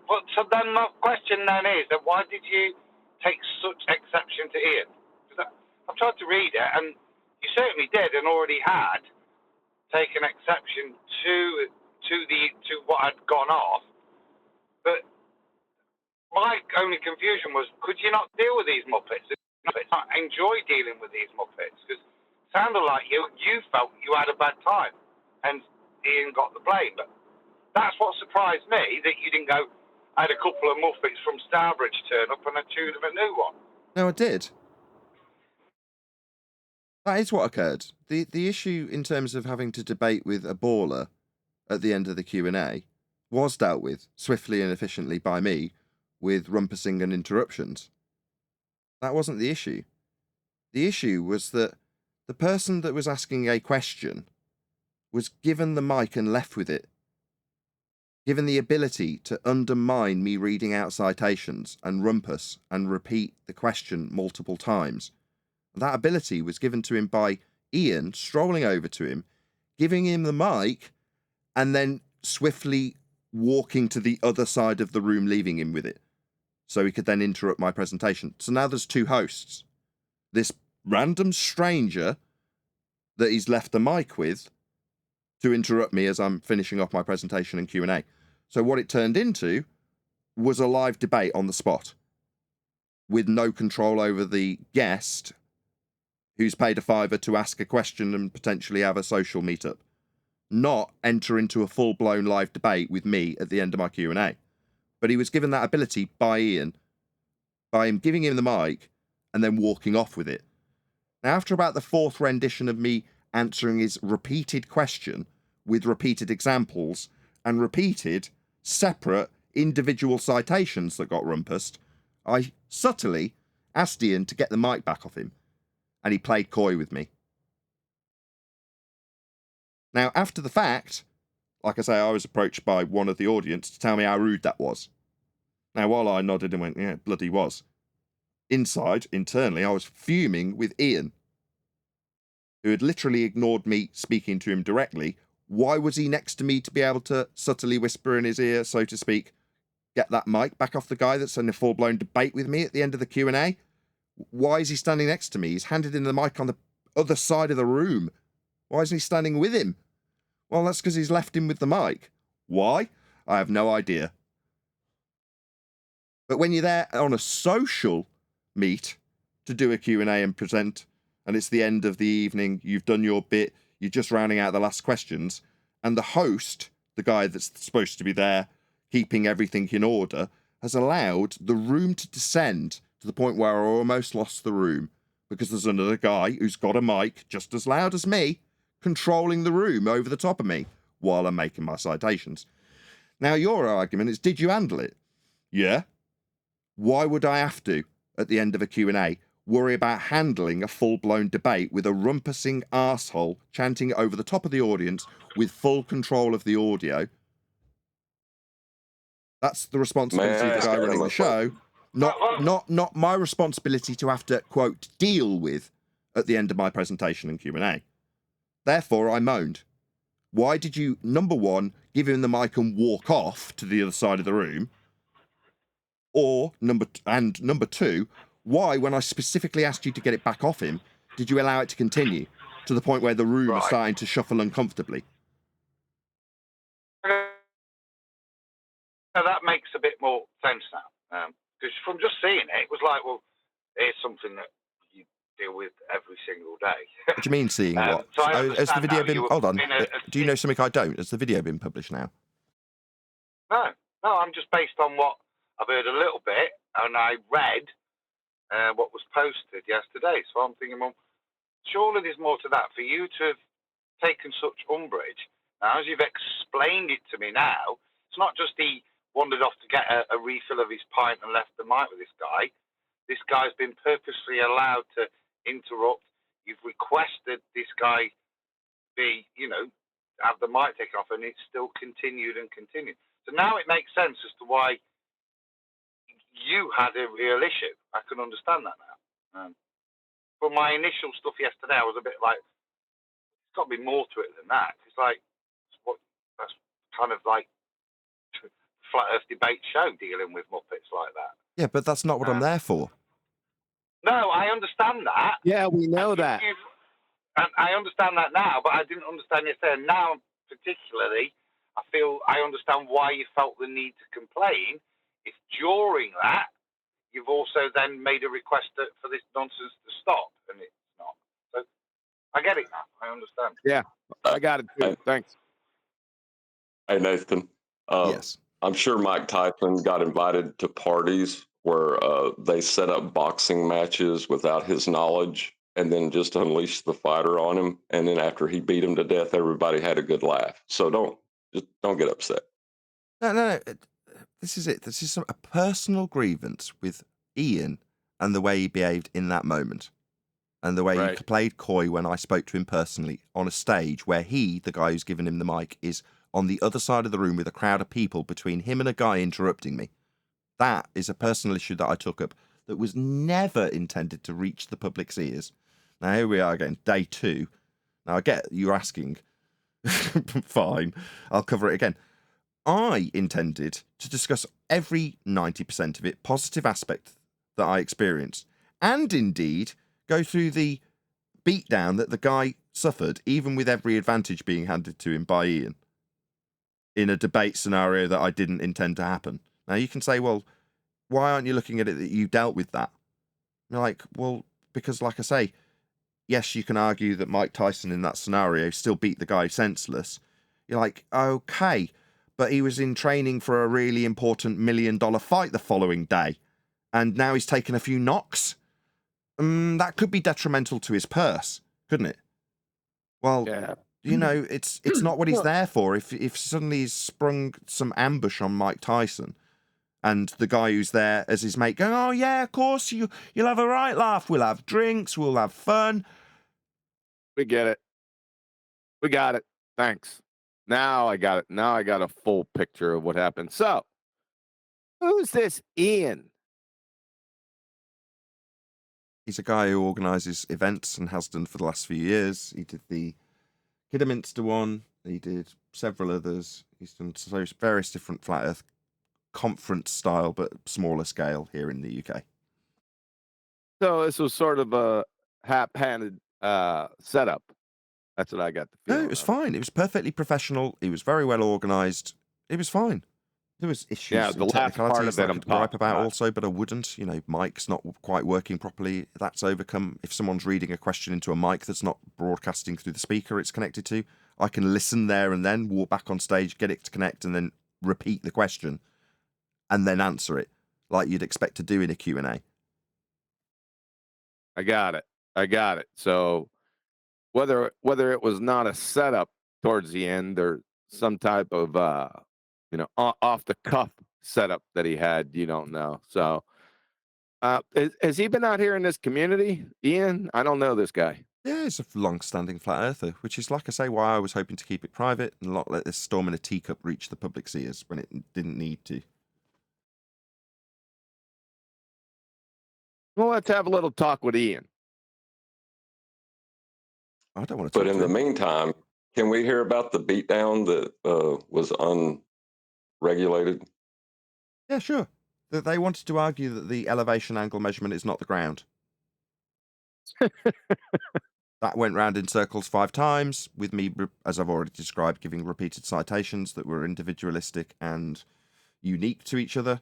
but so then my question then is that why did you take such exception to Ian? Because I've tried to read it, and you certainly did, and already had taken exception to what had gone off. But my only confusion was, could you not deal with these Muppets? I enjoy dealing with these Muppets because it sounded like you felt you had a bad time, and Ian got the blame. But that's what surprised me, that you didn't go, I had a couple of Muppets from Starbridge turn up and I chewed them a new one. No, I did. That is what occurred. The issue in terms of having to debate with a baller at the end of the Q&A was dealt with swiftly and efficiently by me with rumpusing and interruptions. That wasn't the issue. The issue was that the person that was asking a question was given the mic and left with it, given the ability to undermine me reading out citations and rumpus and repeat the question multiple times. That ability was given to him by Ian strolling over to him, giving him the mic, and then swiftly walking to the other side of the room, leaving him with it, so he could then interrupt my presentation. So now there's two hosts. This random stranger that he's left the mic with to interrupt me as I'm finishing off my presentation and Q&A. So what it turned into was a live debate on the spot with no control over the guest who's paid a $5 to ask a question and potentially have a social meetup, not enter into a full-blown live debate with me at the end of my Q&A. But he was given that ability by Ian, by him giving him the mic and then walking off with it. Now, after about the fourth rendition of me answering his repeated question with repeated examples and repeated separate individual citations that got rumpused, I subtly asked Ian to get the mic back off him, and he played coy with me. Now, after the fact, like I say, I was approached by one of the audience to tell me how rude that was. Now, while I nodded and went, yeah, it bloody was, internally, I was fuming with Ian, who had literally ignored me speaking to him directly. Why was he next to me to be able to subtly whisper in his ear, so to speak, get that mic back off the guy that's in a full-blown debate with me at the end of the Q&A? Why is he standing next to me? He's handed him the mic on the other side of the room. Why isn't he standing with him? Well, that's because he's left him with the mic. Why? I have no idea. But when you're there on a social meet to do a Q&A and present, and it's the end of the evening, you've done your bit, you're just rounding out the last questions, and the host, the guy that's supposed to be there keeping everything in order, has allowed the room to descend to the point where I almost lost the room because there's another guy who's got a mic just as loud as me controlling the room over the top of me while I'm making my citations. Now, your argument is, did you handle it? Yeah. Why would I have to, at the end of a Q&A, worry about handling a full-blown debate with a rumpusing arsehole chanting over the top of the audience with full control of the audio? That's the responsibility of the guy running the show, not my responsibility to have to, quote, deal with at the end of my presentation and Q&A. Therefore, I moaned. Why did you, number one, give him the mic and walk off to the other side of the room? Or, number two, why, when I specifically asked you to get it back off him, did you allow it to continue to the point where the room was starting to shuffle uncomfortably? Now that makes a bit more sense now. Because from just seeing it, it was like, well, here's something that you deal with every single day. What do you mean seeing what? So I Has the understand video now been? you were Hold on. in Do you know something I don't? Has the video been published now? No, I'm just based on what I've heard a little bit, and I read what was posted yesterday. So I'm thinking, well, surely there's more to that. For you to have taken such umbrage, now as you've explained it to me now, it's not just he wandered off to get a refill of his pint and left the mic with this guy. This guy's been purposely allowed to interrupt. You've requested this guy be, have the mic taken off, and it's still continued and continued. So now it makes sense as to why you had a real issue. I can understand that now. From my initial stuff yesterday, I was a bit like, there's got to be more to it than that. It's like, that's kind of like flat Earth debate show dealing with Muppets like that. Yeah, but that's not what I'm there for. No, I understand that. Yeah, we know that. And I understand that now, but I didn't understand yesterday. And now, particularly, I feel I understand why you felt the need to complain. If during that, you've also then made a request for this nonsense to stop, and it's not. So I get it now. I understand. Yeah, I got it too. Thanks. Hey, Nathan. Yes. I'm sure Mike Tyson got invited to parties where they set up boxing matches without his knowledge and then just unleashed the fighter on him. And then after he beat him to death, everybody had a good laugh. So don't get upset. No. This is it. This is a personal grievance with Ian and the way he behaved in that moment. And the way he played coy when I spoke to him personally on a stage where he, the guy who's given him the mic, is on the other side of the room with a crowd of people between him and a guy interrupting me. That is a personal issue that I took up that was never intended to reach the public's ears. Now, here we are again, day 2. Now, I get you're asking. Fine, I'll cover it again. I intended to discuss every 90% of it, positive aspect that I experienced, and indeed go through the beatdown that the guy suffered, even with every advantage being handed to him by Ian, in a debate scenario that I didn't intend to happen. Now, you can say, well, why aren't you looking at it that you dealt with that? And you're like, well, because like I say, yes, you can argue that Mike Tyson in that scenario still beat the guy senseless. You're like, okay, but he was in training for a really important $1 million fight the following day, and now he's taken a few knocks. That could be detrimental to his purse, couldn't it? Well, yeah. It's not what he's there for. If suddenly he's sprung some ambush on Mike Tyson, and the guy who's there as his mate going, oh yeah, of course, you'll have a right laugh. We'll have drinks. We'll have fun. We get it. We got it. Thanks. Now I got it. Now I got a full picture of what happened. So, who's this Ian? He's a guy who organises events and has done for the last few years. He did the Kidderminster one. He did several others. He's done various different Flat Earth conference style, but smaller scale here in the UK. So this was sort of a hap-handed setup. That's what I got the feeling. No, it was fine. It was perfectly professional. It was very well organised. It was fine. There was issues the and last part technicalities of it that I I'm could gripe talking about about. also, but I wouldn't. Mic's not quite working properly. That's overcome. If someone's reading a question into a mic that's not broadcasting through the speaker it's connected to, I can listen there and then walk back on stage, get it to connect, and then repeat the question and then answer it like you'd expect to do in a Q&A. I got it. So whether it was not a setup towards the end or some type of off the cuff setup that he had, you don't know. So has he been out here in this community, Ian? I don't know this guy. Yeah, he's a long-standing flat earther, which is, like I say, why I was hoping to keep it private and not let this storm in a teacup reach the public's ears when it didn't need to. Well, let's have a little talk with Ian. I don't want to talk But in to the him. meantime, can we hear about the beatdown that was unregulated? Yeah, sure. They wanted to argue that the elevation angle measurement is not the ground. That went round in circles 5 times, with me, as I've already described, giving repeated citations that were individualistic and unique to each other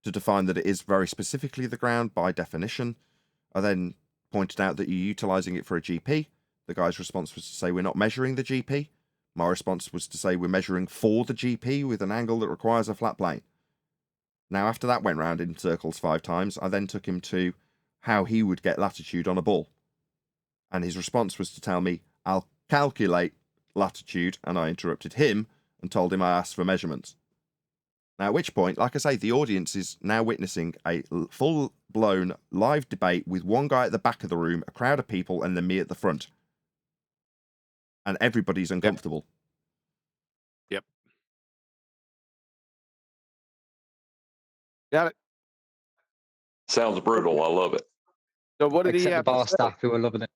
to define that it is very specifically the ground by definition. I then pointed out that you're utilizing it for a GP. The guy's response was to say we're not measuring the GP. My response was to say we're measuring for the GP with an angle that requires a flat plane. Now, after that went round in circles 5 times, I then took him to how he would get latitude on a ball. And his response was to tell me, I'll calculate latitude, and I interrupted him and told him I asked for measurements. Now, at which point, like I say, the audience is now witnessing a full-blown live debate with one guy at the back of the room, a crowd of people, and then me at the front. And everybody's uncomfortable. Yep. Got it. Sounds brutal. I love it. So what did he Except the have to bar say? staff who were loving it.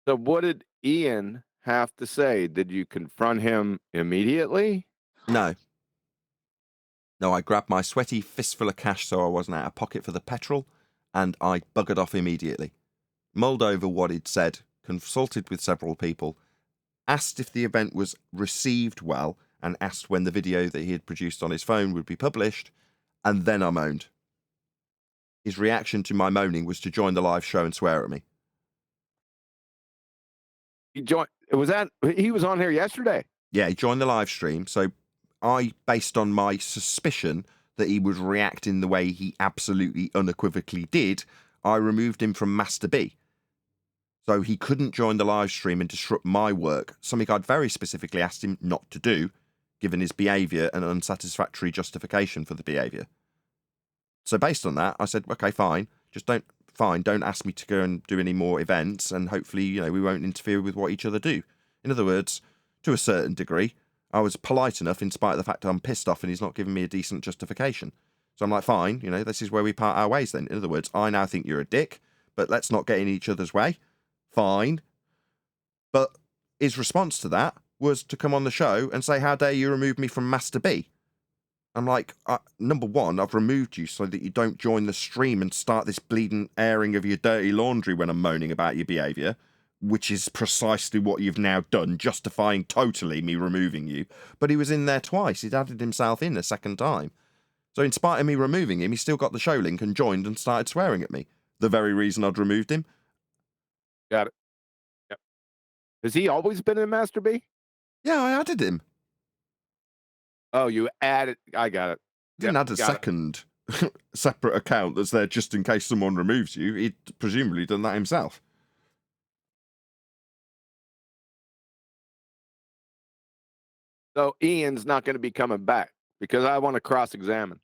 So what did Ian have to say? Did you confront him immediately? No. No, I grabbed my sweaty fistful of cash so I wasn't out of pocket for the petrol, and I buggered off immediately. Mulled over what he'd said, consulted with several people, asked if the event was received well, and asked when the video that he had produced on his phone would be published, and then I moaned. His reaction to my moaning was to join the live show and swear at me. He joined. He was on here yesterday. Yeah, he joined the live stream, so I, based on my suspicion that he would react in the way he absolutely unequivocally did, I removed him from Master B. So he couldn't join the live stream and disrupt my work, something I'd very specifically asked him not to do, given his behaviour and unsatisfactory justification for the behaviour. So based on that, I said, okay, fine, don't ask me to go and do any more events, and hopefully, we won't interfere with what each other do. In other words, to a certain degree, I was polite enough in spite of the fact I'm pissed off and he's not giving me a decent justification. So I'm like, fine, this is where we part our ways then. In other words, I now think you're a dick, but let's not get in each other's way. Fine. But his response to that was to come on the show and say, how dare you remove me from Master B? I'm like, number one, I've removed you so that you don't join the stream and start this bleeding airing of your dirty laundry when I'm moaning about your behaviour, which is precisely what you've now done, justifying totally me removing you. But he was in there twice. He'd added himself in a second time. So in spite of me removing him, he still got the show link and joined and started swearing at me. The very reason I'd removed him. Got it. Yep. Has he always been in Master B? Yeah, I added him. Oh, you added. I got it. Didn't add a second separate account that's there just in case someone removes you. He'd presumably done that himself. So Ian's not going to be coming back because I want to cross-examine.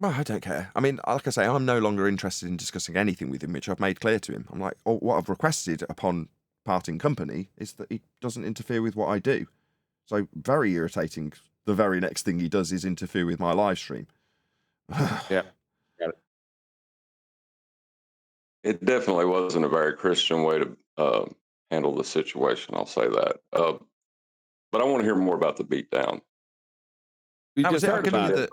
Well, I don't care. I mean, like I say, I'm no longer interested in discussing anything with him, which I've made clear to him. I'm like, what I've requested upon parting company is that he doesn't interfere with what I do. So, very irritating. The very next thing he does is interfere with my live stream. Yeah. Got it. It definitely wasn't a very Christian way to handle the situation. I'll say that. But I want to hear more about the beatdown. We just heard about it.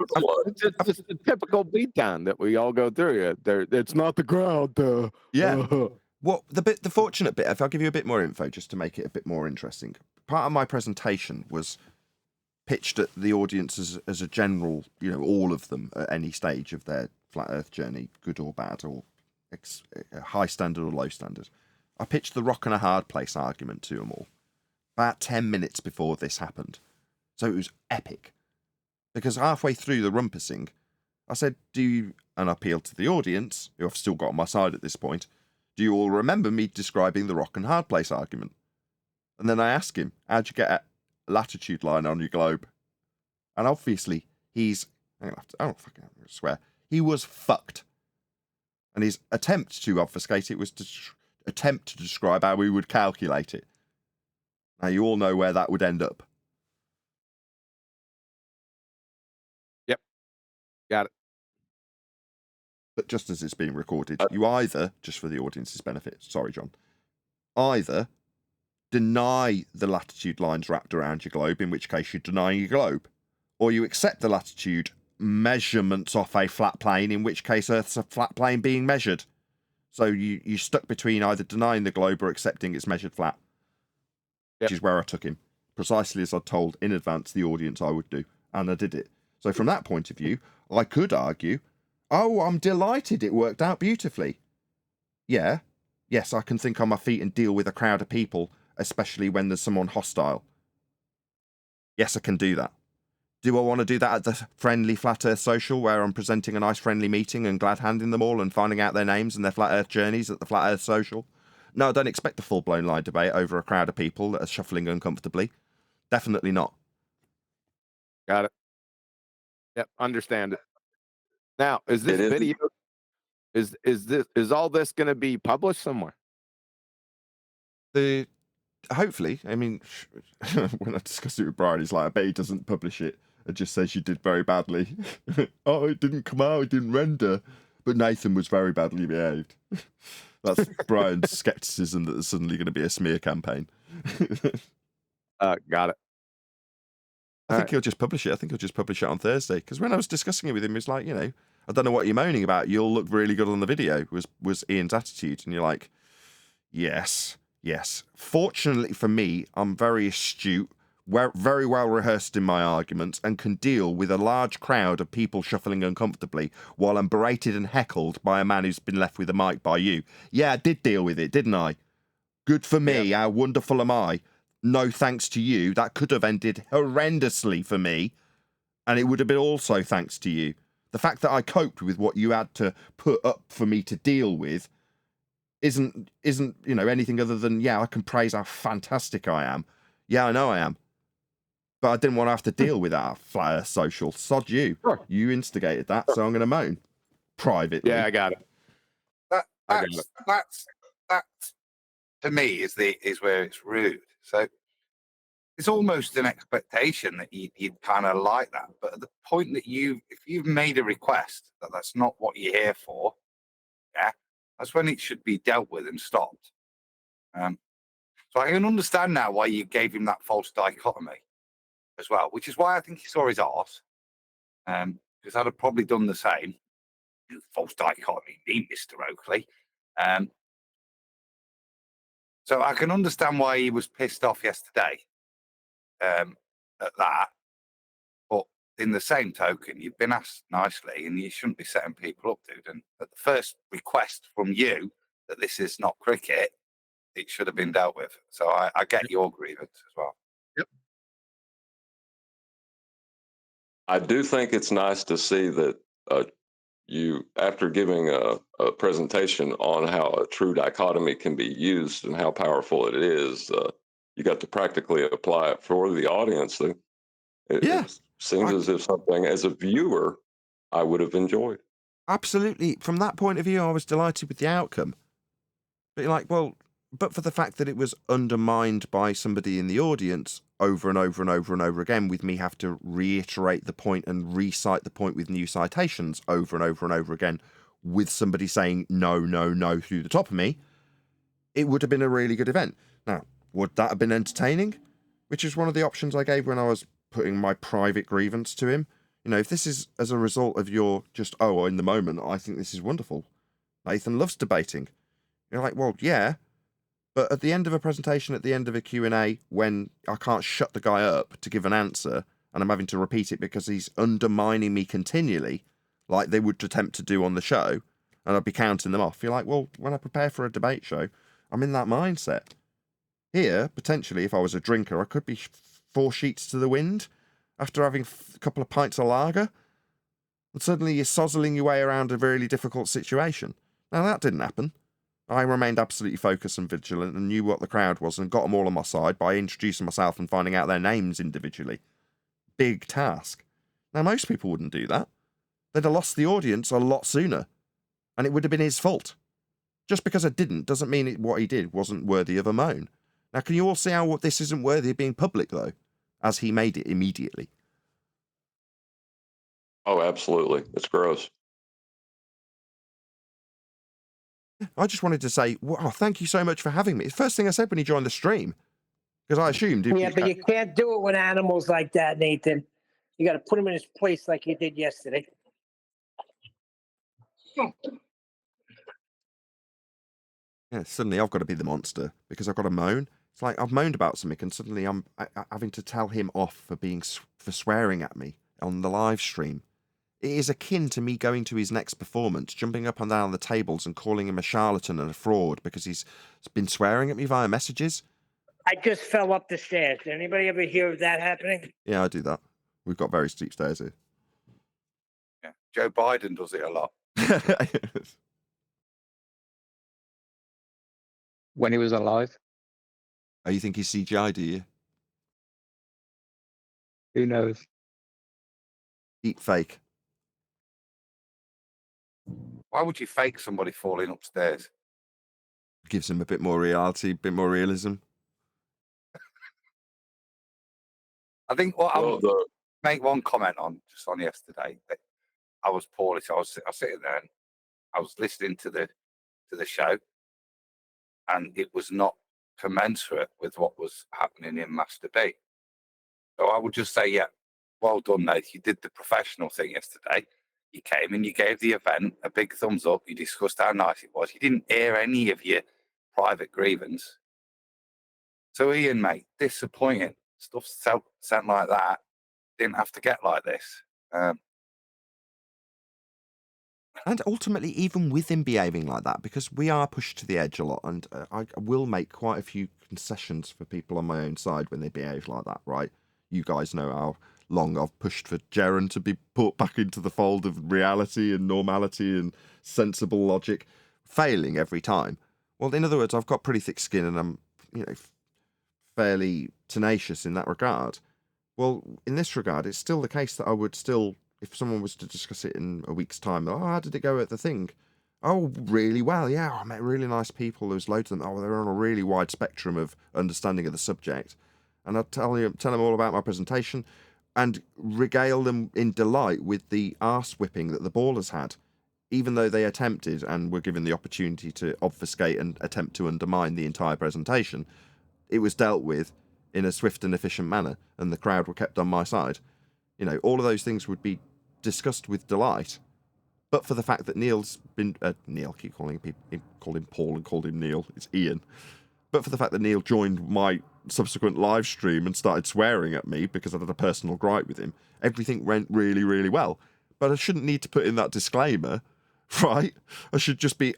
It's a typical beatdown that we all go through. It's not the crowd. Yeah. Well, the fortunate bit, if I'll give you a bit more info just to make it a bit more interesting. Part of my presentation was pitched at the audience as a general, all of them at any stage of their flat earth journey, good or bad, or high standard or low standard. I pitched the rock and a hard place argument to them all about 10 minutes before this happened. So it was epic. Because halfway through the rumpusing, I said, and I appealed to the audience, who I've still got on my side at this point, do you all remember me describing the rock and hard place argument? And then I asked him, how'd you get a latitude line on your globe? And obviously, I don't fucking swear, he was fucked. And his attempt to obfuscate it was to attempt to describe how we would calculate it. Now, you all know where that would end up. Yep. Got it. But just as it's being recorded, you either, just for the audience's benefit, sorry, John, either deny the latitude lines wrapped around your globe, in which case you're denying your globe, or you accept the latitude measurements off a flat plane, in which case Earth's a flat plane being measured. So you're stuck between either denying the globe or accepting it's measured flat, which is where I took him, precisely as I told in advance the audience I would do, and I did it. So from that point of view, I could argue, oh, I'm delighted it worked out beautifully. Yeah, yes, I can think on my feet and deal with a crowd of people, especially when there's someone hostile. Yes, I can do that. Do I want to do that at the friendly Flat Earth social where I'm presenting a nice friendly meeting and glad handing them all and finding out their names and their Flat Earth journeys at the Flat Earth social? No, I don't expect a full-blown live debate over a crowd of people that are shuffling uncomfortably. Definitely not. Got it. Yep, understand it. Now, is this It is. video is all this going to be published somewhere? Hopefully, I mean, when I discussed it with Brian, he's like, I bet he doesn't publish it. It just says you did very badly. Oh, it didn't come out, it didn't render. But Nathan was very badly behaved. That's Brian's skepticism that there's suddenly going to be a smear campaign. Got it. I think he'll just publish it. I think he'll just publish it on Thursday. Because when I was discussing it with him, he's like, you know, I don't know what you're moaning about. You'll look really good on the video, was Ian's attitude. And you're like, yes. Fortunately for me, I'm very astute, very well rehearsed in my arguments, and can deal with a large crowd of people shuffling uncomfortably while I'm berated and heckled by a man who's been left with a mic by you. Yeah, I did deal with it, didn't I? Good for me. How wonderful am I? No thanks to you. That could have ended horrendously for me, and it would have been also thanks to you. The fact that I coped with what you had to put up for me to deal with isn't you know, anything other than, yeah, I can praise how fantastic I am. Yeah, I know I am. But I didn't want to have to deal with that Flat Earth social. Sod you. Sure. You instigated that, so I'm going to moan privately. Yeah, I got it. That's to me is where it's rude. So it's almost an expectation that you'd kind of like that. But at the point that if you've made a request that's not what you're here for, yeah, that's when it should be dealt with and stopped. So I can understand now why you gave him that false dichotomy as well, which is why I think he saw his arse. Because I'd have probably done the same. False dichotomy, me, Mr. Oakley. So I can understand why he was pissed off yesterday at that. But in the same token, you've been asked nicely and you shouldn't be setting people up, dude. And at the first request from you that this is not cricket, it should have been dealt with. So I get your grievance as well. Yep. I do think it's nice to see that you, after giving a presentation on how a true dichotomy can be used and how powerful it is, you got to practically apply it for the audience. It seems as if something, as a viewer, I would have enjoyed. Absolutely. From that point of view, I was delighted with the outcome. But you're like, well, but for the fact that it was undermined by somebody in the audience over and over and over and over again, with me have to reiterate the point and recite the point with new citations over and over and over again, with somebody saying no, no, no through the top of me, it would have been a really good event. Now, would that have been entertaining? Which is one of the options I gave when I was putting my private grievance to him. You know, if this is as a result of your just, oh, in the moment, I think this is wonderful. Nathan loves debating. You're like, well, yeah. But at the end of a presentation, at the end of a Q&A, when I can't shut the guy up to give an answer, and I'm having to repeat it because he's undermining me continually, like they would attempt to do on the show, and I'd be counting them off. You're like, well, when I prepare for a debate show, I'm in that mindset. Here, potentially, if I was a drinker, I could be 4 sheets to the wind after having a couple of pints of lager, and suddenly you're sozzling your way around a really difficult situation. Now, that didn't happen. I remained absolutely focused and vigilant and knew what the crowd was and got them all on my side by introducing myself and finding out their names individually. Big task. Now, most people wouldn't do that. They'd have lost the audience a lot sooner, and it would have been his fault. Just because I didn't doesn't mean what he did wasn't worthy of a moan. Now, can you all see how this isn't worthy of being public, though, as he made it immediately? Oh, absolutely. It's gross. I just wanted to say, wow, thank you so much for having me. It's the first thing I said when he joined the stream, because I assumed... Yeah, but you can't do it with animals like that, Nathan. You got to put him in his place like you did yesterday. Yeah, suddenly I've got to be the monster because I've got to moan. It's like I've moaned about something and suddenly I'm having to tell him off for swearing at me on the live stream. It is akin to me going to his next performance, jumping up and down the tables and calling him a charlatan and a fraud because he's been swearing at me via messages. I just fell up the stairs. Did anybody ever hear of that happening? Yeah, I do that. We've got very steep stairs here. Yeah. Joe Biden does it a lot. When he was alive. Oh, you think he's CGI, do you? Who knows? Deep fake. Why would you fake somebody falling upstairs? Gives him a bit more reality, a bit more realism. I think what I would make one comment on, just on yesterday, that I was poorly, so I was sitting there and I was listening to the show, and it was not commensurate with what was happening in Master B. So I would just say, yeah, well done, Nate. You did the professional thing yesterday. You came and you gave the event a big thumbs up. You discussed how nice it was. You didn't air any of your private grievance. So Ian, mate, disappointing. Stuff sent like that. Didn't have to get like this. And ultimately, even with him behaving like that, because we are pushed to the edge a lot, and I will make quite a few concessions for people on my own side when they behave like that, right? You guys know how long I've pushed for Jaren to be put back into the fold of reality and normality and sensible logic, failing every time. Well, in other words, I've got pretty thick skin and I'm, fairly tenacious in that regard. Well, in this regard, it's still the case that I would still, if someone was to discuss it in a week's time, oh, how did it go at the thing? Oh, really well, yeah, I met really nice people, there was loads of them, oh, they're on a really wide spectrum of understanding of the subject. And I'll tell them all about my presentation and regale them in delight with the arse whipping that the ballers had, even though they attempted and were given the opportunity to obfuscate and attempt to undermine the entire presentation. It was dealt with in a swift and efficient manner, and the crowd were kept on my side. All of those things would be discussed with delight, but for the fact that Neil's been... Neil, keep calling people... Called him Paul and called him Neil. It's Ian. But for the fact that Neil joined my subsequent live stream and started swearing at me because I had a personal gripe with him, everything went really, really well. But I shouldn't need to put in that disclaimer, right? I should just be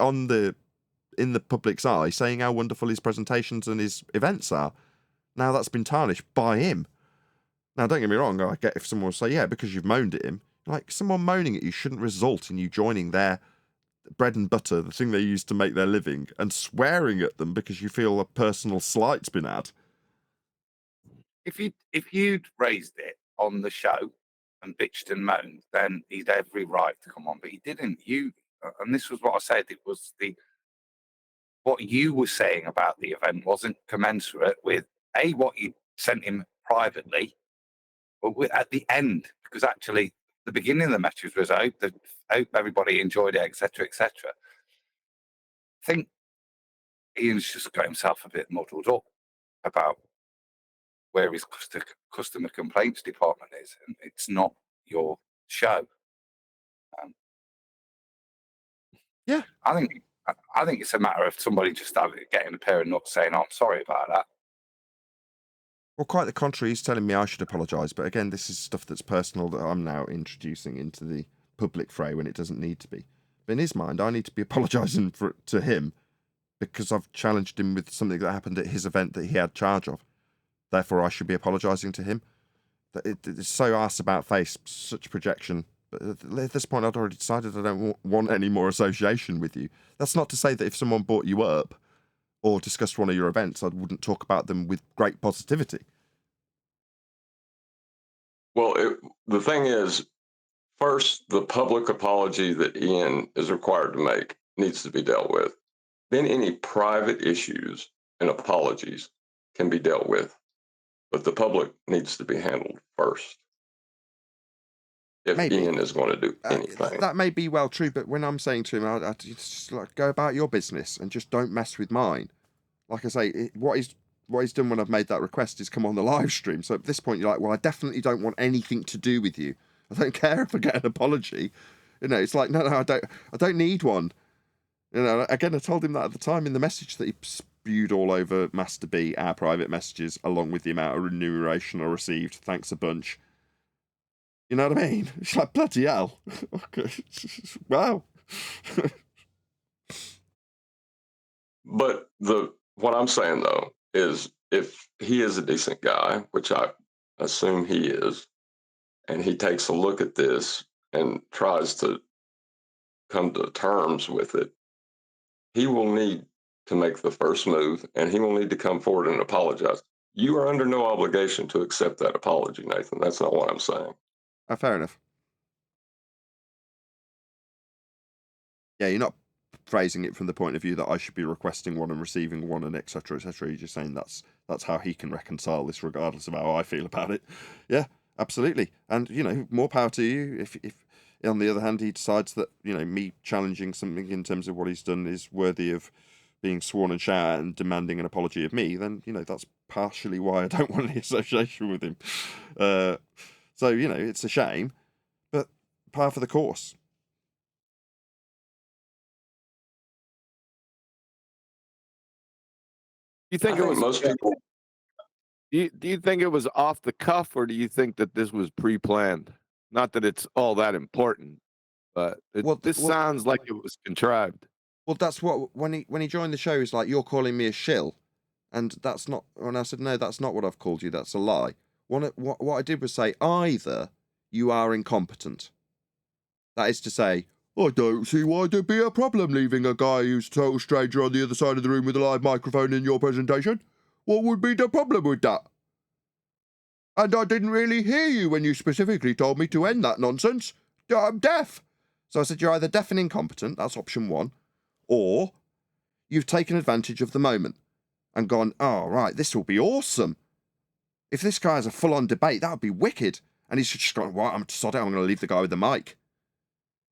in the public's eye saying how wonderful his presentations and his events are. Now that's been tarnished by him. Now, don't get me wrong, I get if someone will say, yeah, because you've moaned at him. Like, someone moaning at you shouldn't result in you joining their bread and butter, the thing they use to make their living, and swearing at them because you feel a personal slight's been had. If you'd raised it on the show and bitched and moaned, then he'd every right to come on. But he didn't. And this was what I said. It was what you were saying about the event wasn't commensurate with what you sent him privately, but at the end, because actually the beginning of the message was I hope everybody enjoyed it, etc., etc. I think Ian's just got himself a bit muddled up about where his customer complaints department is, and it's not your show. Yeah, I think it's a matter of somebody just getting a pair of nuts saying, oh, I'm sorry about that. Well, quite the contrary. He's telling me I should apologise. But again, this is stuff that's personal that I'm now introducing into the public fray when it doesn't need to be. But in his mind, I need to be apologising to him because I've challenged him with something that happened at his event that he had charge of. Therefore, I should be apologising to him. It's so arse about face, such projection. But at this point, I'd already decided I don't want any more association with you. That's not to say that if someone brought you up or discussed one of your events, I wouldn't talk about them with great positivity. Well, the thing is, first, the public apology that Ian is required to make needs to be dealt with. Then any private issues and apologies can be dealt with. But the public needs to be handled first. If Maybe. Ian is going to do anything. That may be well true, but when I'm saying to him, I just like, go about your business and just don't mess with mine. Like I say, what he's done when I've made that request is come on the live stream. So at this point, you're like, well, I definitely don't want anything to do with you. I don't care if I get an apology. It's like, no, I don't need one. Again, I told him that at the time in the message that he spewed all over Master B, our private messages, along with the amount of remuneration I received. Thanks a bunch. You know what I mean? It's like, bloody hell. Okay. Wow. But what I'm saying though is, if he is a decent guy, which I assume he is, and he takes a look at this and tries to come to terms with it, he will need to make the first move, and he will need to come forward and apologize. You are under no obligation to accept that apology, Nathan. That's not what I'm saying. Fair enough. Yeah, you're not phrasing it from the point of view that I should be requesting one and receiving one and etc. etc. You're just saying that's how he can reconcile this, regardless of how I feel about it. Yeah, absolutely. And more power to you. If on the other hand he decides that me challenging something in terms of what he's done is worthy of being sworn and shout and demanding an apology of me, then that's partially why I don't want any association with him. So it's a shame, but par for the course. You think it was most people? Do you think it was off the cuff, or do you think that this was pre-planned? Not that it's all that important, but this sounds like it was contrived. Well, that's what when he joined the show, he's like, "You're calling me a shill," and that's not. And I said, "No, that's not what I've called you. That's a lie." What I did was say, either you are incompetent. That is to say, I don't see why there'd be a problem leaving a guy who's a total stranger on the other side of the room with a live microphone in your presentation. What would be the problem with that? And I didn't really hear you when you specifically told me to end that nonsense. I'm deaf. So I said, you're either deaf and incompetent, that's option one, or you've taken advantage of the moment and gone, oh, right, this will be awesome. If this guy has a full-on debate, that would be wicked. And he's just gone, well, I'm going to leave the guy with the mic.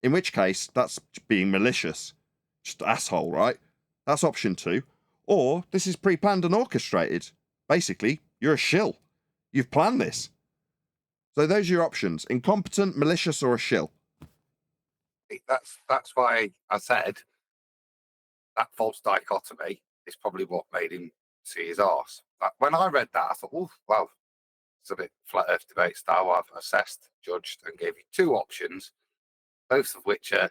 In which case, that's being malicious. Just asshole, right? That's option two. Or this is pre-planned and orchestrated. Basically, you're a shill. You've planned this. So those are your options. Incompetent, malicious, or a shill. That's why I said that false dichotomy is probably what made him see his arse. When I read that, I thought, oh, well, it's a bit flat earth debate style. I've assessed, judged, and gave you two options, both of which are,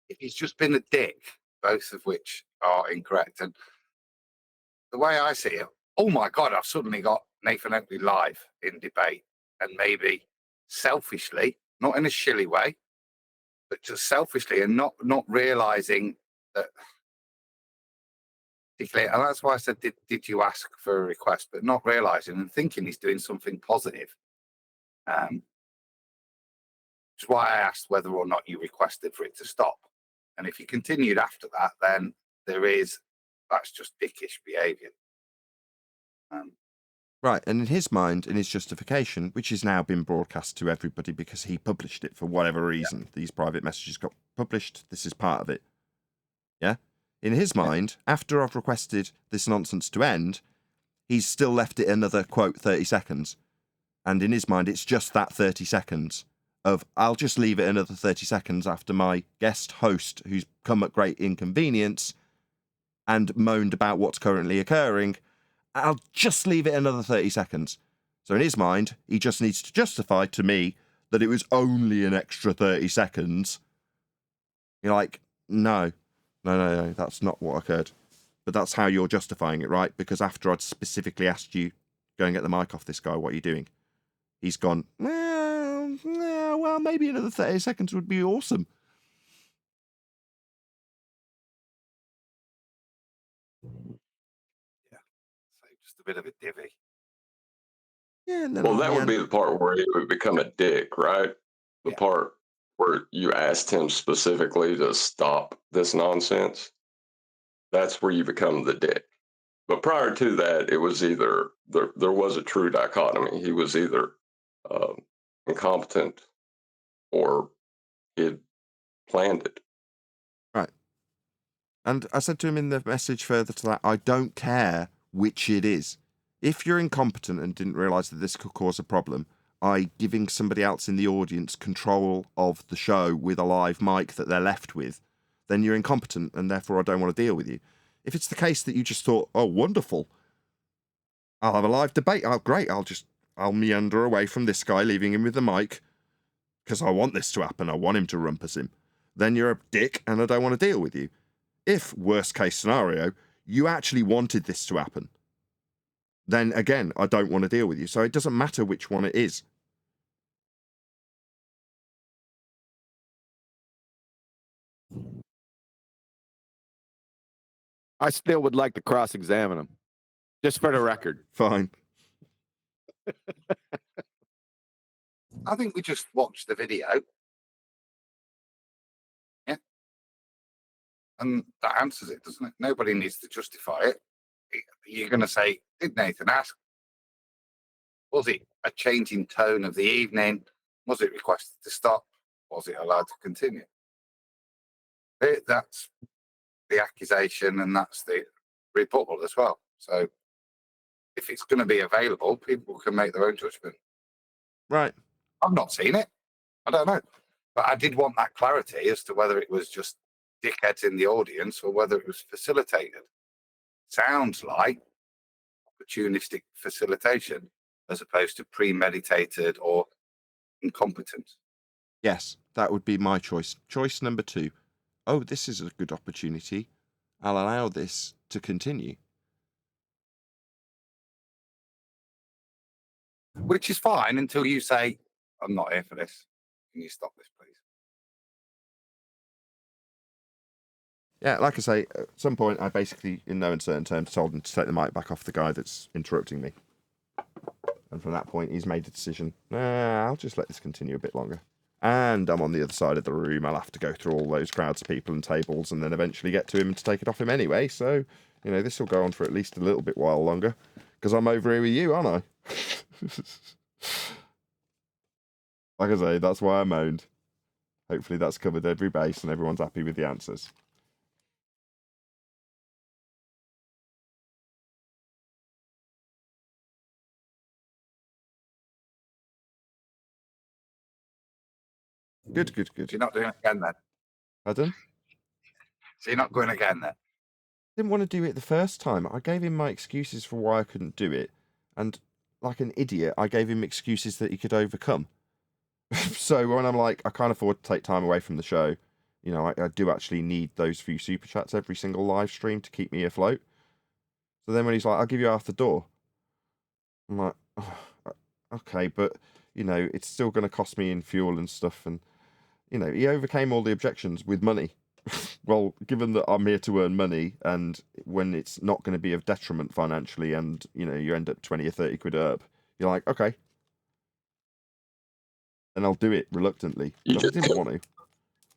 if he's just been a dick, both of which are incorrect. And the way I see it, oh my God, I've suddenly got Nathan Oakley live in debate, and maybe selfishly, not in a shilly way, but just selfishly, and not realizing that. And that's why I said, did you ask for a request? But not realizing and thinking he's doing something positive. Which is why I asked whether or not you requested for it to stop. And if you continued after that, then that's just dickish behaviour. Right, and in his mind, in his justification, which has now been broadcast to everybody because he published it for whatever reason, these private messages got published, this is part of it. Yeah? In his mind, after I've requested this nonsense to end, he's still left it another, quote, 30 seconds. And in his mind, it's just that 30 seconds of, I'll just leave it another 30 seconds after my guest host, who's come at great inconvenience and moaned about what's currently occurring, I'll just leave it another 30 seconds. So in his mind, he just needs to justify to me that it was only an extra 30 seconds. You're like, no, that's not what occurred. But that's how you're justifying it, right? Because after I'd specifically asked you, go and get the mic off this guy, what are you doing? He's gone, well, maybe another 30 seconds would be awesome. Yeah, so just a bit of a divvy. Yeah, Well, that would be the part where he would become a dick, right? The part where you asked him specifically to stop this nonsense. That's where you become the dick. But prior to that, it was either there was a true dichotomy. He was either incompetent or he'd planned it. Right. And I said to him in the message further to that, I don't care which it is. If you're incompetent and didn't realise that this could cause a problem, giving somebody else in the audience control of the show with a live mic that they're left with, then you're incompetent and therefore I don't want to deal with you. If it's the case that you just thought, oh, wonderful, I'll have a live debate, oh, great, I'll just I'll meander away from this guy, leaving him with the mic, because I want this to happen. I want him to rumpus him. Then you're a dick, and I don't want to deal with you. If, worst case scenario, you actually wanted this to happen, then again, I don't want to deal with you. So it doesn't matter which one it is. I still would like to cross-examine him, just for the record. Fine. I think we just watch the video. Yeah. And that answers it, doesn't it? Nobody needs to justify it. You're going to say, did Nathan ask? Was it a change in tone of the evening? Was it requested to stop? Was it allowed to continue? That's the accusation, and that's the rebuttal as well. So if it's going to be available, people can make their own judgment. Right. I've not seen it. I don't know. But I did want that clarity as to whether it was just dickheads in the audience or whether it was facilitated. Sounds like opportunistic facilitation as opposed to premeditated or incompetence. Yes, that would be my choice. Choice number 2. Oh, this is a good opportunity. I'll allow this to continue. Which is fine until you say, I'm not here for this. Can you stop this, please? Yeah, like I say, at some point I basically, in no uncertain terms, told him to take the mic back off the guy that's interrupting me. And from that point, he's made a decision. I'll just let this continue a bit longer. And I'm on the other side of the room. I'll have to go through all those crowds of people and tables and then eventually get to him to take it off him anyway. So, you know, this will go on for at least a little bit while longer. Because I'm over here with you, aren't I? Like I say, that's why I moaned. Hopefully that's covered every base and everyone's happy with the answers. Good, good, good. So you're not doing it again then? Pardon? So you're not going again then? Didn't want to do it the first time. I gave him my excuses for why I couldn't do it. And like an idiot, I gave him excuses that he could overcome. So when I'm like, I can't afford to take time away from the show, you know, I do actually need those few super chats every single live stream to keep me afloat. So then when he's like, I'll give you half the door. I'm like, oh, okay, but, you know, it's still going to cost me in fuel and stuff. And, you know, he overcame all the objections with money. Well, given that I'm here to earn money and when it's not going to be of detriment financially and, you know, you end up 20 or 30 quid up, you're like, okay. And I'll do it reluctantly. I didn't want to.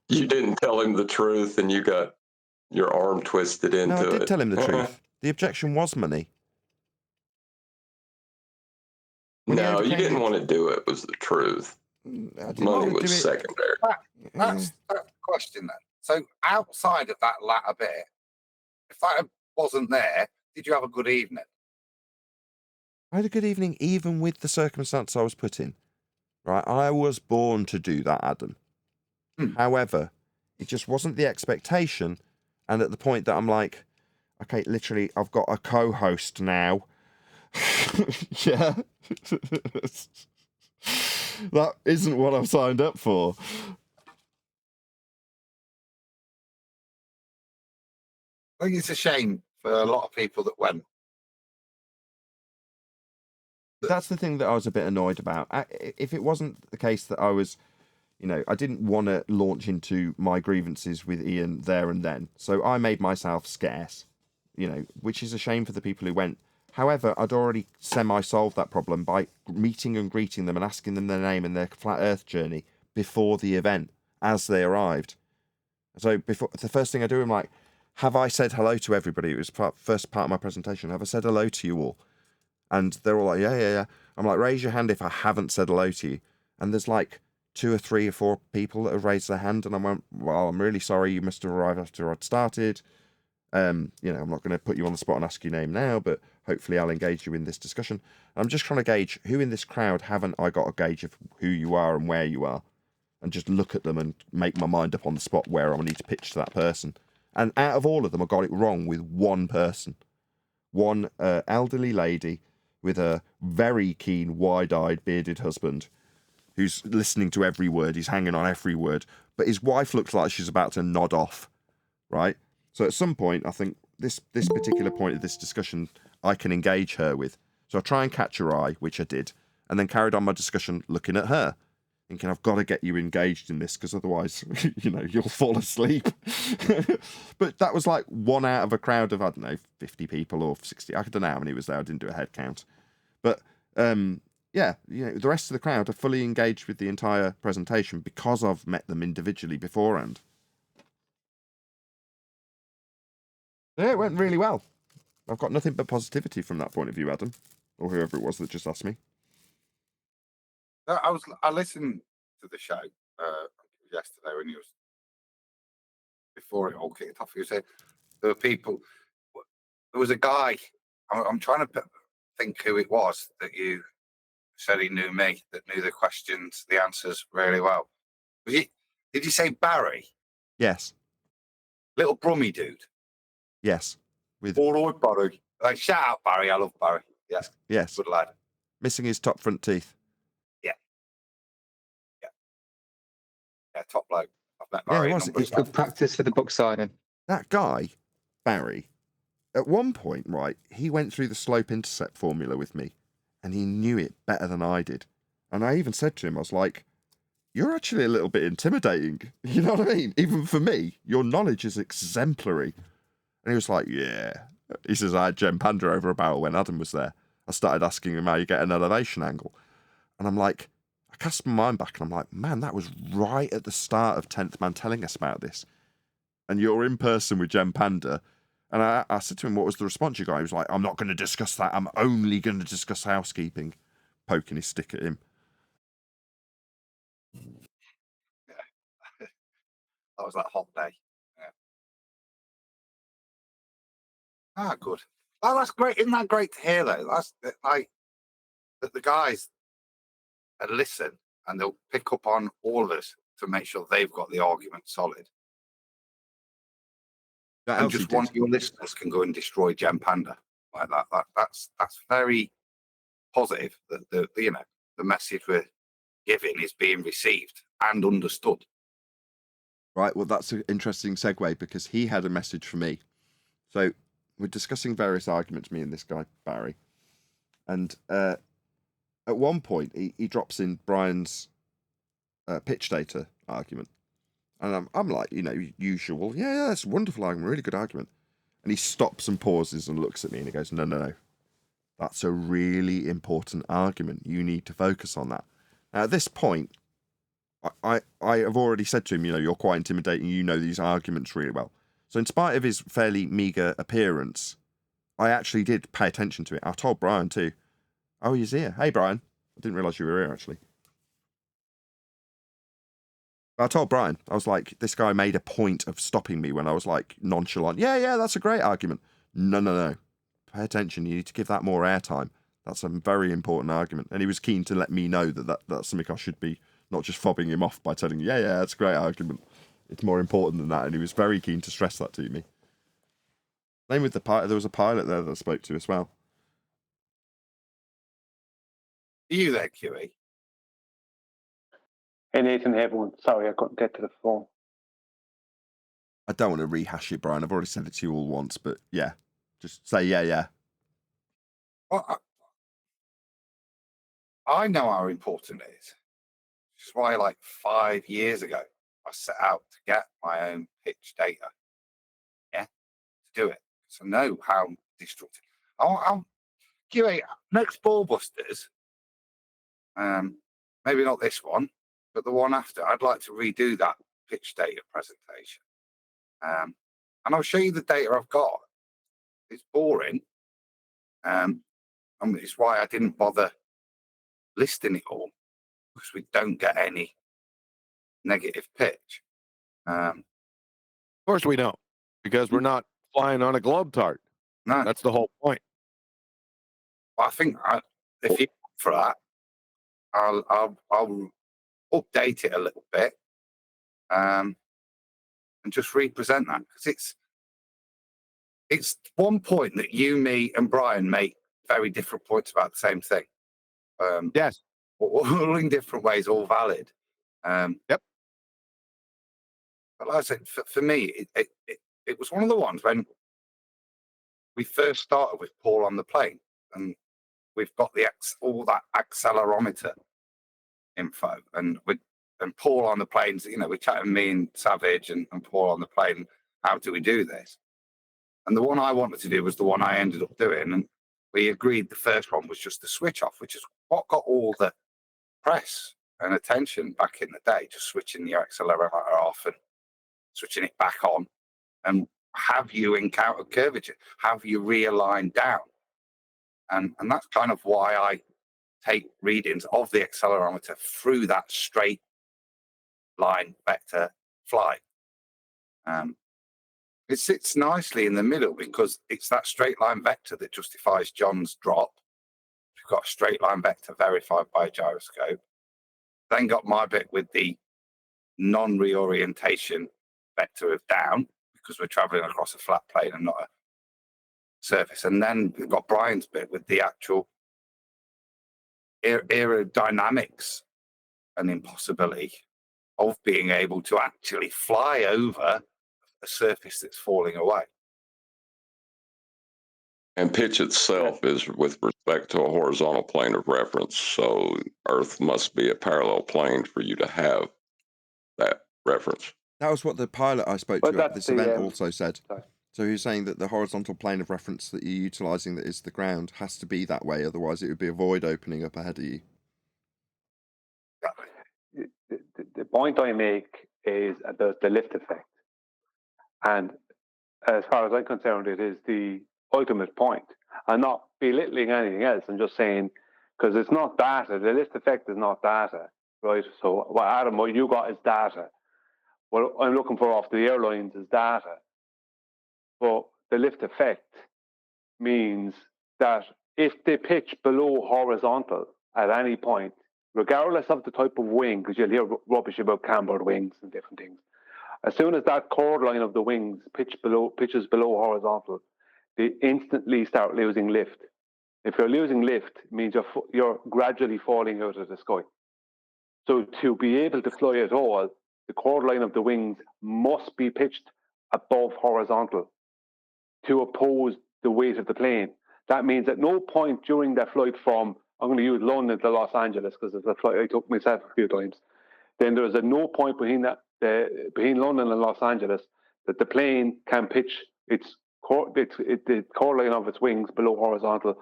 You didn't tell him the truth and you got your arm twisted into it. No, I did tell him the truth. The objection was money. No, you didn't want to do it, was the truth. Money was secondary. That's the question then. So outside of that latter bit, if that wasn't there, did you have a good evening? I had a good evening even with the circumstance I was put in. Right? I was born to do that, Adam. However, it just wasn't the expectation. And at the point that I'm like, okay, literally, I've got a co-host now. Yeah. That isn't what I've signed up for. I think it's a shame for a lot of people that went. That's the thing that I was a bit annoyed about. If it wasn't the case that I was, you know, I didn't want to launch into my grievances with Ian there and then. So I made myself scarce, you know, which is a shame for the people who went. However, I'd already semi-solved that problem by meeting and greeting them and asking them their name and their flat earth journey before the event as they arrived. So before the first thing I do, I'm like, have I said hello to everybody? It was first part of my presentation. Have I said hello to you all? And they're all like, yeah. I'm like, raise your hand if I haven't said hello to you. And there's like 2 or 3 or 4 people that have raised their hand. And I went, well, I'm really sorry. You must have arrived after I'd started. You know, I'm not going to put you on the spot and ask your name now, but hopefully I'll engage you in this discussion. I'm just trying to gauge who in this crowd haven't I got a gauge of who you are and where you are. And just look at them and make my mind up on the spot where I need to pitch to that person. And out of all of them, I got it wrong with one person. One elderly lady with a very keen, wide-eyed, bearded husband who's listening to every word. He's hanging on every word. But his wife looks like she's about to nod off, right? So at some point, I think this particular point of this discussion, I can engage her with. So I try and catch her eye, which I did, and then carried on my discussion looking at her, thinking I've got to get you engaged in this because otherwise, you'll fall asleep. But that was like one out of a crowd of, I don't know, 50 people or 60. I don't know how many was there. I didn't do a head count. But yeah, the rest of the crowd are fully engaged with the entire presentation because I've met them individually beforehand. Yeah, it went really well. I've got nothing but positivity from that point of view, Adam, or whoever it was that just asked me. I listened to the show yesterday when he was before it all kicked off. He said there were people. There was a guy. I'm trying to think who it was that you said he knew me, that knew the questions, the answers really well. Did you say Barry? Yes. Little Brummy dude. Yes. All right, Barry. Like, shout out Barry. I love Barry. Yeah. Yes. Good lad. Missing his top front teeth. Yeah. Yeah. Top bloke. I've met Barry. Yeah, it was. It's good practice for the book signing. That guy, Barry, at one point, right, he went through the slope intercept formula with me, and he knew it better than I did. And I even said to him, I was like, you're actually a little bit intimidating. You know what I mean? Even for me, your knowledge is exemplary. And he was like, yeah. He says, I had Jen Panda over a barrel when Adam was there. I started asking him how you get an elevation angle. And I'm like, I cast my mind back and I'm like, man, that was right at the start of 10th Man telling us about this. And you're in person with Jen Panda. And I said to him, what was the response you got? He was like, I'm not going to discuss that. I'm only going to discuss housekeeping. Poking his stick at him. Yeah. That was that hot day. Yeah. Ah, good. Oh, that's great. Isn't that great to hear, though? That's like that the guys listen and they'll pick up on all of us to make sure they've got the argument solid. And just one of your listeners can go and destroy Jen Panda like that. That's very positive. That the message we're giving is being received and understood. Right. Well, that's an interesting segue because he had a message for me. So we're discussing various arguments, me and this guy Barry, and at one point he drops in Brian's pitch data argument, and I'm like, usual, yeah, that's a wonderful argument, really good argument, and he stops and pauses and looks at me and he goes, no, that's a really important argument. You need to focus on that. Now, at this point, I have already said to him, you're quite intimidating. You know these arguments really well. So in spite of his fairly meagre appearance, I actually did pay attention to it. I told Brian too. Oh, he's here. Hey, Brian. I didn't realise you were here, actually. I told Brian, I was like, this guy made a point of stopping me when I was like nonchalant. Yeah, that's a great argument. No. Pay attention. You need to give that more airtime. That's a very important argument. And he was keen to let me know that's something I should be not just fobbing him off by telling, yeah, that's a great argument. It's more important than that. And he was very keen to stress that to me. Same with the pilot. There was a pilot there that I spoke to as well. Are you there, QE? Hey, Nathan, hey, everyone. Sorry, I couldn't get to the phone. I don't want to rehash it, Brian. I've already said it to you all once, but yeah. Just say, yeah. Well, I know how important it is. Which is why, like 5 years ago, I set out to get my own pitch data. Yeah, to do it. So I know how destructive. I'll QA next Ballbusters. Maybe not this one, but the one after. I'd like to redo that pitch data presentation. And I'll show you the data I've got. It's boring. And it's why I didn't bother listing it all, because we don't get any negative pitch. Of course we don't, because we're not flying on a Globetrot. No, that's the whole point. Well, I think if you for that, I'll update it a little bit, and just represent that, because it's one point that you, me, and Brian make very different points about the same thing. Yes. All in different ways, all valid. Yep. But like I said, for me, it was one of the ones when we first started with Paul on the plane, and we've got all that accelerometer info, and Paul on the planes. You know, we're chatting, me and Savage and Paul on the plane. How do we do this? And the one I wanted to do was the one I ended up doing, and we agreed the first one was just the switch off, which is what got all the press and attention back in the day, just switching the accelerator off and switching it back on. And have you encountered curvature? Have you realigned down? And that's kind of why I take readings of the accelerometer through that straight line vector flight. It sits nicely in the middle because it's that straight line vector that justifies John's drop. We've got a straight line vector verified by a gyroscope. Then got my bit with the non-reorientation vector of down, because we're traveling across a flat plane and not a surface. And then we've got Brian's bit with the actual aerodynamics and impossibility of being able to actually fly over a surface that's falling away. And pitch itself is with respect to a horizontal plane of reference. So Earth must be a parallel plane for you to have that reference. That was what the pilot I spoke But to at that's this the, event also said. sorry. So he was saying that the horizontal plane of reference that you're utilising, that is the ground, has to be that way. Otherwise, it would be a void opening up ahead of you. The point I make is the lift effect. And as far as I'm concerned, it is the ultimate point. I'm not belittling anything else. I'm just saying, because it's not data. The lift effect is not data, right? So what Adam, what you got is data. What I'm looking for off the airlines is data. But the lift effect means that if they pitch below horizontal at any point, regardless of the type of wing, because you'll hear rubbish about cambered wings and different things, as soon as that chord line of the wings pitches below horizontal, they instantly start losing lift. If you're losing lift, it means you're gradually falling out of the sky. So to be able to fly at all, the chord line of the wings must be pitched above horizontal to oppose the weight of the plane. That means at no point during that flight from, I'm going to use London to Los Angeles because it's a flight I took myself a few times, then there's at no point between London and Los Angeles that the plane can pitch the chord line of its wings below horizontal,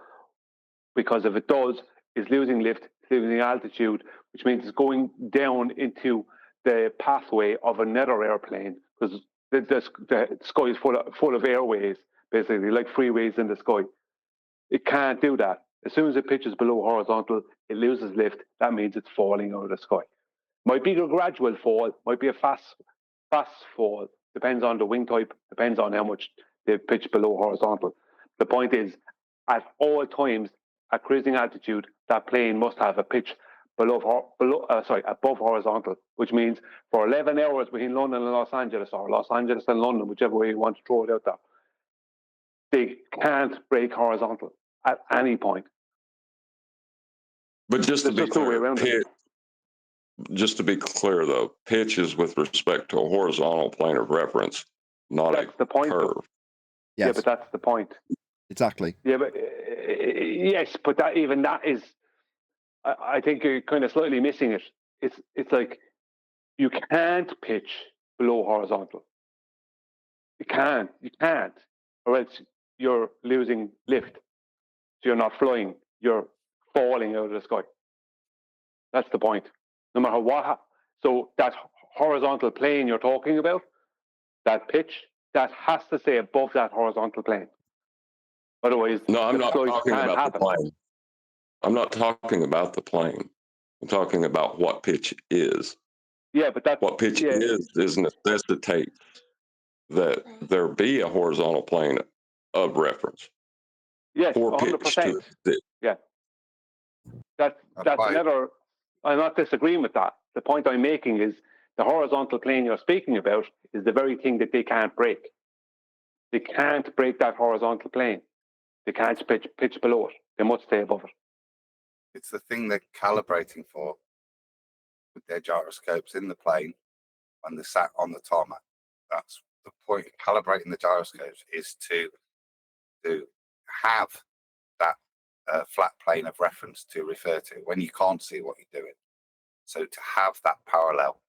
because if it does, it's losing lift, it's losing altitude, which means it's going down into the pathway of another airplane, because the sky is full of airways, basically, like freeways in the sky. It can't do that. As soon as it pitches below horizontal, it loses lift. That means it's falling out of the sky. Might be a gradual fall, might be a fast fall. Depends on the wing type, depends on how much they pitch below horizontal. The point is, at all times, at cruising altitude, that plane must have a pitch above horizontal, which means for 11 hours between London and Los Angeles, or Los Angeles and London, whichever way you want to throw it out there, they can't break horizontal at any point. But just to There's be no way clear, around it. just to be clear, though, pitch is with respect to a horizontal plane of reference, not That's the point, curve. though. Yeah, but that's the point. Exactly. Yeah, but yes, but that is, I think you're kind of slightly missing it. It's like you can't pitch below horizontal. You can't, or else you're losing lift. So you're not flying, you're falling out of the sky. That's the point. No matter what. So that horizontal plane you're talking about, that pitch, that has to stay above that horizontal plane. Otherwise, No, I'm not talking can't about happen. the plane. I'm not talking about the plane. I'm talking about what pitch is. Yeah, but that's what pitch is necessitates that there be a horizontal plane of reference. Yes, for pitch 100%. to Yeah. That's another. I'm not disagreeing with that. The point I'm making is the horizontal plane you're speaking about is the very thing that they can't break. They can't break that horizontal plane. They can't pitch below it. They must stay above it. It's the thing they're calibrating for with their gyroscopes in the plane when they're sat on the tarmac. That's the point of calibrating the gyroscopes, is to have that flat plane of reference to refer to when you can't see what you're doing. So to have that parallel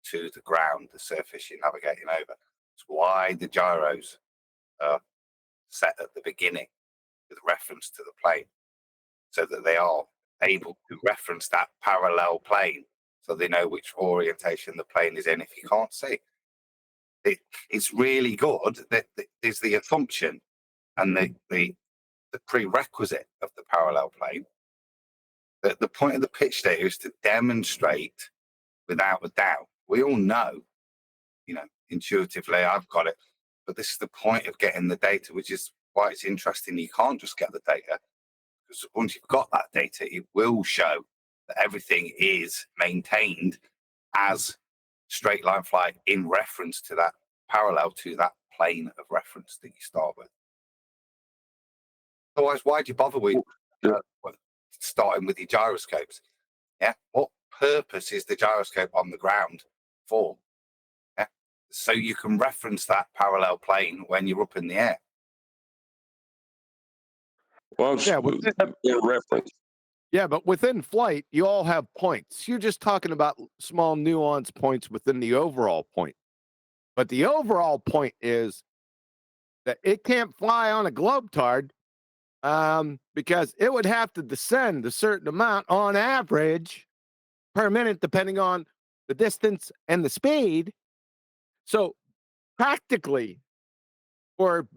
to the ground, the surface you're navigating over. It's why the gyros are set at the beginning with reference to the plane, so that they are able to reference that parallel plane, so they know which orientation the plane is in if you can't see. It's really good that there's the assumption and the prerequisite of the parallel plane. That the point of the pitch data is to demonstrate without a doubt. We all know, intuitively, I've got it, but this is the point of getting the data, which is why it's interesting. You can't just get the data, because once you've got that data, it will show that everything is maintained as straight line flight in reference to that, parallel to that plane of reference that you start with. Otherwise, why do you bother with starting with your gyroscopes? Yeah, what purpose is the gyroscope on the ground for? Yeah, so you can reference that parallel plane when you're up in the air. Well, yeah, in reference. Yeah, but within flight, you all have points. You're just talking about small nuanced points within the overall point. But the overall point is that it can't fly on a globetard because it would have to descend a certain amount on average per minute, depending on the distance and the speed. So practically, for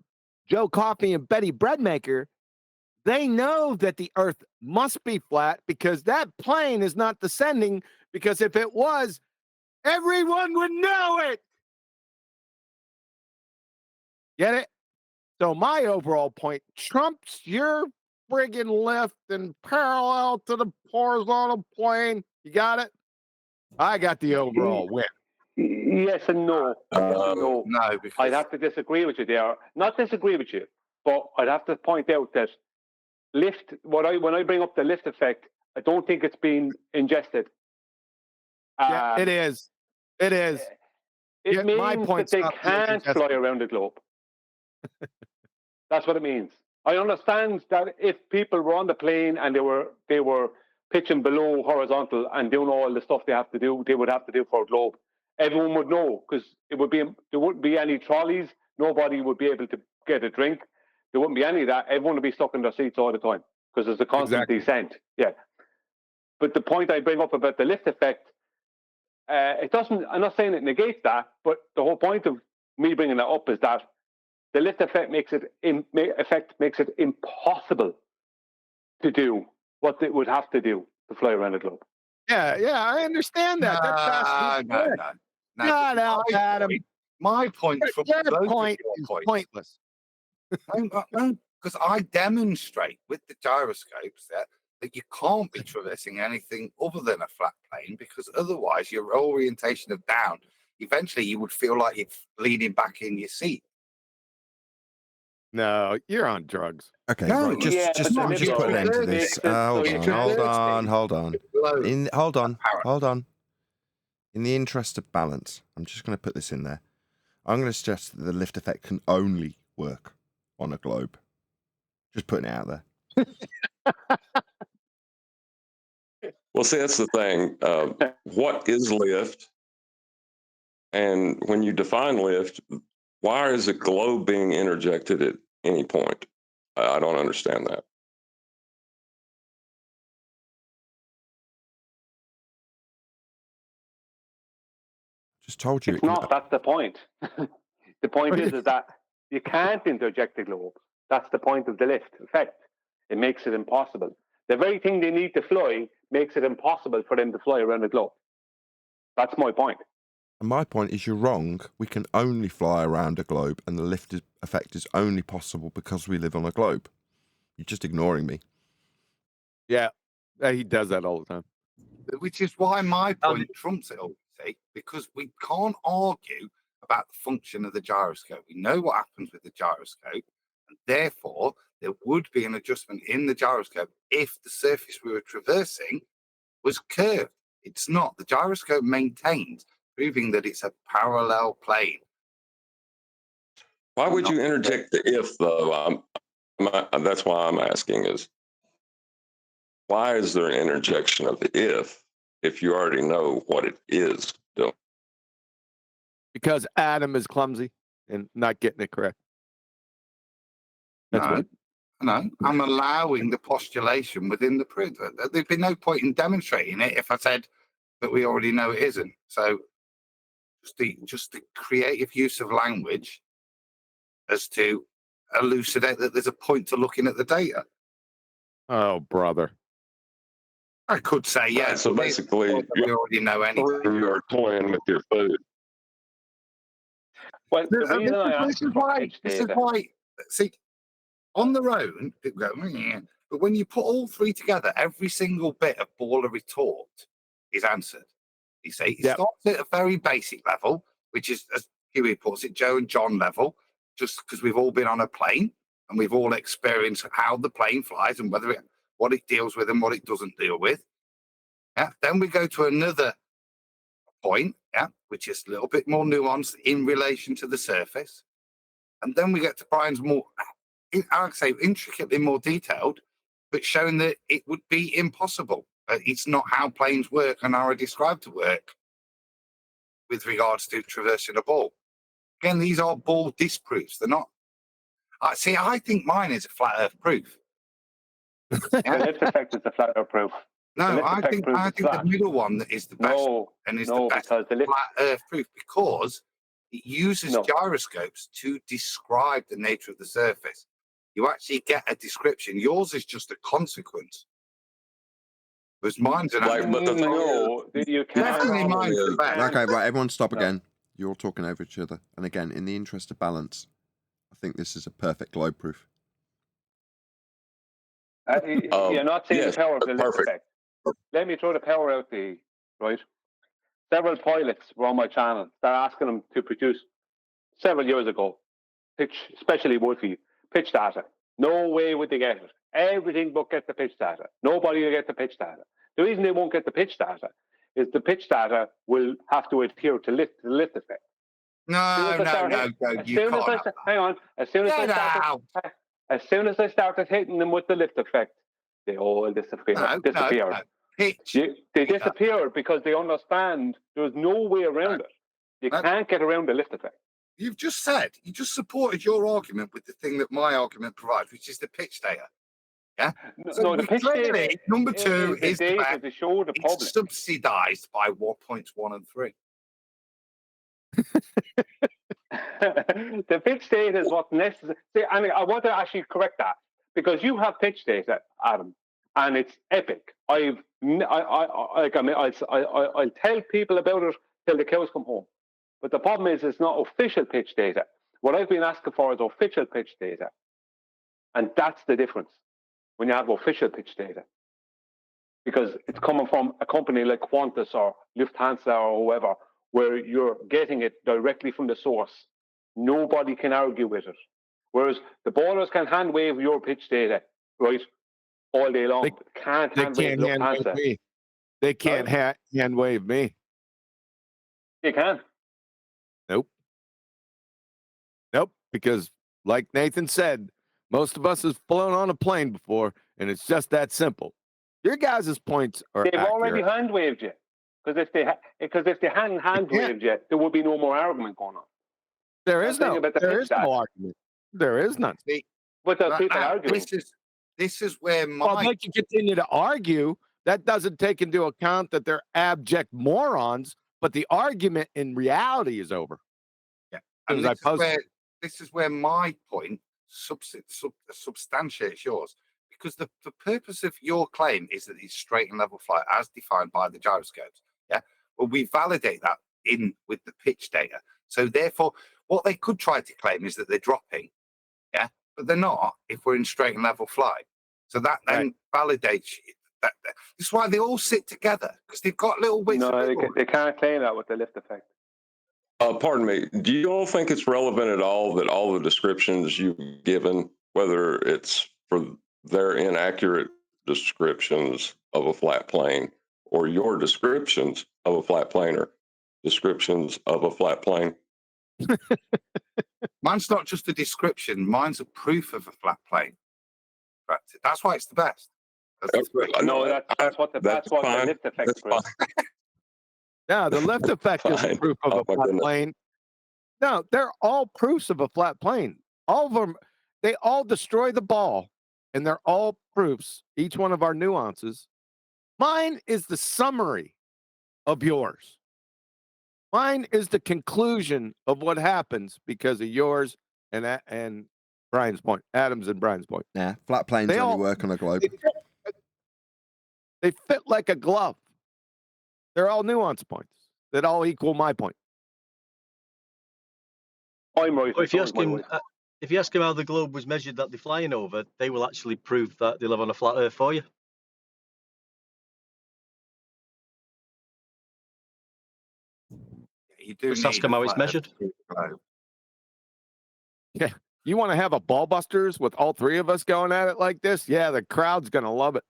Joe Coffey and Betty Breadmaker, they know that the Earth must be flat because that plane is not descending, because if it was, everyone would know it. Get it? So my overall point trumps your friggin' lift and parallel to the horizontal plane. You got it? I got the overall win. Yes and no. No, because I'd have to disagree with you there. Not disagree with you, but I'd have to point out that when I bring up the lift effect, I don't think it's been ingested. Yeah, it is. It is. It means that they can't fly around the globe. That's what it means. I understand that if people were on the plane and they were pitching below horizontal and doing all the stuff they would have to do for a globe, everyone would know, because there wouldn't be any trolleys. Nobody would be able to get a drink. There wouldn't be any of that. Everyone would be stuck in their seats all the time because there's a constant descent. Yeah. But the point I bring up about the lift effect, it doesn't. I'm not saying it negates that, but the whole point of me bringing that up is that the lift effect makes it impossible to do what they would have to do to fly around the globe. Yeah, I understand that. No, Adam. My point from Your both point of your is points. pointless. No, because I demonstrate with the gyroscopes that you can't be traversing anything other than a flat plane, because otherwise your orientation of down, eventually you would feel like you're leaning back in your seat. No, you're on drugs. Okay, No, right. Just put an end to this. Hold on. Hold on. In the interest of balance, I'm just going to put this in there. I'm going to suggest that the lift effect can only work on a globe. Just putting it out there. Well, see, that's the thing. What is lift? And when you define lift, why is a globe being interjected at any point? I don't understand that. Just told you. It's not. That's the point. The point is that you can't interject the globe. That's the point of the lift effect. It makes it impossible. The very thing they need to fly makes it impossible for them to fly around the globe. That's my point. And my point is you're wrong. We can only fly around a globe, and the lift effect is only possible because we live on a globe. You're just ignoring me. Yeah, he does that all the time. Which is why my point trumps it all, see? Because we can't argue about the function of the gyroscope. We know what happens with the gyroscope, and therefore there would be an adjustment in the gyroscope if the surface we were traversing was curved. It's not. The gyroscope maintains, proving that it's a parallel plane. Why would you interject the if, though? That's why I'm asking is, why is there an interjection of the if you already know what it is doing? Because Adam is clumsy and not getting it correct. That's No, I'm allowing the postulation within the proof. There'd be no point in demonstrating it if I said that we already know it isn't. So just the creative use of language as to elucidate that there's a point to looking at the data. Oh, brother. I could say, yeah. Right, so basically, we already know anything. You are toying with your food. Well, the reason I asked this is why, see, on their own, people go, "Meh," but when you put all three together, every single bit of ball of retort is answered. You see, it starts at a very basic level, which is, as Huey puts it, Joe and John level, just because we've all been on a plane and we've all experienced how the plane flies and what it deals with and what it doesn't deal with. Yeah. Then we go to another point, which is a little bit more nuanced in relation to the surface. And then we get to Brian's more, I'd say, intricately more detailed, but showing that it would be impossible. It's not how planes work and are described to work with regards to traversing a ball. Again, these are ball disproofs. They're not. I think mine is a flat Earth proof. The lift effect is the flat Earth proof. No, I think the middle one that is the best and is the best flat Earth proof because it uses gyroscopes to describe the nature of the surface. You actually get a description. Yours is just a consequence. Whereas mine's an you can't. Okay, right, everyone stop again. You're all talking over each other. And again, in the interest of balance, I think this is a perfect globe proof. You're not seeing the power of the lift effect. Let me throw the power out the right. Several pilots were on my channel. They're asking them to produce several years ago, especially Woodfield, pitch data. No way would they get it. Everything but get the pitch data. Nobody will get the pitch data. The reason they won't get the pitch data is the pitch data will have to adhere to the lift effect. No, you can't. Hang on. As soon as I started hitting them with the lift effect, they all disappeared. They disappeared because they understand there's no way around it. You can't get around the lift effect. You just supported your argument with the thing that my argument provides, which is the pitch data. Yeah. No, the pitch data. Number two is the data to show the public. It's subsidized by points 1 and 3. The pitch data is what's necessary. See, I mean, I want to actually correct that because you have pitch data, Adam, and it's epic. I'll tell people about it till the cows come home. But the problem is, it's not official pitch data. What I've been asking for is official pitch data, and that's the difference when you have official pitch data, because it's coming from a company like Qantas or Lufthansa or whoever, where you're getting it directly from the source. Nobody can argue with it. Whereas the ballers can hand wave your pitch data, right, all day long. They can't hand wave Lufthansa. They can't hand wave me. You can. Nope, because like Nathan said, most of us have flown on a plane before, and it's just that simple. Your guys' points are They've accurate. already hand waved you. Because if they hadn't hand waved you, there would be no more argument going on. There is no argument. There is none. But there's people arguing. This is where they can continue to argue. That doesn't take into account that they're abject morons, but the argument in reality is over. Yeah. And this is where my point substantiates yours. Because the purpose of your claim is that it's straight and level flight as defined by the gyroscopes. Yeah. Well, we validate that with the pitch data. So therefore, what they could try to claim is that they're dropping. Yeah. But they're not if we're in straight and level flight. So that then validates that. This is why they all sit together, because they've got little bits. They can't claim that with the lift effect. Pardon me. Do you all think it's relevant at all that all the descriptions you've given, whether it's for their inaccurate descriptions of a flat plane, or your descriptions of a flat plane, or descriptions of a flat plane? Mine's not just a description. Mine's a proof of a flat plane. That's why it's the best. No, that's what the fine. lift effect That's proves. No, the lift effect is Fine. proof of Oh, a my flat goodness. plane. No, they're all proofs of a flat plane. All of them, they all destroy the ball, and they're all proofs, each one of our nuances. Mine is the summary of yours. Mine is the conclusion of what happens because of yours and Brian's point, Adam's and Brian's point. Yeah, flat planes They only all- work on a globe. They fit like a glove. They're all nuance points that all equal my point. I'm right. Or if so you is ask my him, wife. if you ask him how the globe was measured that they're flying over, they will actually prove that they live on a flat Earth for you. You do Just ask need him a how it's flat Earth measured. to prove the globe. Yeah. You want to have a ball busters with all three of us going at it like this? Yeah, the crowd's gonna love it.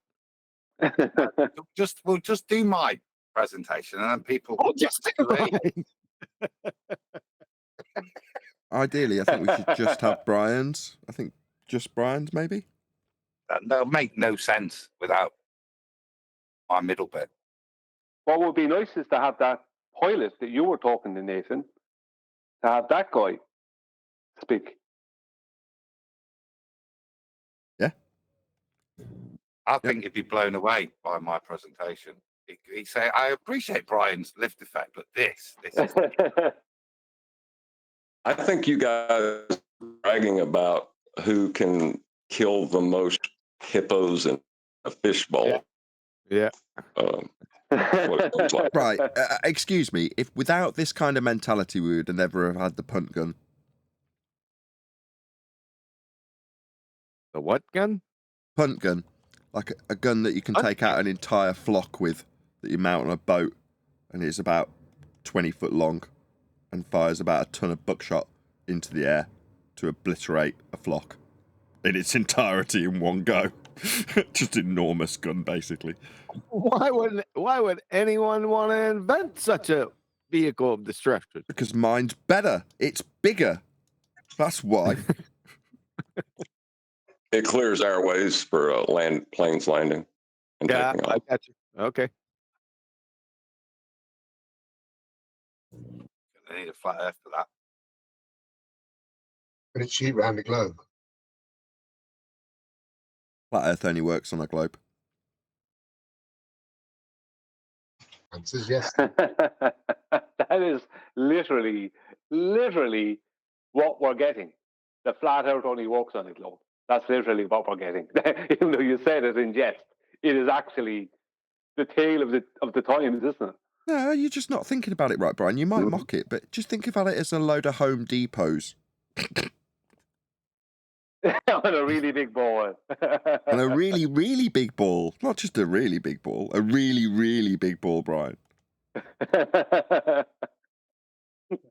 We'll just do my presentation, and then people. Oh, just do mine. Ideally, I think we should just have Brian's. I think just Brian's, maybe. That'll make no sense without my middle bit. What would be nice is to have that pilot that you were talking to, Nathan, to have that guy speak. I think he'd be blown away by my presentation. He'd say, "I appreciate Brian's lift effect, but this is." I think you guys are bragging about who can kill the most hippos in a fishbowl. Yeah. What it seems like. Right. Excuse me. If without this kind of mentality, we would have never have had the punt gun. The what gun? Punt gun. Like a gun that you can take out an entire flock with, that you mount on a boat, and it's about 20 foot long and fires about a ton of buckshot into the air to obliterate a flock in its entirety in one go. Just enormous gun, basically. Why would anyone want to invent such a vehicle of destruction? Because mine's better. It's bigger. That's why. It clears airways for planes landing and Yeah, taking I off. got you. Okay. I need a flat Earth for that. But it's shoot around the globe. Flat Earth only works on a globe. Answers yes. That is literally what we're getting. The flat Earth only works on a globe. That's literally what we're getting. Even though you said it in jest, it is actually the tale of the times, isn't it? No, you're just not thinking about it right, Brian. You might mock it, but just think about it as a load of Home Depots. On a really big ball. And a really, really big ball. Not just a really big ball. A really, really big ball, Brian.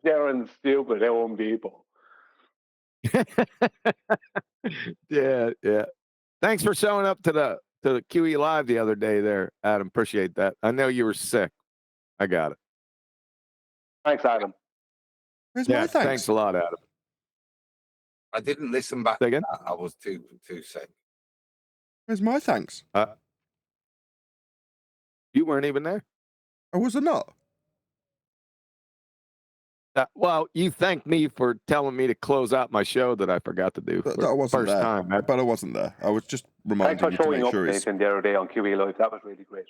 Darren's stupid Home Depot. Yeah. Thanks for showing up to the QE Live the other day there, Adam. Appreciate that. I know you were sick. I got it. Thanks, Adam. Where's my thanks? Thanks a lot, Adam. I didn't listen back. Again? I was too sick. Where's my thanks? You weren't even there. Or was I not? Well, you thanked me for telling me to close out my show that I forgot to do. That I wasn't first there. time. But I wasn't there. I was just Thanks reminding for you to showing make up, sure it's... Nathan, the other day on QE Live. That was really great.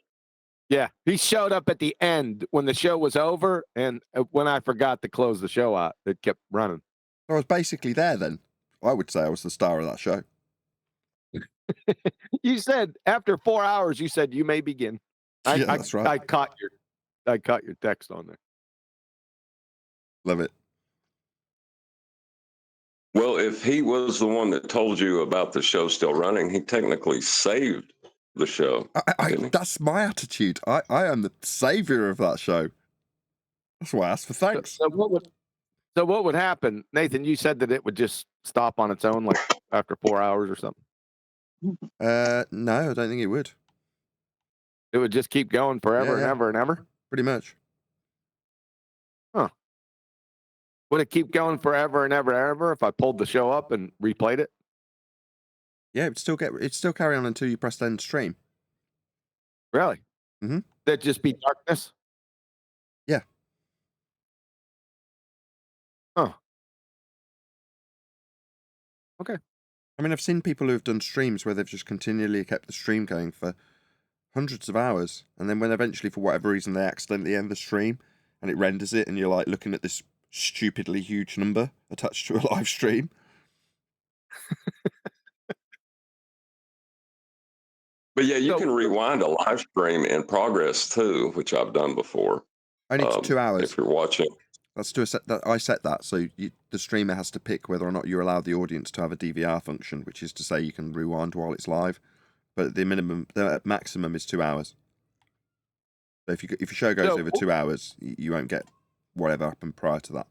Yeah, he showed up at the end when the show was over, and when I forgot to close the show out, it kept running. I was basically there then. I would say I was the star of that show. You said after 4 hours, you said you may begin. Yeah, that's right. I caught your text on there. Love it. Well, if he was the one that told you about the show still running, he technically saved the show. That's my attitude. I am the savior of that show. That's why I asked for thanks. So what would happen, Nathan? You said that it would just stop on its own, like after 4 hours or something. No, I don't think it would. It would just keep going forever and Yeah. ever and ever? Pretty much. Huh. Would it keep going forever and ever and ever if I pulled the show up and replayed it? Yeah, it'd still carry on until you pressed end stream. Really? Mm-hmm. That'd just be darkness? Yeah. Huh. Okay. I mean, I've seen people who have done streams where they've just continually kept the stream going for hundreds of hours, and then when eventually, for whatever reason, they accidentally end the stream, and it renders it, and you're like looking at this stupidly huge number attached to a live stream. But yeah, you can rewind a live stream in progress too, which I've done before. Only to 2 hours. If you're watching. Let's do I set that so the streamer has to pick whether or not you allow the audience to have a DVR function, which is to say you can rewind while it's live, but the maximum is 2 hours. So if your show goes over 2 hours, you won't get whatever happened prior to that.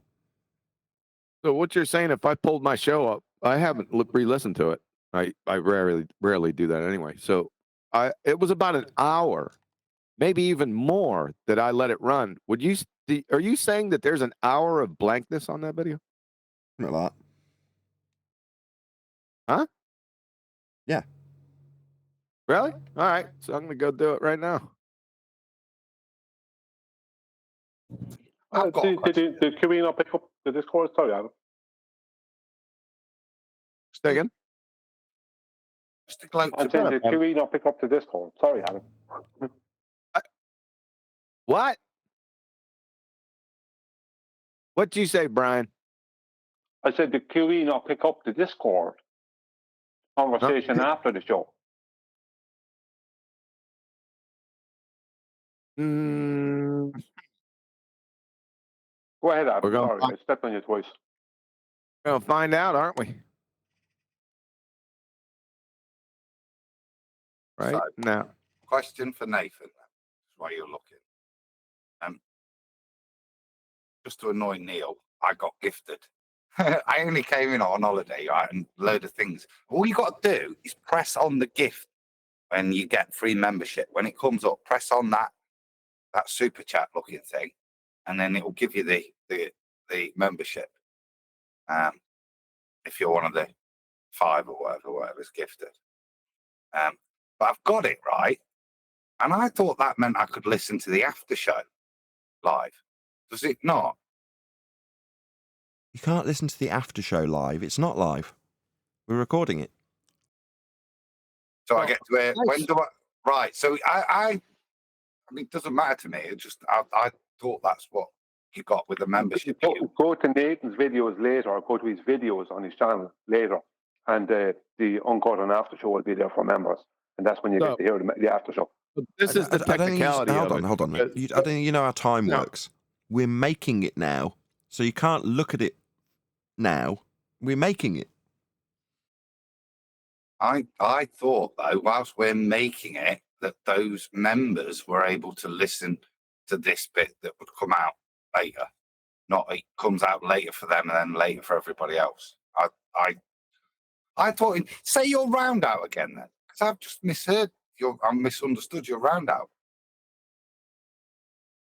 So what you're saying, if I pulled my show up, I haven't re-listened to it. I rarely do that anyway. So it was about an hour, maybe even more, that I let it run. Are you saying that there's an hour of blankness on that video? Not like that. Huh? Yeah. Really? All right. So I'm gonna go do it right now. Did Kiwi not pick up the Discord? Sorry, Adam. Say again? I'm saying, did Kiwi not pick up the Discord? Sorry, Adam. What? What'd you say, Brian? I said, did Kiwi not pick up the Discord conversation after the show? Go ahead, Adam. Sorry, I stepped on you twice. We're gonna find out, aren't we? Right now. Question for Nathan. That's why you're looking. Just to annoy Neil, I got gifted. I only came in on holiday, right, and a load of things. All you got to do is press on the gift when you get free membership. When it comes up, press on that super chat looking thing, and then it will give you the membership. If you're one of the 5 or whatever's gifted. But I've got it right, and I thought that meant I could listen to the after show live. Does it not? You can't listen to the after show live. It's not live. We're recording it. So I get to where, when do I? Right. So I mean, it doesn't matter to me. It just I thought that's what you got with the membership. Go to Nathan's videos later, or go to his videos on his channel later, and the Uncut and After Show will be there for members, and that's when you get to hear the after show. This is the technicality. Hold on. I don't think you know how time works. We're making it now, so you can't look at it now. We're making it. I thought though, whilst we're making it, that those members were able to listen to this bit that would come out later. Not it comes out later for them and then later for everybody else. I thought, say your round out again then, because I've just misheard I misunderstood your round out.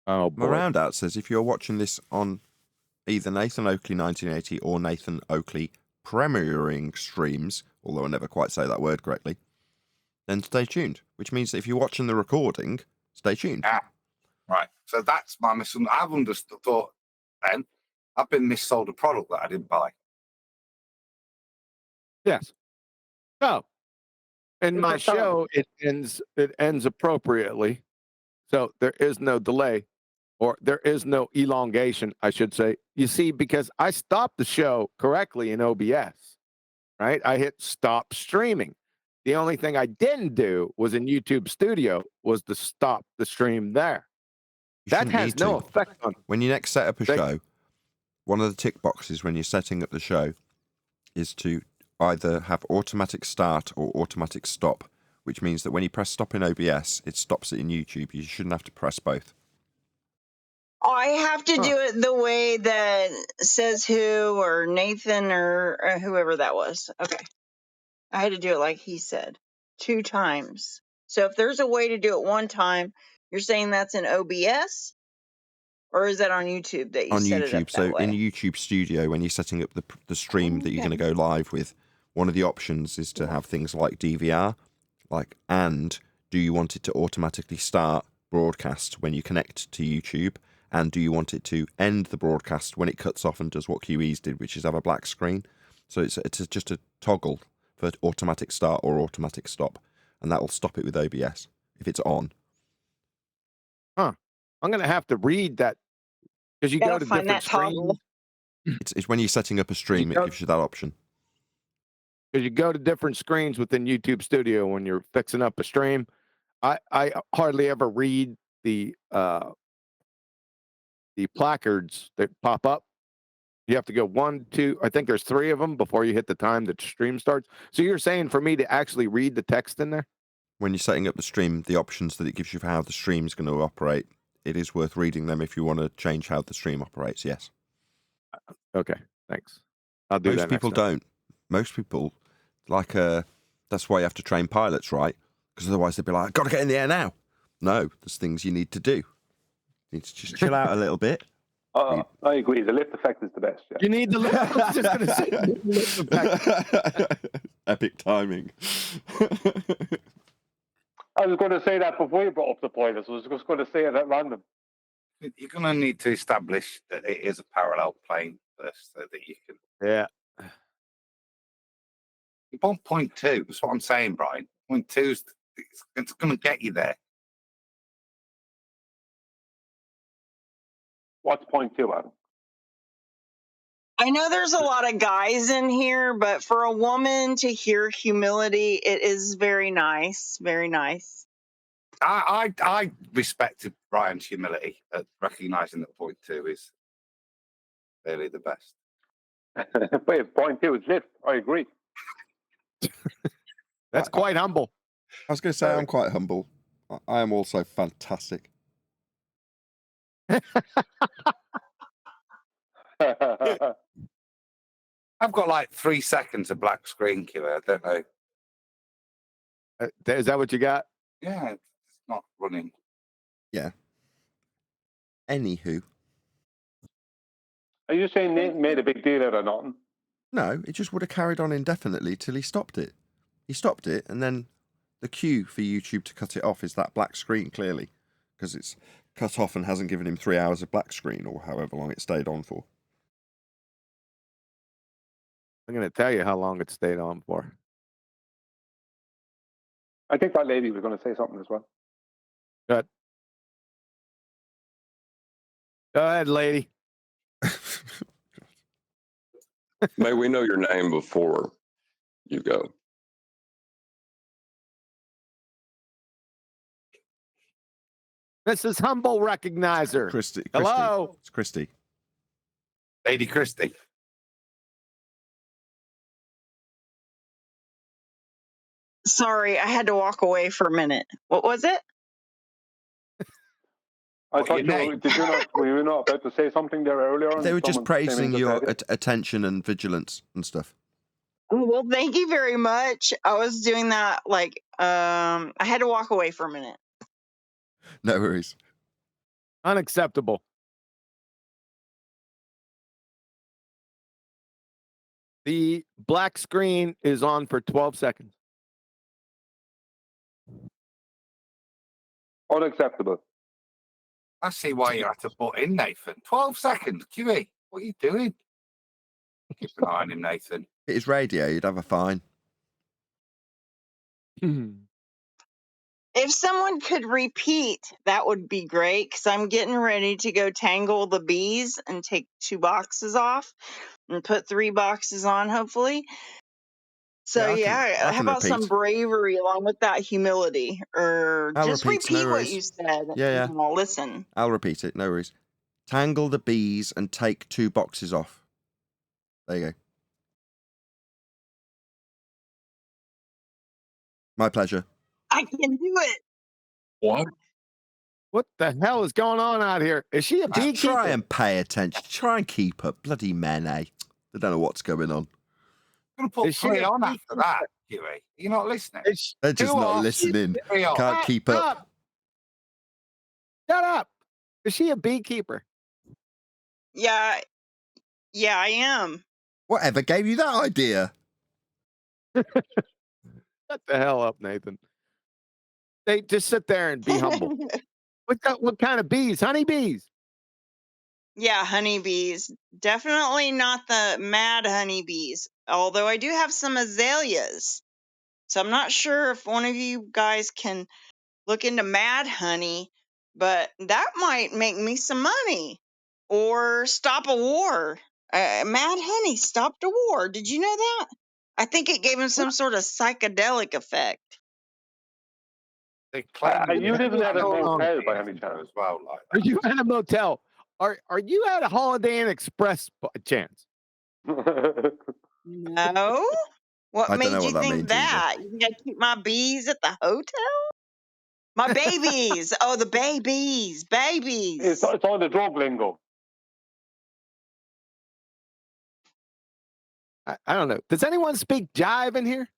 Oh, my round out says if you're watching this on either Nathan Oakley 1980 or Nathan Oakley premiering streams, although I never quite say that word correctly, then stay tuned. Which means that if you're watching the recording, stay tuned. Ah, right. So that's my misunderstanding. I've understood. Thought then I've been missold a product that I didn't buy. Yes. So, in my show, it ends appropriately. So there is no delay, or there is no elongation, I should say. You see, because I stopped the show correctly in OBS, right? I hit stop streaming. The only thing I didn't do was in YouTube Studio was to stop the stream there. That has no effect on when you next set up a show. One of the tick boxes when you're setting up the show is to either have automatic start or automatic stop, which means that when you press stop in OBS, it stops it in YouTube. You shouldn't have to press both. I have to do it the way that Says Who or Nathan or whoever that was. Okay. I had to do it like he said. 2 times. So if there's a way to do it 1 time, you're saying that's in OBS? Or is that on YouTube that you On set it up YouTube. that So in way? YouTube Studio, when you're setting up the stream that you're going to go live with, one of the options is to have things like DVR, and do you want it to automatically start broadcast when you connect to YouTube, and do you want it to end the broadcast when it cuts off and does what QE's did, which is have a black screen. So it's just a toggle for automatic start or automatic stop, and that will stop it with OBS if it's on. Huh. I'm going to have to read that because you go Gotta to find different that toggle. screens. It's when you're setting up a stream, it gives you that option. Because you go to different screens within YouTube Studio when you're fixing up a stream. I hardly ever read the placards that pop up. You have to go 1, 2. I think there's 3 of them before you hit the time that the stream starts. So you're saying for me to actually read the text in there? When you're setting up the stream, the options that it gives you for how the stream's going to operate, it is worth reading them if you want to change how the stream operates. Yes. Okay. Thanks. I'll do that. Most people don't. Most people that's why you have to train pilots, right? Because otherwise they'd be like, I've got to get in the air now. No, there's things you need to do. You need to just chill out a little bit. I agree. The lift effect is the best. Yeah. You need the lift. I was just going to say the lift effect. Epic timing. I was going to say that before you brought up the pilots. I was just going to say it at random. You're going to need to establish that it is a parallel plane first, so that you can. Yeah. You want 0.2. That's what I'm saying, Brian. 0.2 is it's going to get you there. What's 0.2, Adam? I know there's a lot of guys in here, but for a woman to hear humility, it is very nice. Very nice. I respected Brian's humility at recognizing that 0.2 is clearly the best. Wait, 0.2 is lift. I agree. That's quite humble. I was going to say I'm quite humble. I am also fantastic. I've got like 3 seconds of black screen, Q. I don't know. Is that what you got? Yeah, it's not running. Yeah. Anywho. Are you saying Nate made a big deal out of nothing? No, it just would have carried on indefinitely till he stopped it. He stopped it, and then the cue for YouTube to cut it off is that black screen, clearly, because it's cut off and hasn't given him 3 hours of black screen or however long it stayed on for. I'm going to tell you how long it stayed on for. I think that lady was going to say something as well. Good. Go ahead, lady. May we know your name before you go? This is Humble Recognizer. Christy. Hello. It's Christy. Lady Christy. Sorry, I had to walk away for a minute. What was it? I thought were you not about to say something there earlier? They were just praising your attention. attention and vigilance and stuff. Well, thank you very much. I was doing that I had to walk away for a minute. No worries. Unacceptable. The black screen is on for 12 seconds. Unacceptable. I see why you had to butt in, Nathan. 12 seconds, QE. What are you doing? Keep an eye on him, Nathan. If it is radio, you'd have a fine. If someone could repeat, that would be great, because I'm getting ready to go tangle the bees and take 2 boxes off and put 3 boxes on, hopefully. So, I how can about some repeat. bravery along with that humility? Or I'll just repeat, no repeat what worries. you said. Yeah. And I'll listen. I'll repeat it, no worries. Tangle the bees and take 2 boxes off. There you go. My pleasure. I can do it. What? What the hell is going on out here? Is she a beekeeper? Try and pay attention. Try and keep up. Bloody men, eh? They don't know what's going on. I'm going to put 3 on after that. Mercury. You're not listening. They're just Too not off. listening. Very off. Can't keep up. Shut up. Is she a beekeeper? Yeah, yeah, I am. Whatever gave you that idea? Shut the hell up, Nathan. They just sit there and be humble. What kind of bees? Honeybees. Yeah, honeybees. Definitely not the mad honeybees. Although I do have some azaleas. So I'm not sure if one of you guys can look into mad honey, but that might make me some money or stop a war. Mad honey stopped a war. Did you know that? I think it gave him some sort of psychedelic effect. They claim Are you living at a Hold on. motel by any chance? as well. Like Are you at a motel? Are you at a Holiday Inn Express by chance? No? What I don't made know you what that think means either. that? You think I keep my bees at the hotel? My babies. Oh, the babies. Babies. It's all the drug lingo. I don't know. Does anyone speak jive in here?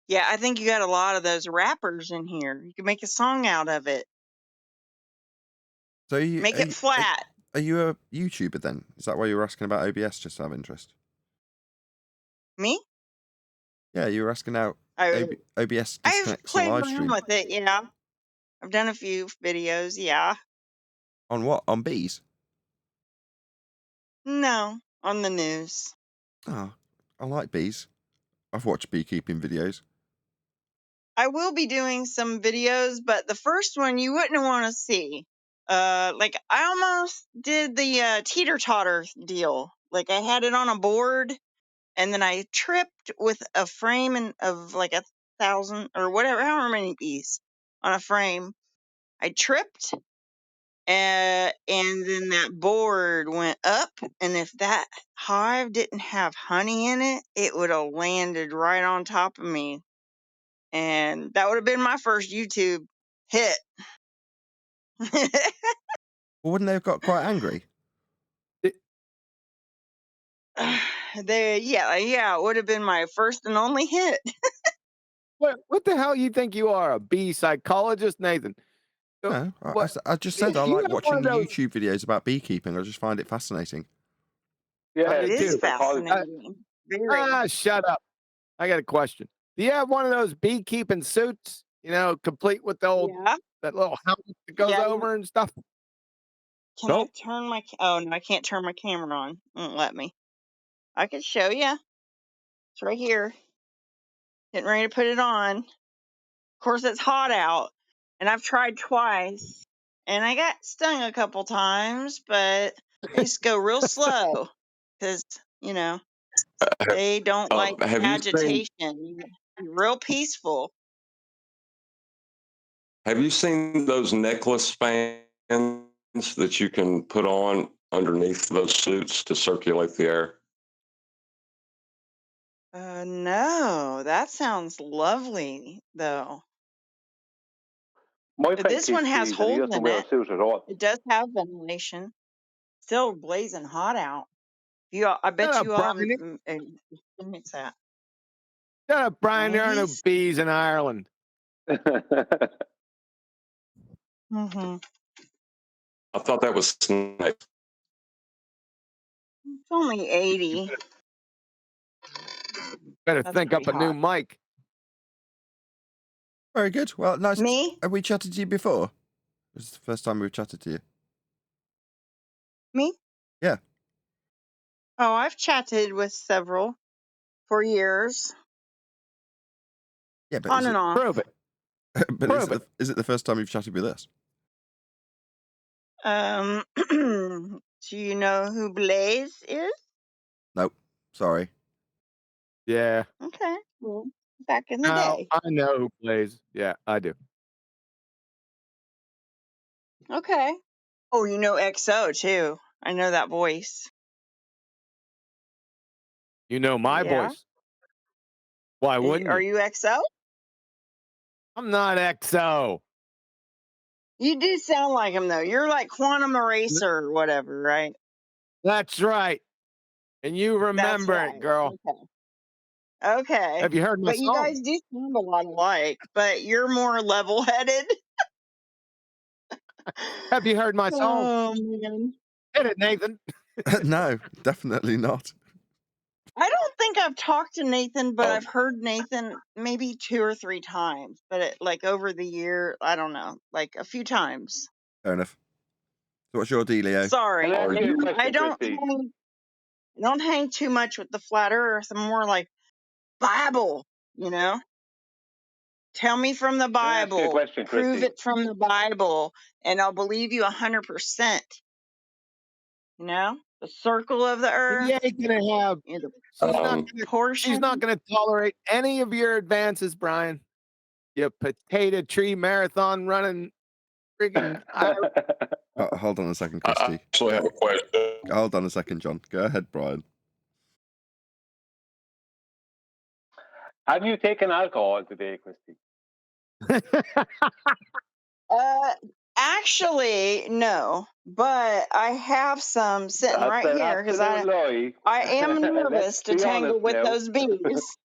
Yeah, I think you got a lot of those rappers in here. You can make a song out of it. So Make it flat. Are you a YouTuber then? Is that why you were asking about OBS just to have interest? Me? Yeah, you were asking out I, OBS I've disconnects the played live around stream. with it, yeah. I've done a few videos, yeah. On what? On bees? No, on the news. Oh, I like bees. I've watched beekeeping videos. I will be doing some videos, but the first one you wouldn't want to see. Like I almost did the teeter-totter deal. Like I had it on a board and then I tripped with a frame of like 1,000 or whatever, however many bees on a frame. I tripped, and then that board went up, and if that hive didn't have honey in it, it would have landed right on top of me, and that would have been my first YouTube hit. Well, wouldn't they have got quite angry? Yeah, it would have been my first and only hit. What the hell you think you are, a bee psychologist, Nathan? No, What- I just said I you like have watching one of those- YouTube videos about beekeeping. I just find it fascinating. Yeah, It is too. fascinating. Very. Shut up. I got a question. Do you have one of those beekeeping suits? You know, complete with the old Yeah. that little helmet that goes Yeah. over and stuff? Can Nope. I turn my? Oh no, I can't turn my camera on. Won't let me. I could show you. It's right here. Getting ready to put it on. Of course, it's hot out, and I've tried twice, and I got stung a couple times, but I just go real slow because they don't like Have you seen agitation. You're real peaceful. those necklace fans that you can put on underneath those suits to circulate the air? No, that sounds lovely though. My But friend this keeps one has bees and he holes doesn't in wear a it. suit at all. It does have ventilation. Still blazing hot out. I bet up, you all Brian. experience that. Shut up, Brian. There are no 90s? bees in Ireland. Mm-hmm. I thought that was snakes. It's only 80. Better That's think up pretty a new hot. mic. Very good. Well, nice. Me? Have we chatted to you before? This is the first time we've chatted to you. Me? Yeah. Oh, I've chatted with several for years. Yeah, but On and off. Prove it. But is it the first time you've chatted with us? Do you know who Blaze is? Nope. Sorry. Yeah. Okay. Well, back in the Now day. I know who plays. Yeah, I do. Okay. Oh, you know XO too. I know that voice. You know my Yeah. voice. Why wouldn't Are you? you XO? I'm not XO. You do sound like him, though. You're like Quantum Eraser or whatever, right? That's right. And you That's remember right. it, girl. Okay. Have you heard my But you song? guys do sound a lot alike, but you're more level-headed. Have you heard my song? Oh, man. Hit it, Nathan. No, definitely not. I don't think I've talked to Nathan, but Oh. I've heard Nathan maybe 2 or 3 times. But like over the year, I don't know, like a few times. Fair enough. So what's your dealio? Sorry, Can I ask you a I question, don't Christy? hang too much with the flat Earth. I'm more like Bible, you know. Tell me from the Can I ask you a Bible, question, prove Christy? it from the Bible, and I'll believe you 100%. You know, the circle of the Earth, You ain't gonna have. you know, She's portion. not gonna tolerate any of your advances, Brian. You potato tree marathon running, friggin' Hold on a second, I Christy. actually have a question. Hold on a second, John. Go ahead, Brian. Have you taken alcohol today, Christy? Actually, no, but I have some sitting That's right an here because absolute lie. I am Let's nervous to be tangle honest with now. those bees.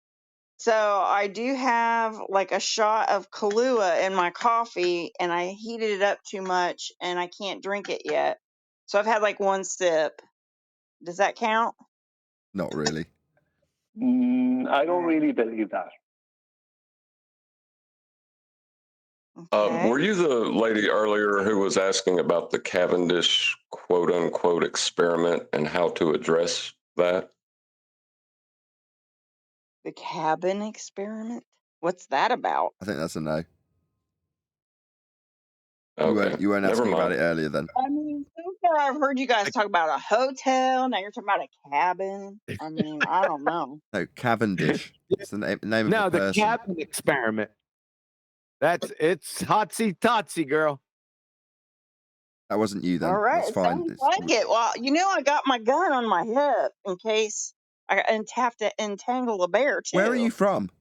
So I do have like a shot of Kahlua in my coffee, and I heated it up too much, and I can't drink it yet. So I've had like 1 sip. Does that count? Not really. I don't really believe that. Okay. Were you the lady earlier who was asking about the Cavendish quote unquote experiment and how to address that? The cabin experiment? What's that about? I think that's a no. Okay. You weren't Never asking about mind. it earlier then. I mean, so far I've heard you guys talk about a hotel. Now you're talking about a cabin. I mean, I don't know. No, Cavendish. It's the name of No, a the person. cabin experiment. It's hotsy totsy, girl. That wasn't you then. All right, That's it fine. sounds like it. Well, you know, I got my gun on my hip in case I have to entangle a bear too. Where are you from?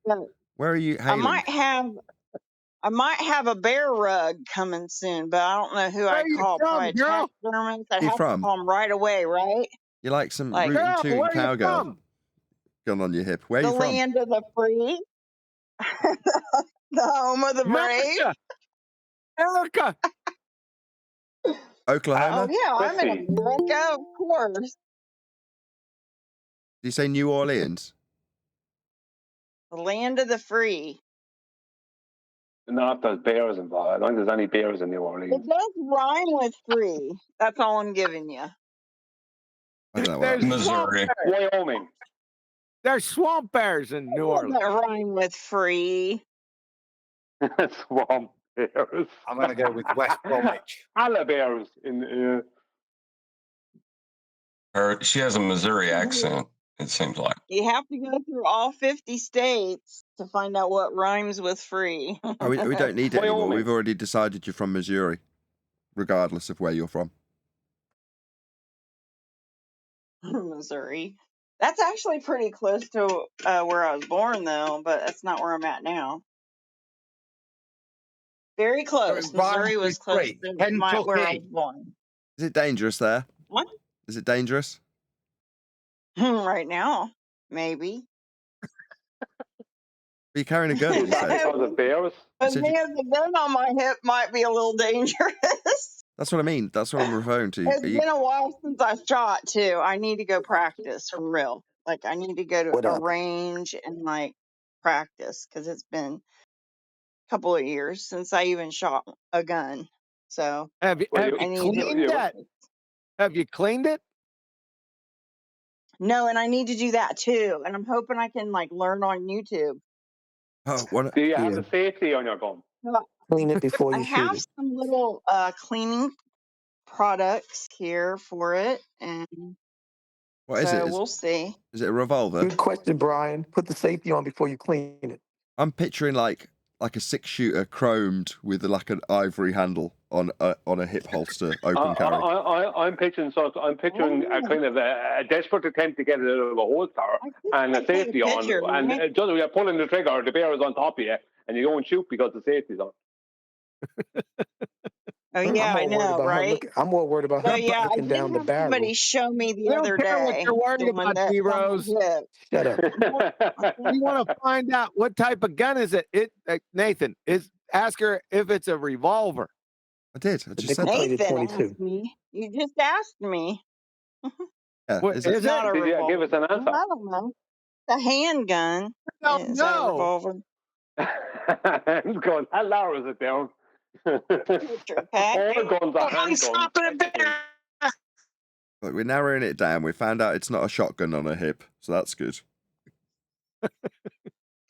So Where are you I hailing? might have a bear rug coming soon, but I don't know who Where I'd are you call. from, Probably a girl? taxidermist. I'd You have to from? call them right away, right? You're like some Like rootin' Girl, tootin' where are you cowgirl. from? Gun on your hip. Where are the you from? land of the free, the home of the brave. America. Oklahoma? Oh yeah, I'm in Christy, America, of course. Did you say New Orleans? The land of the free. not there's bears involved. I don't think there's any bears in New It Orleans. does rhyme with free. That's all I'm giving you. I don't know what that There's means. swamp Missouri. bears. Wyoming. There's swamp bears in New It Orleans. doesn't rhyme with free. Swamp bears. I'm going to go with West Bromwich. Alla bears in. She has a Missouri accent, it seems like. You have to go through all 50 states to find out what rhymes with free. Oh, we don't need it anymore. Wyoming. We've already decided you're from Missouri, regardless of where you're from. Missouri. That's actually pretty close to where I was born, though, but that's not where I'm at now. Very close. Missouri was close to where I was born. Is it dangerous there? What? Is it dangerous? Right now, maybe. Are you carrying a gun? You said. Because of bears? But me with a gun on my hip might be a little dangerous. That's what I mean. That's what I'm referring to. It's been a while since I shot too. I need to go practice for real. Like I need to go to a range and like practice because it's been a couple of years since I even shot a gun. So Have you cleaned that? Have you cleaned it? No, and I need to do that too. And I'm hoping I can like learn on YouTube. Oh, what? Do you have the safety on your gun? Clean it before I you shoot have it. some little cleaning products here for it, and What is it? we'll see. Is it a revolver? Good question, Brian. Put the safety on before you clean it. I'm picturing like a 6-shooter chromed with like an ivory handle on a hip holster, open carry. I'm picturing a kind of a desperate attempt to get it out of a holster and a safety on, and just you're pulling the trigger, the bear is on top of you, and you go and shoot because the safety's on. Oh yeah, I know, right? I'm more worried about So her yeah, I looking did down the have somebody barrel. show me the We don't other care what day. you're worried The one about, that's D on Rose. my hip. Shut up. You want to find out what type of gun is it? Nathan, ask her if it's a revolver. I did. I just said that. Nathan asked me. You just asked me. Yeah, What is is it? it? Not a Did you revolver. give us an answer? I don't know. The handgun. No, Is that a no. revolver? He's going, that lowers it down. Picture, okay? All guns are handguns. technically. Look, we're narrowing it down. We found out it's not a shotgun on her hip, so that's good.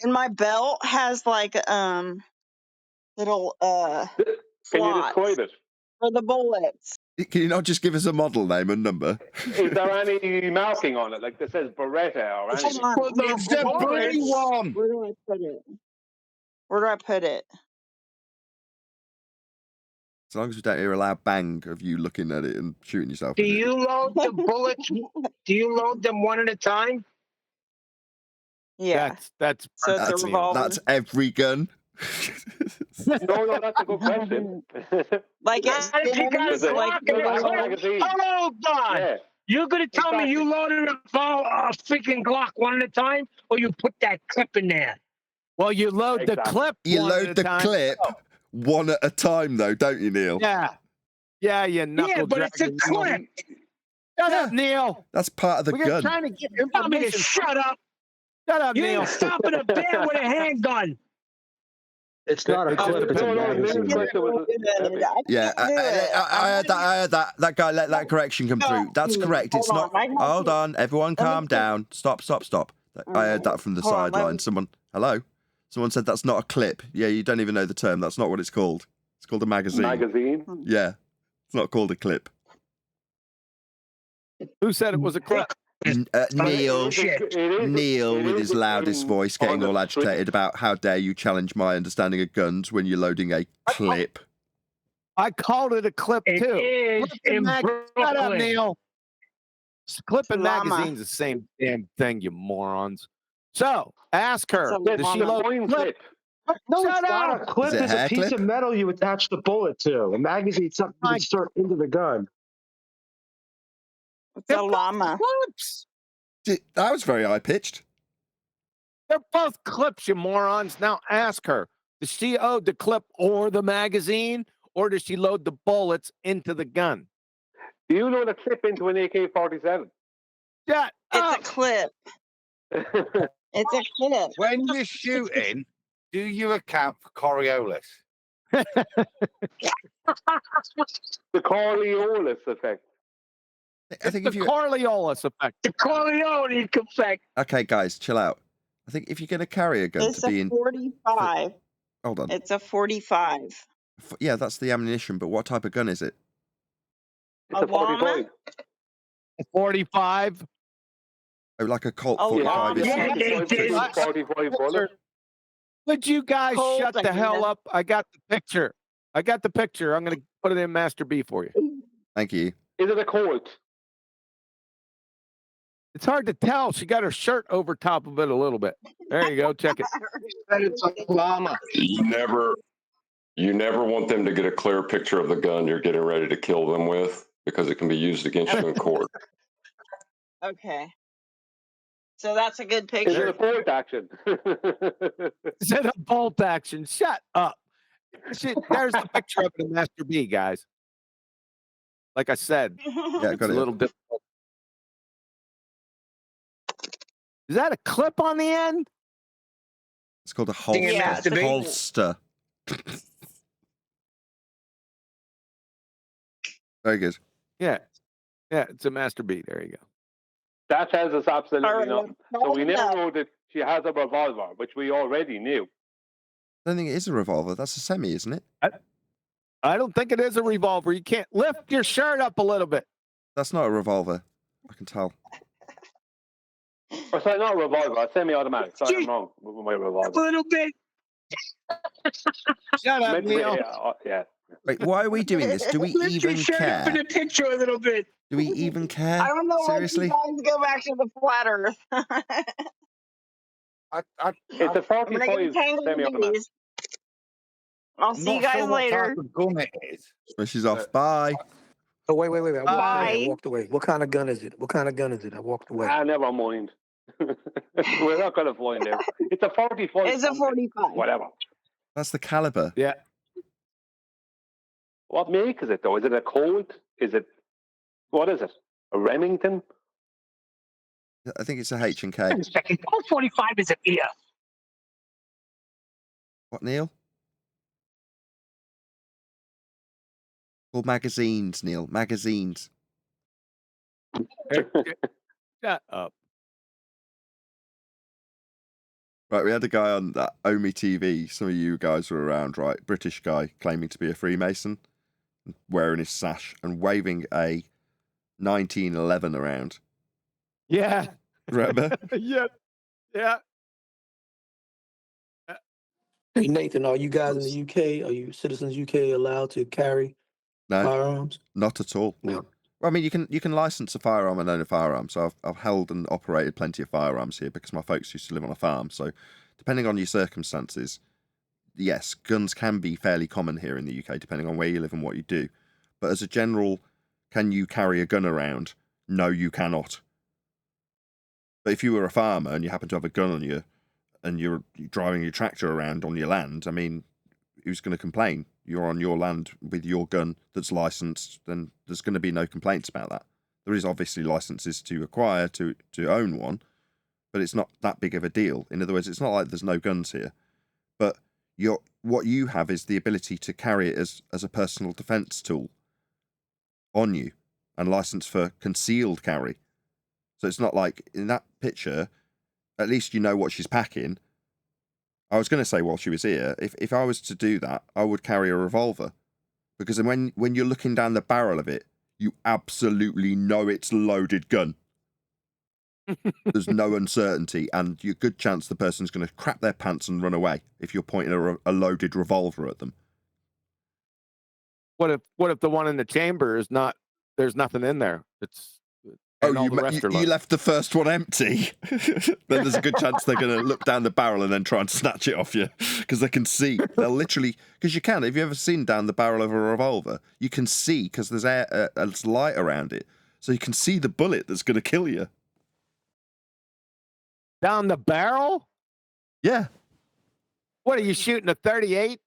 And my belt has like little Can you slots describe it? for the bullets. Can you not just give us a model name and number? Is there any marking on it, like that says Beretta or anything? For the pretty one. Where do I put it? Where do I put it? As long as we don't hear a loud bang of you looking at it and shooting yourself Do with it. you load the bullets? Do you load them one at a time? Yeah. That's So it's a revolver. That's every gun. No, that's a good question. Like it How did you guys spins, like lock it? Hold on. Yeah. You're gonna tell me you loaded a freaking Glock one at a time, or you put that clip in there? Well, you load the clip. You one at load a the time. clip one at a time, though, don't you, Neil? Yeah. Yeah, you knuckle Yeah, but it's a dragon. clip. Shut up, Neil. That's part of the We're gun. trying to get Tell me to information. shut up. Shut up, You Neil. ain't stopping a bear with a handgun. It's not a clip, it's a magazine. Yeah, I heard that. I heard that. That guy let that correction come through. That's correct. It's not. Hold on, everyone, calm down. Stop. I heard that from the sideline. Hello. Someone said that's not a clip. Yeah, you don't even know the term. That's not what it's called. It's called a magazine. Magazine? Yeah, it's not called a clip. Who said it was a clip? Neil with his loudest voice getting all agitated about how dare you challenge my understanding of guns when you're loading a clip. I called it a clip too. It is in Shut up, Brooklyn. Neil. Clip and Llama. magazine's the same damn thing, you morons. So ask her, It's a does she llama. load clip? No, Shut it's not. up. A clip Is it is a hair piece clip? of metal you attach the bullet to. A magazine's something you insert into the gun. It's a llama. Clips. That was very high pitched. They're both clips, you morons. Now ask her, does she load the clip or the magazine, or does she load the bullets into the gun? Do you load a clip into an AK-47? Shut It's up. a clip. It's a clip. When you're shooting, do you account for Coriolis? The Coriolis effect. I think the if you. Coriolis effect. The Corleone effect. Okay, guys, chill out. I think if you're going to carry a gun It's to be a in. 45. Hold on. It's a 45. Yeah, that's the ammunition, but what type of gun is it? It's a 45. 45. Oh, like a Colt A 45. llama. is Yeah, it? they did. 45 bullet. Would you guys Colt, shut I the hell guess. up? I got the picture. I'm going to put it in Master B for you. Thank you. Is it a Colt? It's hard to tell. She got her shirt over top of it a little bit. There you go. Check it. It's a llama. You never want them to get a clear picture of the gun you're getting ready to kill them with, because it can be used against you in court. Okay. So that's a good Is it a picture. bolt action? Is it a bolt action? Shut up. There's the picture of it in Master B, guys. Like I said, Yeah, it's got a it. little difficult. Is that a clip on the end? It's called a holster. Yeah, it's a holster. Very good. Yeah. Yeah, it's a Master B. There you go. That tells us absolutely All right, nothing. well, So we now enough. know that she has a revolver, which we already knew. I don't think it is a revolver. That's a semi, isn't it? I don't think it is a revolver. You can't lift your shirt up a little bit. That's not a revolver. I can tell. Or sorry, not a revolver, a semi-automatic. Sorry, I'm wrong with my A revolver. little bit. Shut up, Neil. Yeah. Wait, why are we doing this? Do we Lift your even shirt up in care? the picture a little bit. Do we even care? I don't know Seriously? why you guys go back to the flat Earth. It's a I'm gonna go 45 tangle the semi-automatic. bees. I'll I'm see you not sure guys what type later. of gun it is. Well, she's off. Bye. Oh, wait. I walked away. I Bye. walked away. What kind of gun is it? I walked away. Never mind. We're not going to find out. It's a 45. It's a 45. Whatever. That's the caliber. Yeah. What make is it, though? Is it a Colt? What is it? A Remington? I think it's a H&K. Wait a second. Colt 45 is a beer. What, Neil? Called magazines, Neil. Magazines. Shut up. Right, we had a guy on that Omi TV. Some of you guys were around, right? British guy claiming to be a Freemason, wearing his sash and waving a 1911 around. Yeah. Remember? Yeah. Hey, Nathan, are you guys in the UK? Are you citizens UK allowed to carry No, firearms? not at all. No. Well, I mean, you can license a firearm and own a firearm. So I've held and operated plenty of firearms here because my folks used to live on a farm. So depending on your circumstances, yes, guns can be fairly common here in the UK, depending on where you live and what you do. But as a general, can you carry a gun around? No, you cannot. But if you were a farmer and you happen to have a gun on you and you're driving your tractor around on your land, I mean, who's going to complain? You're on your land with your gun that's licensed, then there's going to be no complaints about that. There is obviously licenses to acquire to own one, but it's not that big of a deal. In other words, it's not like there's no guns here. But what you have is the ability to carry it as a personal defence tool on you and license for concealed carry. So it's not like in that picture, at least you know what she's packing. I was going to say while she was here, if I was to do that, I would carry a revolver. Because when you're looking down the barrel of it, you absolutely know it's a loaded gun. There's no uncertainty, and you're good chance the person's going to crap their pants and run away if you're pointing a loaded revolver at them. What if the one in the chamber is not? There's nothing in there. It's You left the first one empty. Then there's a good chance they're going to look down the barrel and then try and snatch it off you because they can see. They'll literally, because you can. Have you ever seen down the barrel of a revolver? You can see because there's there's light around it, so you can see the bullet that's going to kill you. Down the barrel? Yeah. What are you shooting, a 38?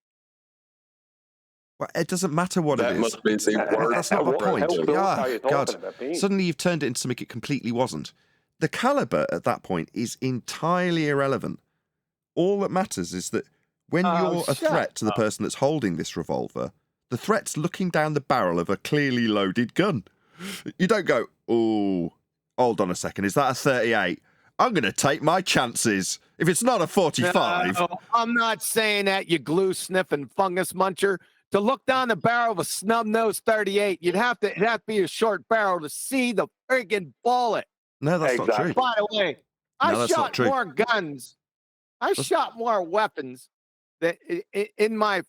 Well, it doesn't matter what That it is. must be the word. That's not the point. How close are you talking God. about being? Suddenly you've turned it into something it completely wasn't. The caliber at that point is entirely irrelevant. All that matters is that when you're a threat to the person that's holding this revolver, the threat's looking down the barrel of a clearly loaded gun. You don't go, oh, hold on a second, is that a 38? I'm going to take my chances. If it's not a 45... No, I'm not saying that, you glue-sniffing fungus muncher. To look down the barrel of a snub-nosed 38, it'd have to be a short barrel to see the friggin' bullet. No, that's not true. By the way, I that's not shot true. more guns. I shot more weapons that in my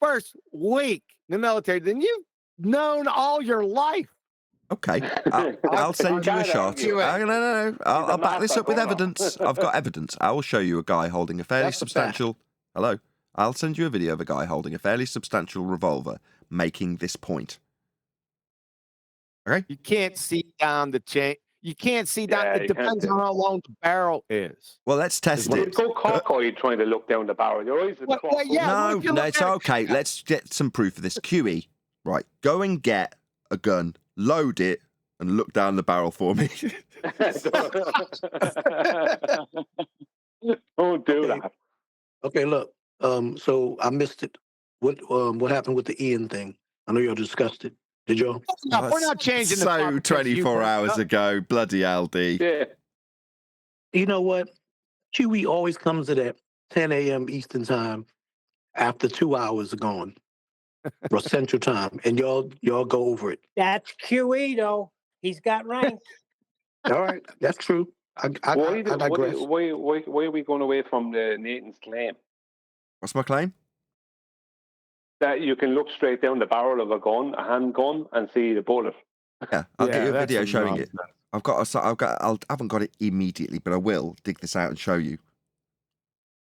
first week in the military than you've known all your life. Okay, I'll send you a shot. No. I'll back this up with evidence. I've got evidence. I will show you a guy holding a fairly substantial... Hello? I'll send you a video of a guy holding a fairly substantial revolver making this point. Okay? You can't see down the chain. You can't see down. It depends on how long the barrel is. Well, let's test You it. go cockeyed trying to look down the barrel. Your eyes are No, it's okay. Let's get some proof of this. QE, right, go and get a gun, load it, and look down the barrel for me. Don't do that. Okay, look. So I missed it. What happened with the Ian thing? I know y'all discussed it. Did y'all? No, we're not changing the So topic 24 hours ago, bloody LD. Yeah. You know what? QE always comes at 10 a.m. Eastern time after 2 hours are gone. Or Central Time. And y'all go over it. That's QE, though. He's got rank. All right, that's true. I digress. Why are we going away from Nathan's claim? What's my claim? That you can look straight down the barrel of a gun, a handgun, and see the bullet. Yeah, I'll get you a that's video some showing it. nonsense. I haven't got it immediately, but I will dig this out and show you.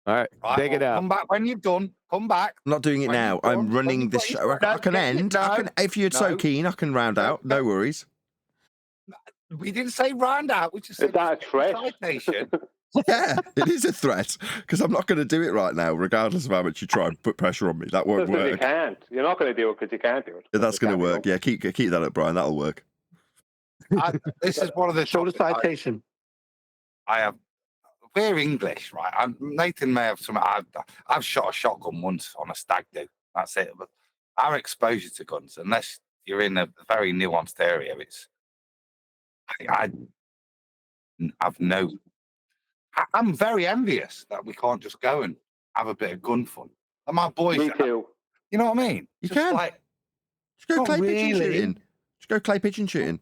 All right, Right, dig it well, out. come back when you're done. Come back. I'm not doing it When now. you've done, I'm when running you've this got your show. I no, can end. no, I can, if you're so no, keen, I can round out. No worries. We didn't say round out. We just Is said that a threat? citation. Yeah, it is a threat because I'm not going to do it right now, regardless of how much you try and put pressure on me. That won't Just because you work. can't. You're not going to do it because you can't do it. Yeah, that's It going to can't be work. done. Yeah, keep that up, Brian. That'll work. This is one of the Show the topics citation. I have. We're English, right? Nathan may have some. I've shot a shotgun once on a stag do. That's it. But our exposure to guns, unless you're in a very nuanced area, I'm very envious that we can't just go and have a bit of gun fun. And my boys, Me too. you know what I mean? You Just can. like, Just go not clay pigeon really. shooting. Just go clay pigeon shooting.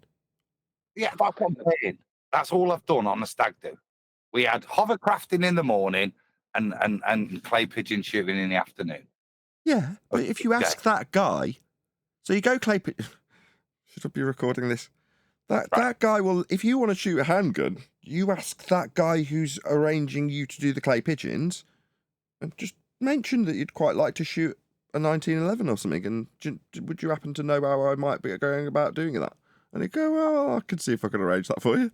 Yeah, that's what I'm saying. That's all I've done on the stag do. We had hovercrafting in the morning and clay pigeon shooting in the afternoon. Yeah, but if you ask that guy, so you go clay pigeon. Should I be recording this? That guy will. If you want to shoot a handgun, you ask that guy who's arranging you to do the clay pigeons, and just mention that you'd quite like to shoot a 1911 or something. And would you happen to know how I might be going about doing that? And he'd go, well, I can see if I can arrange that for you.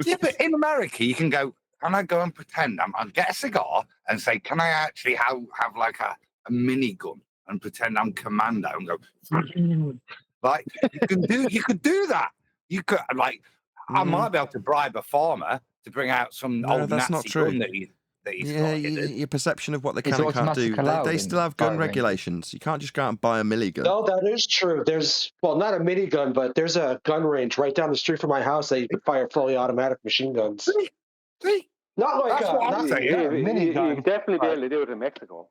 Yeah, but in America, you can go, can I go and pretend I'll get a cigar and say, can I actually have like a mini gun and pretend I'm commando and go, like, you could do that. You could, like, I might be able to bribe a farmer to bring out some No, old that's Nazi not true. gun that he's Yeah, your perception of what they Is can and can't automatic do. allowed They in still have gun fire ranges? regulations. You can't just go out and buy a milligun. No, that is true. There's, well, not a minigun, but there's a gun range right down the street from my house that you can fire fully automatic machine guns. See? Not like That's a, what I'm not, saying. not a minigun. You'd definitely be but- able to do it in Mexico.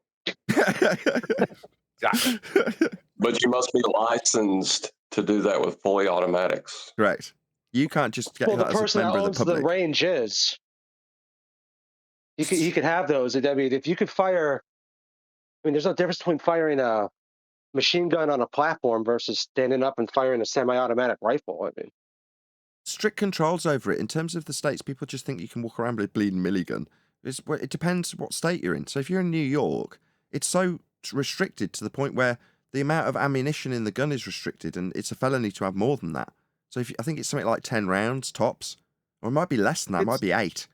But you must be licensed to do that with fully automatics. Correct. You can't just get Well, the that as a person that member of owns the the public. range is. You could have those. I mean, if you could fire, I mean, there's no difference between firing a machine gun on a platform versus standing up and firing a semi-automatic rifle. I mean, Strict controls over it. In terms of the states, people just think you can walk around with a bleeding milligun. It depends what state you're in. So if you're in New York, it's so restricted to the point where the amount of ammunition in the gun is restricted, and it's a felony to have more than that. So I think it's something like 10 rounds tops, or it might be less than that. It might be 8.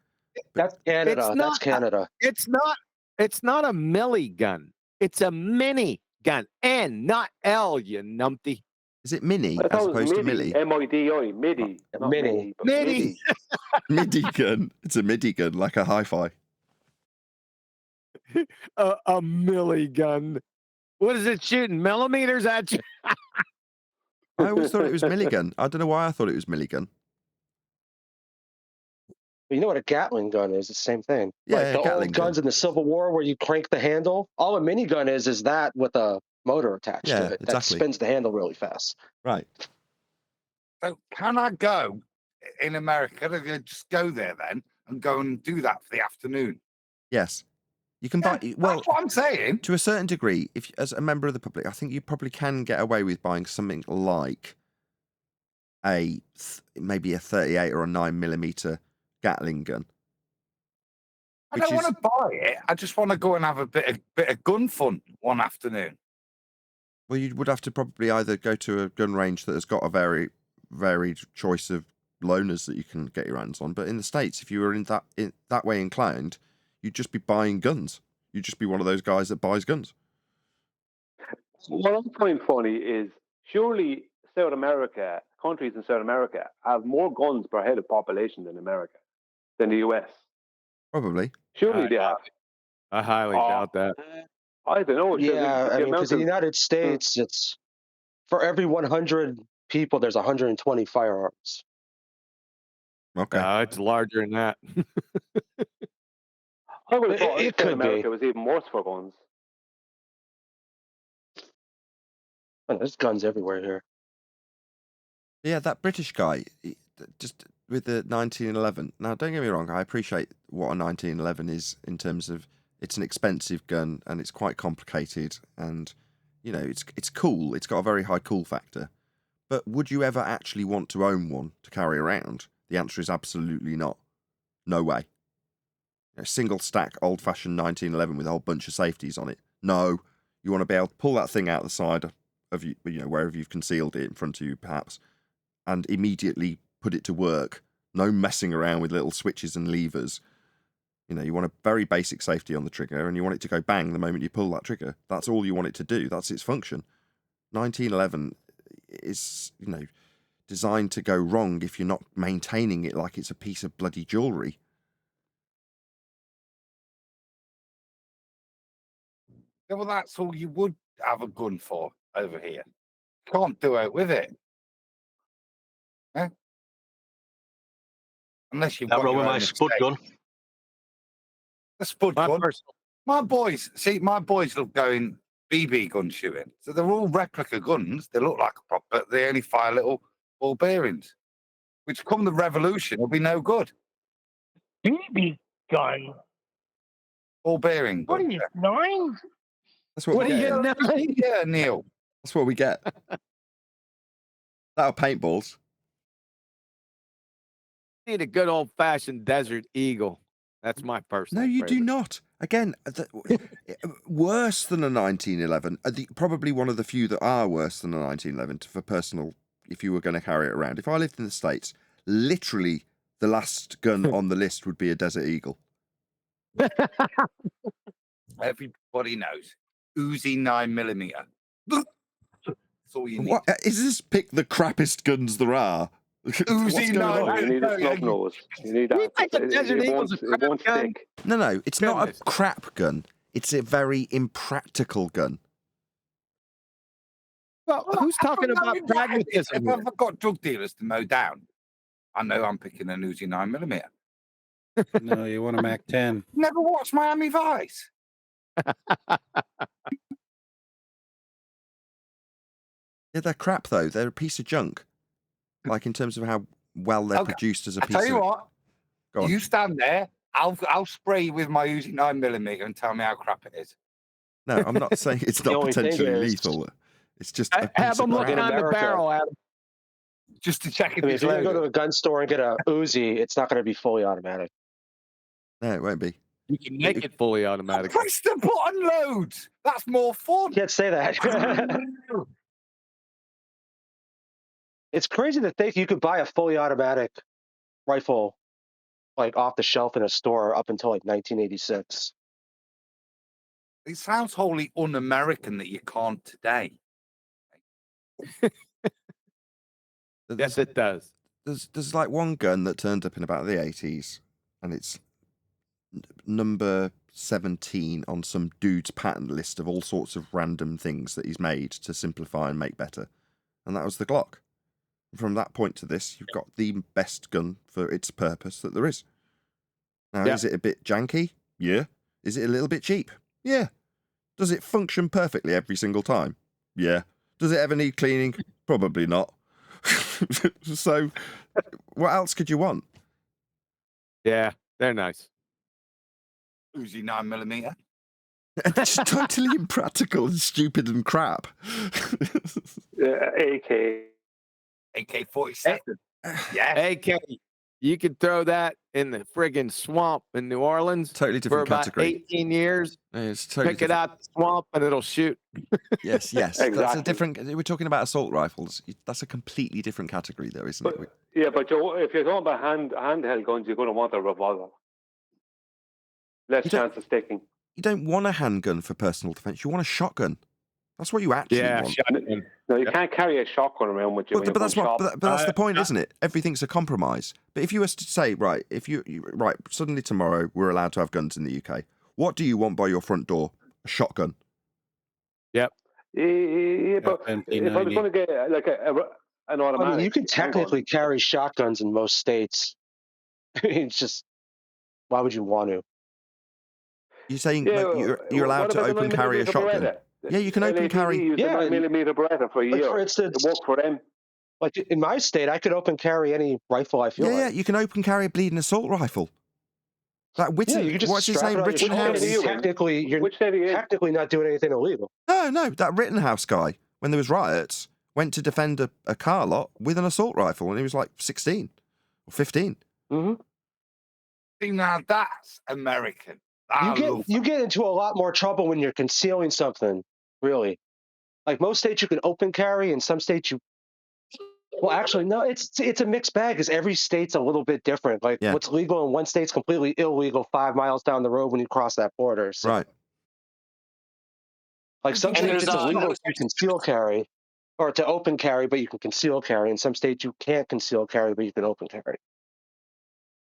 that's Canada. That's Canada. It's not a milli gun. It's a mini gun. N, not L, you numpty. Is it mini I as thought it was opposed to MIDI. milli? MIDI. MIDI. Not Mini. mini, but Midi. MIDI. MIDI gun. It's a MIDI gun, like a hi-fi. A milli gun. What is it shooting? Millimeters at you? I always thought it was milligun. I don't know why I thought it was milligun. You know what a Gatling gun is? It's the same thing. Yeah, like the Gatling old guns in the Civil War where you crank the handle. All a minigun is that with a motor attached Yeah, to it that exactly. spins the handle really fast. Right. So can I go in America? Can I just go there then and go and do that for the afternoon? Yes. You can buy. Well, that's what I'm saying. To a certain degree, if as a member of the public, I think you probably can get away with buying something like maybe a 38 or a 9mm Gatling gun. I don't want to buy it. I just want to go and have a bit of gun fun one afternoon. Well, you would have to probably either go to a gun range that has got a very varied choice of loaners that you can get your hands on. But in the States, if you were in that way inclined, you'd just be buying guns. You'd just be one of those guys that buys guns. What I find funny is surely South America, countries in South America, have more guns per head of population than America, than the US. Probably. Surely they have. I highly doubt that. I don't know. Yeah, I mean, because in the United States, it's for every 100 people, there's 120 firearms. Okay. No, it's larger than that. I would have thought It South could America be. was even worse for guns. Oh, there's guns everywhere here. Yeah, that British guy, just with the 1911. Now, don't get me wrong. I appreciate what a 1911 is in terms of it's an expensive gun and it's quite complicated and, you know, it's cool. It's got a very high cool factor. But would you ever actually want to own one to carry around? The answer is absolutely not. No way. a single stack old-fashioned 1911 with a whole bunch of safeties on it. No, you want to be able to pull that thing out the side of you, wherever you've concealed it in front of you, perhaps, and immediately put it to work. No messing around with little switches and levers. You want a very basic safety on the trigger, and you want it to go bang the moment you pull that trigger. That's all you want it to do. That's its function. 1911 is, designed to go wrong if you're not maintaining it like it's a piece of bloody jewellery. Yeah, well, that's all you would have a gun for over here. Can't do it with it. Eh? Unless you've That got wrong your with my own spud estate. gun. The spud gun. My boys love going BB gun shooting. So they're all replica guns. They look like a prop, but they only fire little ball bearings, which come the revolution will be no good. BB gun. Ball bearing What gun. are you, 9? That's what we get. are you, 9? Yeah, Neil. That's what we get. That or paintballs. Need a good old-fashioned Desert Eagle. That's my personal No, you favorite. do not. Again, worse than a 1911. Probably one of the few that are worse than a 1911 for personal, if you were going to carry it around. If I lived in the States, literally the last gun on the list would be a Desert Eagle. Everybody knows. Uzi 9mm. That's all you need. What is this? Pick the crappiest guns there are. Uzi 9mm. You need a snub nose. You need that. It won't stick. No, it's not a crap gun. It's a very impractical gun. Well, who's talking about pragmatism? If I've got drug dealers to mow down, I know I'm picking an Uzi 9mm. No, you want a Mac 10. Never watched Miami Vice. Yeah, they're crap though. They're a piece of junk. Like in terms of how well they're produced as a piece of. I tell you what. Go on. You stand there. I'll spray you with my Uzi 9mm and tell me how crap it is. No, I'm not saying it's not potentially lethal. It's just a have piece of them looking crap. on the barrel, Adam. Just to check if If you're going to go to a gun store and get a Uzi, it's not going to be fully automatic. No, it won't be. You can make it fully automatic. Press the button loads. That's more fun. Can't say that. It's crazy to think you could buy a fully automatic rifle like off the shelf in a store up until like 1986. It sounds wholly un-American that you can't today. Yes, it does. There's like one gun that turned up in about the 80s, and it's number 17 on some dude's patent list of all sorts of random things that he's made to simplify and make better. And that was the Glock. From that point to this, you've got the best gun for its purpose that there is. Now, is it a bit janky? Yeah. Is it a little bit cheap? Yeah. Does it function perfectly every single time? Yeah. Does it ever need cleaning? Probably not. So, what else could you want? Yeah, they're nice. Uzi 9mm. It's just totally impractical and stupid and crap. AK-47. Yeah. AK. You could throw that in the friggin' swamp in New Orleans. Totally for different about category. 18 years. It's totally Pick it out the swamp and it'll shoot. Yes. Exactly. That's a different. We're talking about assault rifles. That's a completely different category, though, isn't it? Yeah, but if you're talking about handheld guns, you're going to want a revolver. Less chance of sticking. You don't want a handgun for personal defense. You want a shotgun. That's what you actually want. Shotgun. No, you can't carry a shotgun around with you. But that's the point, isn't it? Everything's a compromise. But if you were to say, right, suddenly tomorrow we're allowed to have guns in the UK. What do you want by your front door? A shotgun. Yep. Yeah, but if I was going to get like an automatic, I mean, you can technically carry shotguns in most states. It's just, why would you want to? You're saying you're allowed to open carry a shotgun? Beretta? Yeah, you can open carry. Yeah, 9mm Beretta for a year. For instance, it worked for them. Like in my state, I could open carry any rifle I feel like. Yeah, you can open carry a bleeding assault rifle. Like Witit, you just what's his strap name? it on your shoulder. Rittenhouse. You're technically not doing anything illegal. No, that Rittenhouse guy, when there was riots, went to defend a car lot with an assault rifle, and he was like 16 or 15. Mm-hmm. See, now that's American. I love You get into a lot more trouble when you're concealing something, really. Like most states you can open carry, and some states you well actually no, it's a mixed bag because every state's a little bit different. Like Yeah. what's legal in one state's completely illegal 5 miles down the road when you cross that border. So Right. like some And states there's it's illegal no to conceal carry or to open carry, but you can conceal carry. In some states you can't conceal carry, but you can open carry.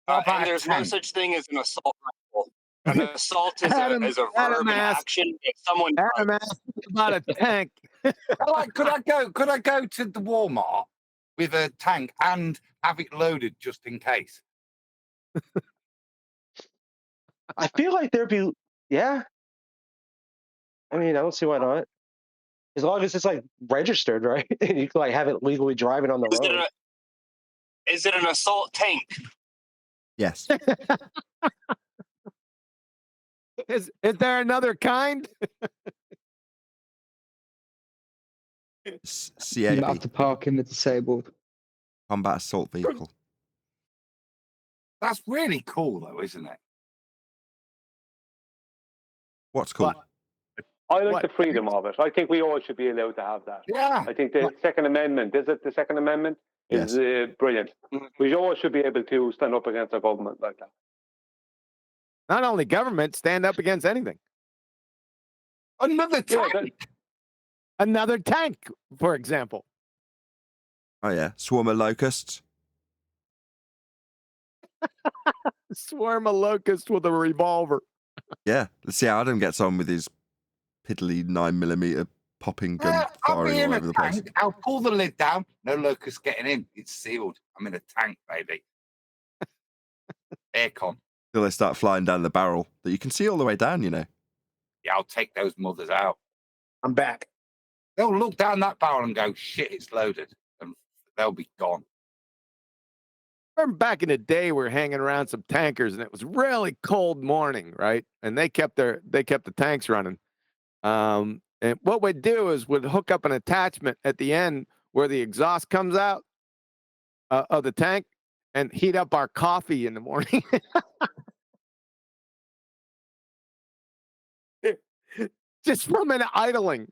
and there's no such thing as an assault rifle. An assault is a verb, an action. If someone Adam asked about a tank. like, could I go to the Walmart with a tank and have it loaded just in case? I feel like there'd be yeah. I mean, I don't see why not. As long as it's like registered, right? And you can like have it legally driving on the road. Is it an assault tank? Yes. Is there another kind? You CAB. might have to park in the disabled. Combat assault vehicle. That's really cool, though, isn't it? What's cool? I like the freedom of it. I think we all should be allowed to have that. Yeah. I think the Second Amendment, is it the Second Amendment? Is brilliant. We all should be able to stand up against a government like that. Not only government, stand up against anything. Another tank. Another tank, for example. Oh yeah, swarm of locusts. Swarm a locust with a revolver. Yeah, let's see how Adam gets on with his piddly 9mm popping gun I'll firing be all in over a the place. tank. I'll pull the lid down. No locusts getting in. It's sealed. I'm in a tank, baby. Aircon. Till they start flying down the barrel that you can see all the way down, you know. Yeah, I'll take those mothers out. I'm back. They'll look down that barrel and go, shit, it's loaded. And they'll be gone. Remember back in the day, we were hanging around some tankers, and it was really cold morning, right? And they kept the tanks running. And what we'd do is we'd hook up an attachment at the end where the exhaust comes out of the tank and heat up our coffee in the morning. Just from an idling.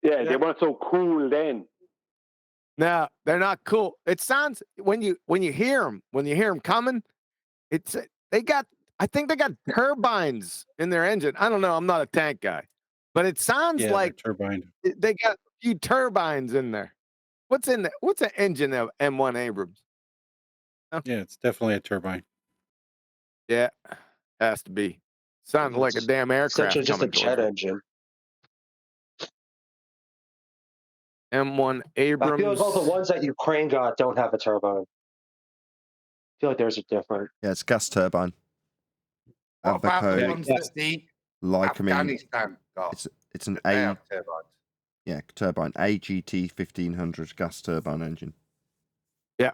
Yeah, they weren't so cool then. No, they're not cool. It sounds when you hear them coming, I think they got turbines in their engine. I don't know. I'm not a tank guy, but it sounds like turbine. they got a few turbines in there. What's in there? What's an engine of M1 Abrams? Oh. Yeah, it's definitely a turbine. Yeah, has to be. Sounding like a damn aircraft. Essentially just a jet engine. M1 Abrams. I feel like all the ones that Ukraine got don't have a turbine. I feel like theirs are different. Yeah, it's gas turbine. What about the ones that the Afghanistan got? It's an They A. have turbines. Yeah, turbine AGT 1500 gas turbine engine. Yeah.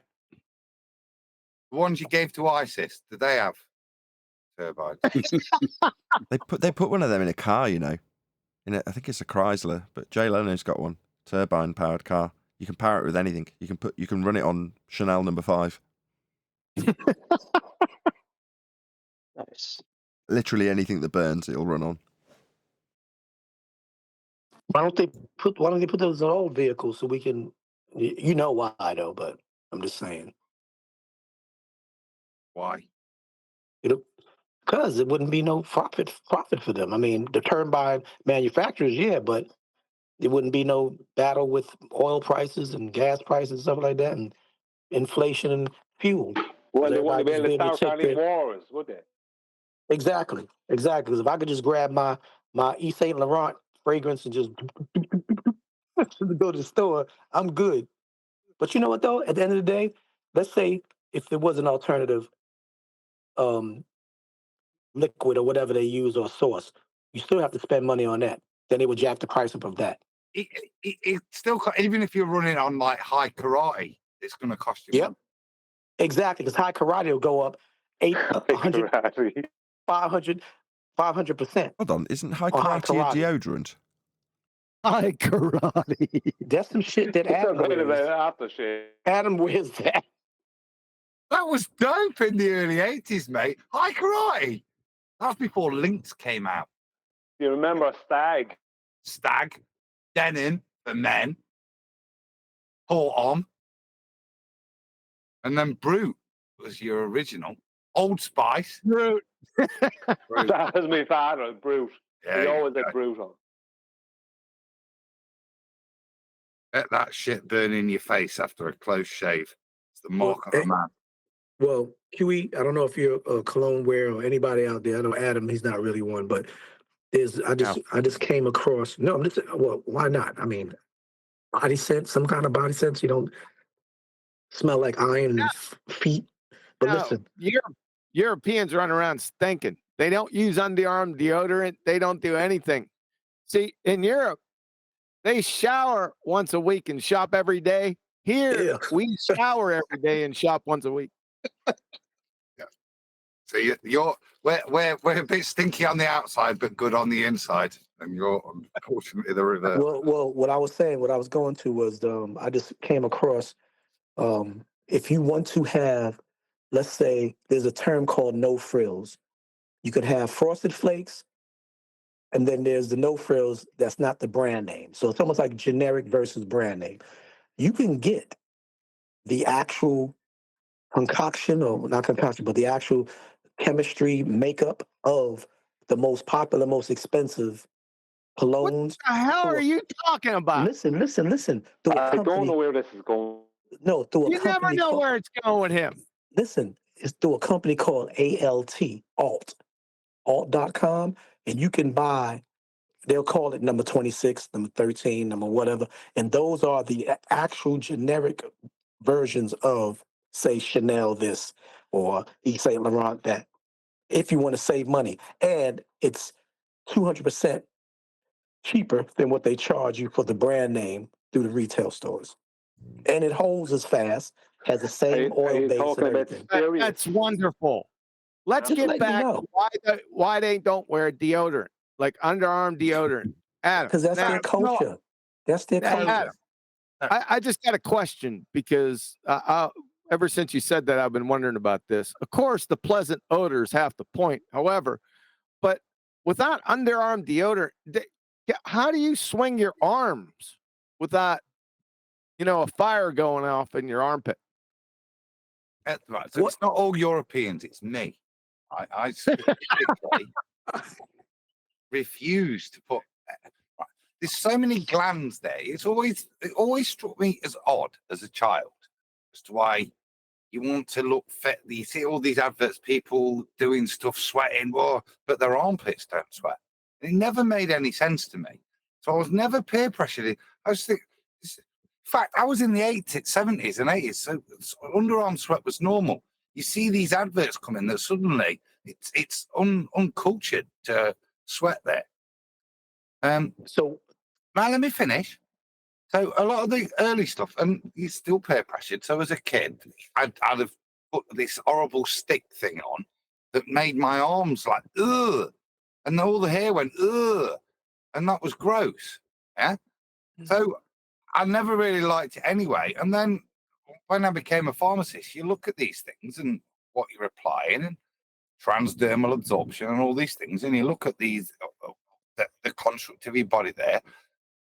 The ones you gave to ISIS, do they have turbines? They put one of them in a car, you know. I think it's a Chrysler, but Jay Leno's got one. Turbine powered car. You can power it with anything. You can run it on Chanel No. 5. Nice. Literally anything that burns, it'll run on. Why don't they put those in old vehicles so we can? You know why though, but I'm just saying. Why? Because it wouldn't be no profit for them. I mean, the turbine manufacturers, yeah, but there wouldn't be no battle with oil prices and gas prices and stuff like that, and inflation and fuel. Well, they wouldn't be Everybody able to just start take any their- wars, would they? Exactly. Because if I could just grab my Yves Saint Laurent fragrance and just go to the store, I'm good. But you know what though? At the end of the day, let's say if there was an alternative liquid or whatever they use or source, you still have to spend money on that. Then they would jack the price up of that. It still, even if you're running on like high karate, it's going to cost you money. Exactly, because high karate will go up 800, 500%. Hold on, isn't high On high karate a karate. deodorant? High karate. That's some shit that Adam wears. Aftershave. Adam wears that. That was dope in the early 80s, mate. High karate. That was before Lynx came out. You remember Stag? Stag, denim for men, Port on, and then Brute was your original. Old Spice. Brute. That was my father, Brute. Yeah, He you always go. had Brute on. Let that shit burn in your face after a close shave. It's the mark of a man. Well, QE, I don't know if you're a cologne wearer or anybody out there. I know Adam, he's not really one, but I just came across. No, I'm just well, why not? I mean, body scent, some kind of body scent. You don't smell like iron and feet. But listen, Europeans run around stinking. They don't use underarm deodorant. They don't do anything. See, in Europe, they shower once a week and shop every day. Here, we shower every day and shop once a week. So we're a bit stinky on the outside, but good on the inside, and you're unfortunately the reverse. well, what I was saying, what I was going to was, I just came across, if you want to have, let's say, there's a term called no frills. You could have Frosted Flakes, and then there's the no frills that's not the brand name. So it's almost like generic versus brand name. You can get the actual concoction, or not concoction, but the actual chemistry makeup of the most popular, most expensive colognes. What the hell are you talking about? Listen. I don't know where this is going. No, through a You never company know called, where it's going with him. Listen, it's through a company called alt.com, and you can buy, they'll call it number 26, number 13, number whatever, and those are the actual generic versions of, say, Chanel this or Yves Saint Laurent that, if you want to save money. And it's 200% cheaper than what they charge you for the brand name through the retail stores. And it holds as fast, has the same oil base and everything. That's wonderful. Let's Just get letting you back know. to why they don't wear deodorant, like underarm deodorant. Adam, Because that's their culture. That's their culture. Adam, I just got a question because ever since you said that, I've been wondering about this. Of course, the pleasant odor is half the point. However, but without underarm deodorant, how do you swing your arms without, a fire going off in your armpit? Right, so it's not all Europeans, it's me. I specifically refuse to put. Right, there's so many glands there. It always struck me as odd as a child as to why you want to look fit. You see all these adverts, people doing stuff, sweating, but their armpits don't sweat. It never made any sense to me. So I was never peer pressured. I was thinking, in fact, I was in the 70s and 80s, so underarm sweat was normal. You see these adverts coming that suddenly it's uncultured to sweat there. So now let me finish. So a lot of the early stuff, and you're still peer pressured. So as a kid, I'd have put this horrible stick thing on that made my arms like, ugh, and all the hair went, ugh, and that was gross. Yeah. So I never really liked it anyway. And then when I became a pharmacist, you look at these things and what you're applying and transdermal absorption and all these things, and you look at these, the construct of your body there,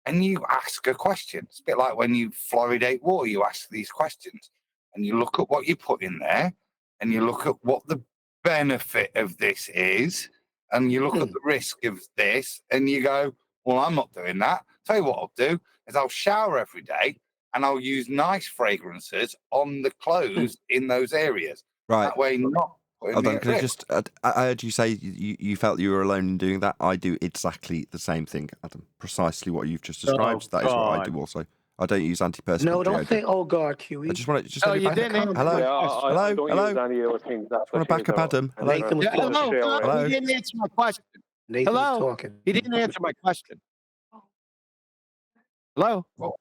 and you ask a question. It's a bit like when you fluoridate water, you ask these questions and you look at what you put in there and you look at what the benefit of this is and you look at the risk of this and you go, well, I'm not doing that. Tell you what I'll do is I'll shower every day and I'll use nice fragrances on the clothes in those areas. Right. That way, not putting Hold me on, at can I risk. just? I heard you say you felt you were alone in doing that. I do exactly the same thing, Adam. Precisely what you've just described. That is what I do also. I don't use antiperspirant no, don't deodorant. say, oh God, QE. I just want to just. Oh, let me you back didn't up. Hello, Yeah, I don't hello. use any of those things. That's Want to back up, Adam? Hello. Nathan was talking. Hello. He didn't answer my question. Nathan was Hello. talking. He didn't answer my question. Hello. Well,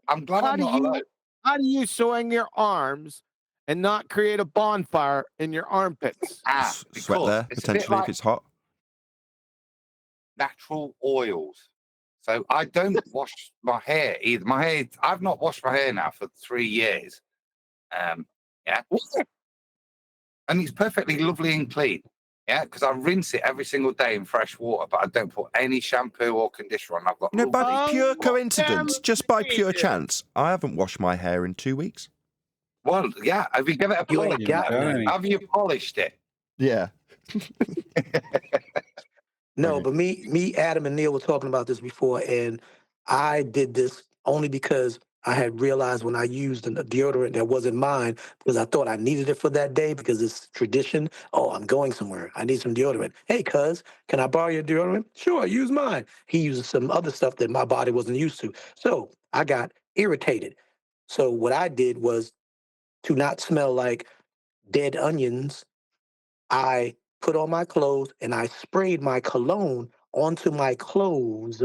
I'm glad I'm not alone. How do you swing your arms and not create a bonfire in your armpits? Sweat there potentially if it's hot. Natural oils. So I don't wash my hair either. I've not washed my hair now for 3 years. Yeah. And it's perfectly lovely and clean. Yeah, because I rinse it every single day in fresh water, but I don't put any shampoo or conditioner on. I've got by pure lovely- coincidence, just by pure chance, I haven't washed my hair in 2 weeks. Well, yeah. Have you given it a You polish? ain't got none. Have you polished it? Yeah. No, but me, Adam, and Neil were talking about this before, and I did this only because I had realized when I used a deodorant that wasn't mine because I thought I needed it for that day because it's tradition. Oh, I'm going somewhere. I need some deodorant. Hey, cuz, can I borrow your deodorant? Sure, use mine. He uses some other stuff that my body wasn't used to. So I got irritated. So what I did was to not smell like dead onions, I put on my clothes and I sprayed my cologne onto my clothes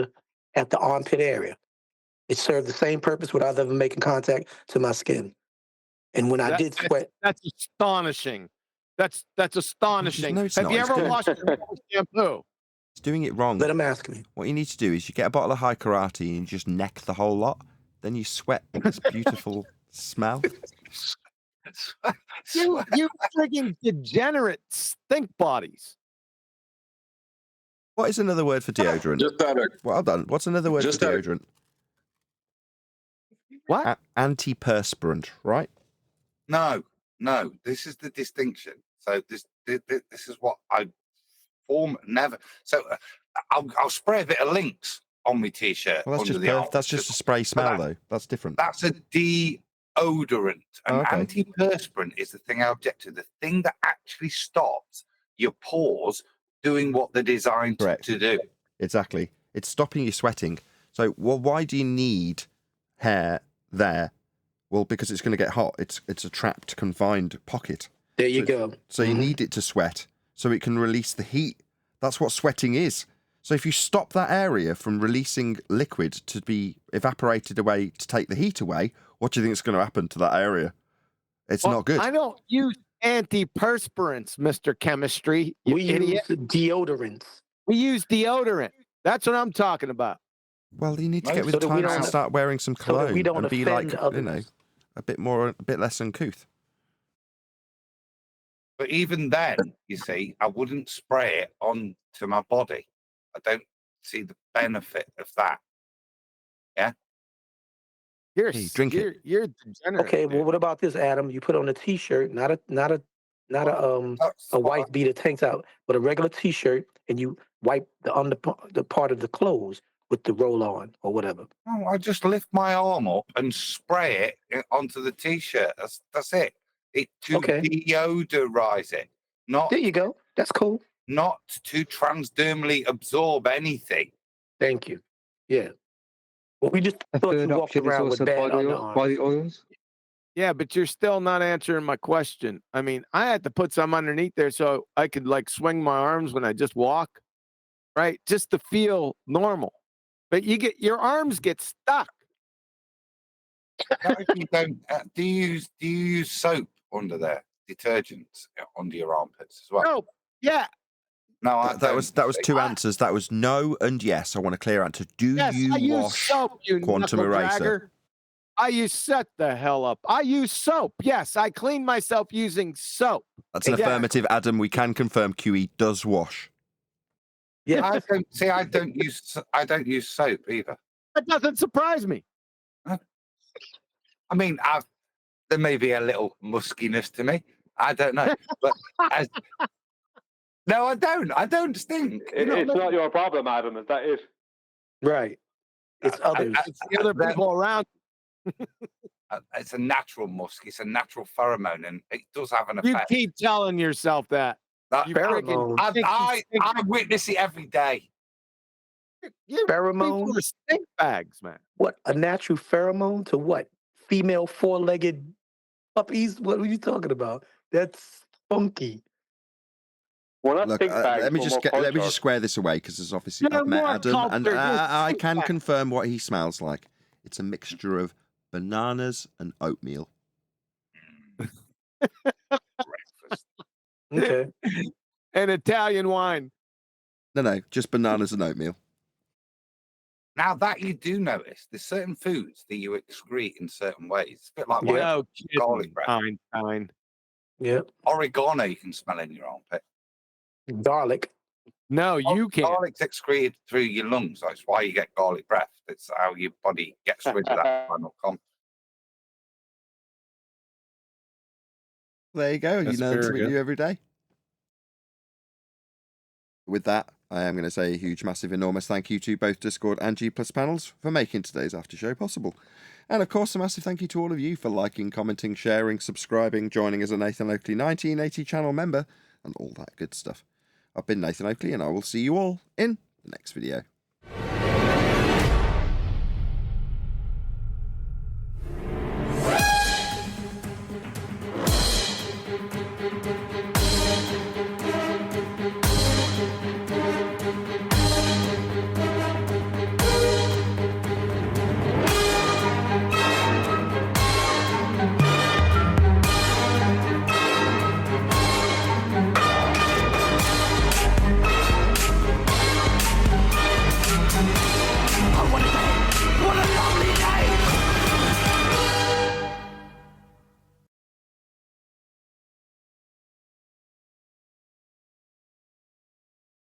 at the armpit area. It served the same purpose without ever making contact to my skin. And when I did sweat, That's astonishing. That's astonishing. No, it's Have not. you It's ever good. washed your hair with shampoo? It's doing it wrong. let him ask me. What you need to do is you get a bottle of high karate and you just neck the whole lot. Then you sweat this beautiful smell. You frigging degenerate stink bodies. What is another word for deodorant? Just out of Well done. What's another word Just for out of- deodorant? What? Antiperspirant, right? No. This is the distinction. So this is what I never. So I'll spray a bit of Lynx on my t-shirt Well, that's under just the arm. that's just a spray smell, though. That's different. That's a deodorant. An Okay. antiperspirant is the thing I object to. The thing that actually stops your pores doing what they're designed to do. Exactly. It's stopping you sweating. So, well, why do you need hair there? Well, because it's going to get hot. It's a trapped, confined pocket. There you go. So you need it to sweat so it can release the heat. That's what sweating is. So if you stop that area from releasing liquid to be evaporated away to take the heat away, what do you think is going to happen to that area? It's not good. I don't use antiperspirants, Mr. Chemistry. You We idiot. use deodorants. We use deodorant. That's what I'm talking about. Well, you need to get So with that we times and don't- start wearing some so that we cologne don't and be offend like, others. a bit less uncouth. But even then, you see, I wouldn't spray it onto my body. I don't see the benefit of that. Yeah. Drink it. You're degenerate. Okay, well, what about this, Adam? You put on a t-shirt, not a wife beater tank top, but a regular t-shirt, and you wipe the part of the clothes with the roll-on or whatever. Oh, I just lift my arm up and spray it onto the t-shirt. That's it. It to deodorize it. Not There you go. That's cool. Not to transdermally absorb anything. Thank you. Yeah. Well, we just A thought you third walked option is around with also bad body underarms. oils. Yeah, but you're still not answering my question. I mean, I had to put some underneath there so I could like swing my arms when I just walk, right? Just to feel normal. But your arms get stuck. No, you don't. Do you use soap under there? Detergent under your armpits as well? No. Yeah. No, I That was two answers. That was no and yes. I want a clear answer. Do Yes, you I use wash soap, you quantum knuckle eraser? dragger. I use set the hell up. I use soap. Yes, I clean myself using soap. That's an affirmative, Adam. We can confirm QE does wash. Yeah. I don't use soap either. That doesn't surprise me. I mean, there may be a little muskiness to me. I don't know, but no, I don't. I don't stink. It's not your problem, Adam. Is that it? Right. It's others. It's the other people around. It's a natural musk. It's a natural pheromone, and it does have an You effect. keep telling yourself that. You freaking I witness it every day. You Pheromone? people are stink bags, man. What? A natural pheromone to what? Female four-legged puppies? What are you talking about? That's funky. Well, not Look, stink bags. let me but just more let me culture. just square this away because there's obviously You're I've met more Adam and cultured, you're I stink can bag. confirm what he smells like. It's a mixture of bananas and oatmeal. Okay. And Italian wine. No, just bananas and oatmeal. Now that you do notice, there's certain foods that you excrete in certain ways. It's a bit like No garlic bread. Einstein. Yep. Oregano you can smell in your armpit. Garlic. No, you can't. Garlic's excreted through your lungs. That's why you get garlic breath. It's how your body gets rid of that final content. There you go. That's you learn something very good. new every day. With that, I am going to say a huge, massive, enormous thank you to both Discord and G Plus panels for making today's after show possible. And of course, a massive thank you to all of you for liking, commenting, sharing, subscribing, joining as a Nathan Oakley 1980 channel member, and all that good stuff. I've been Nathan Oakley, and I will see you all in the next video.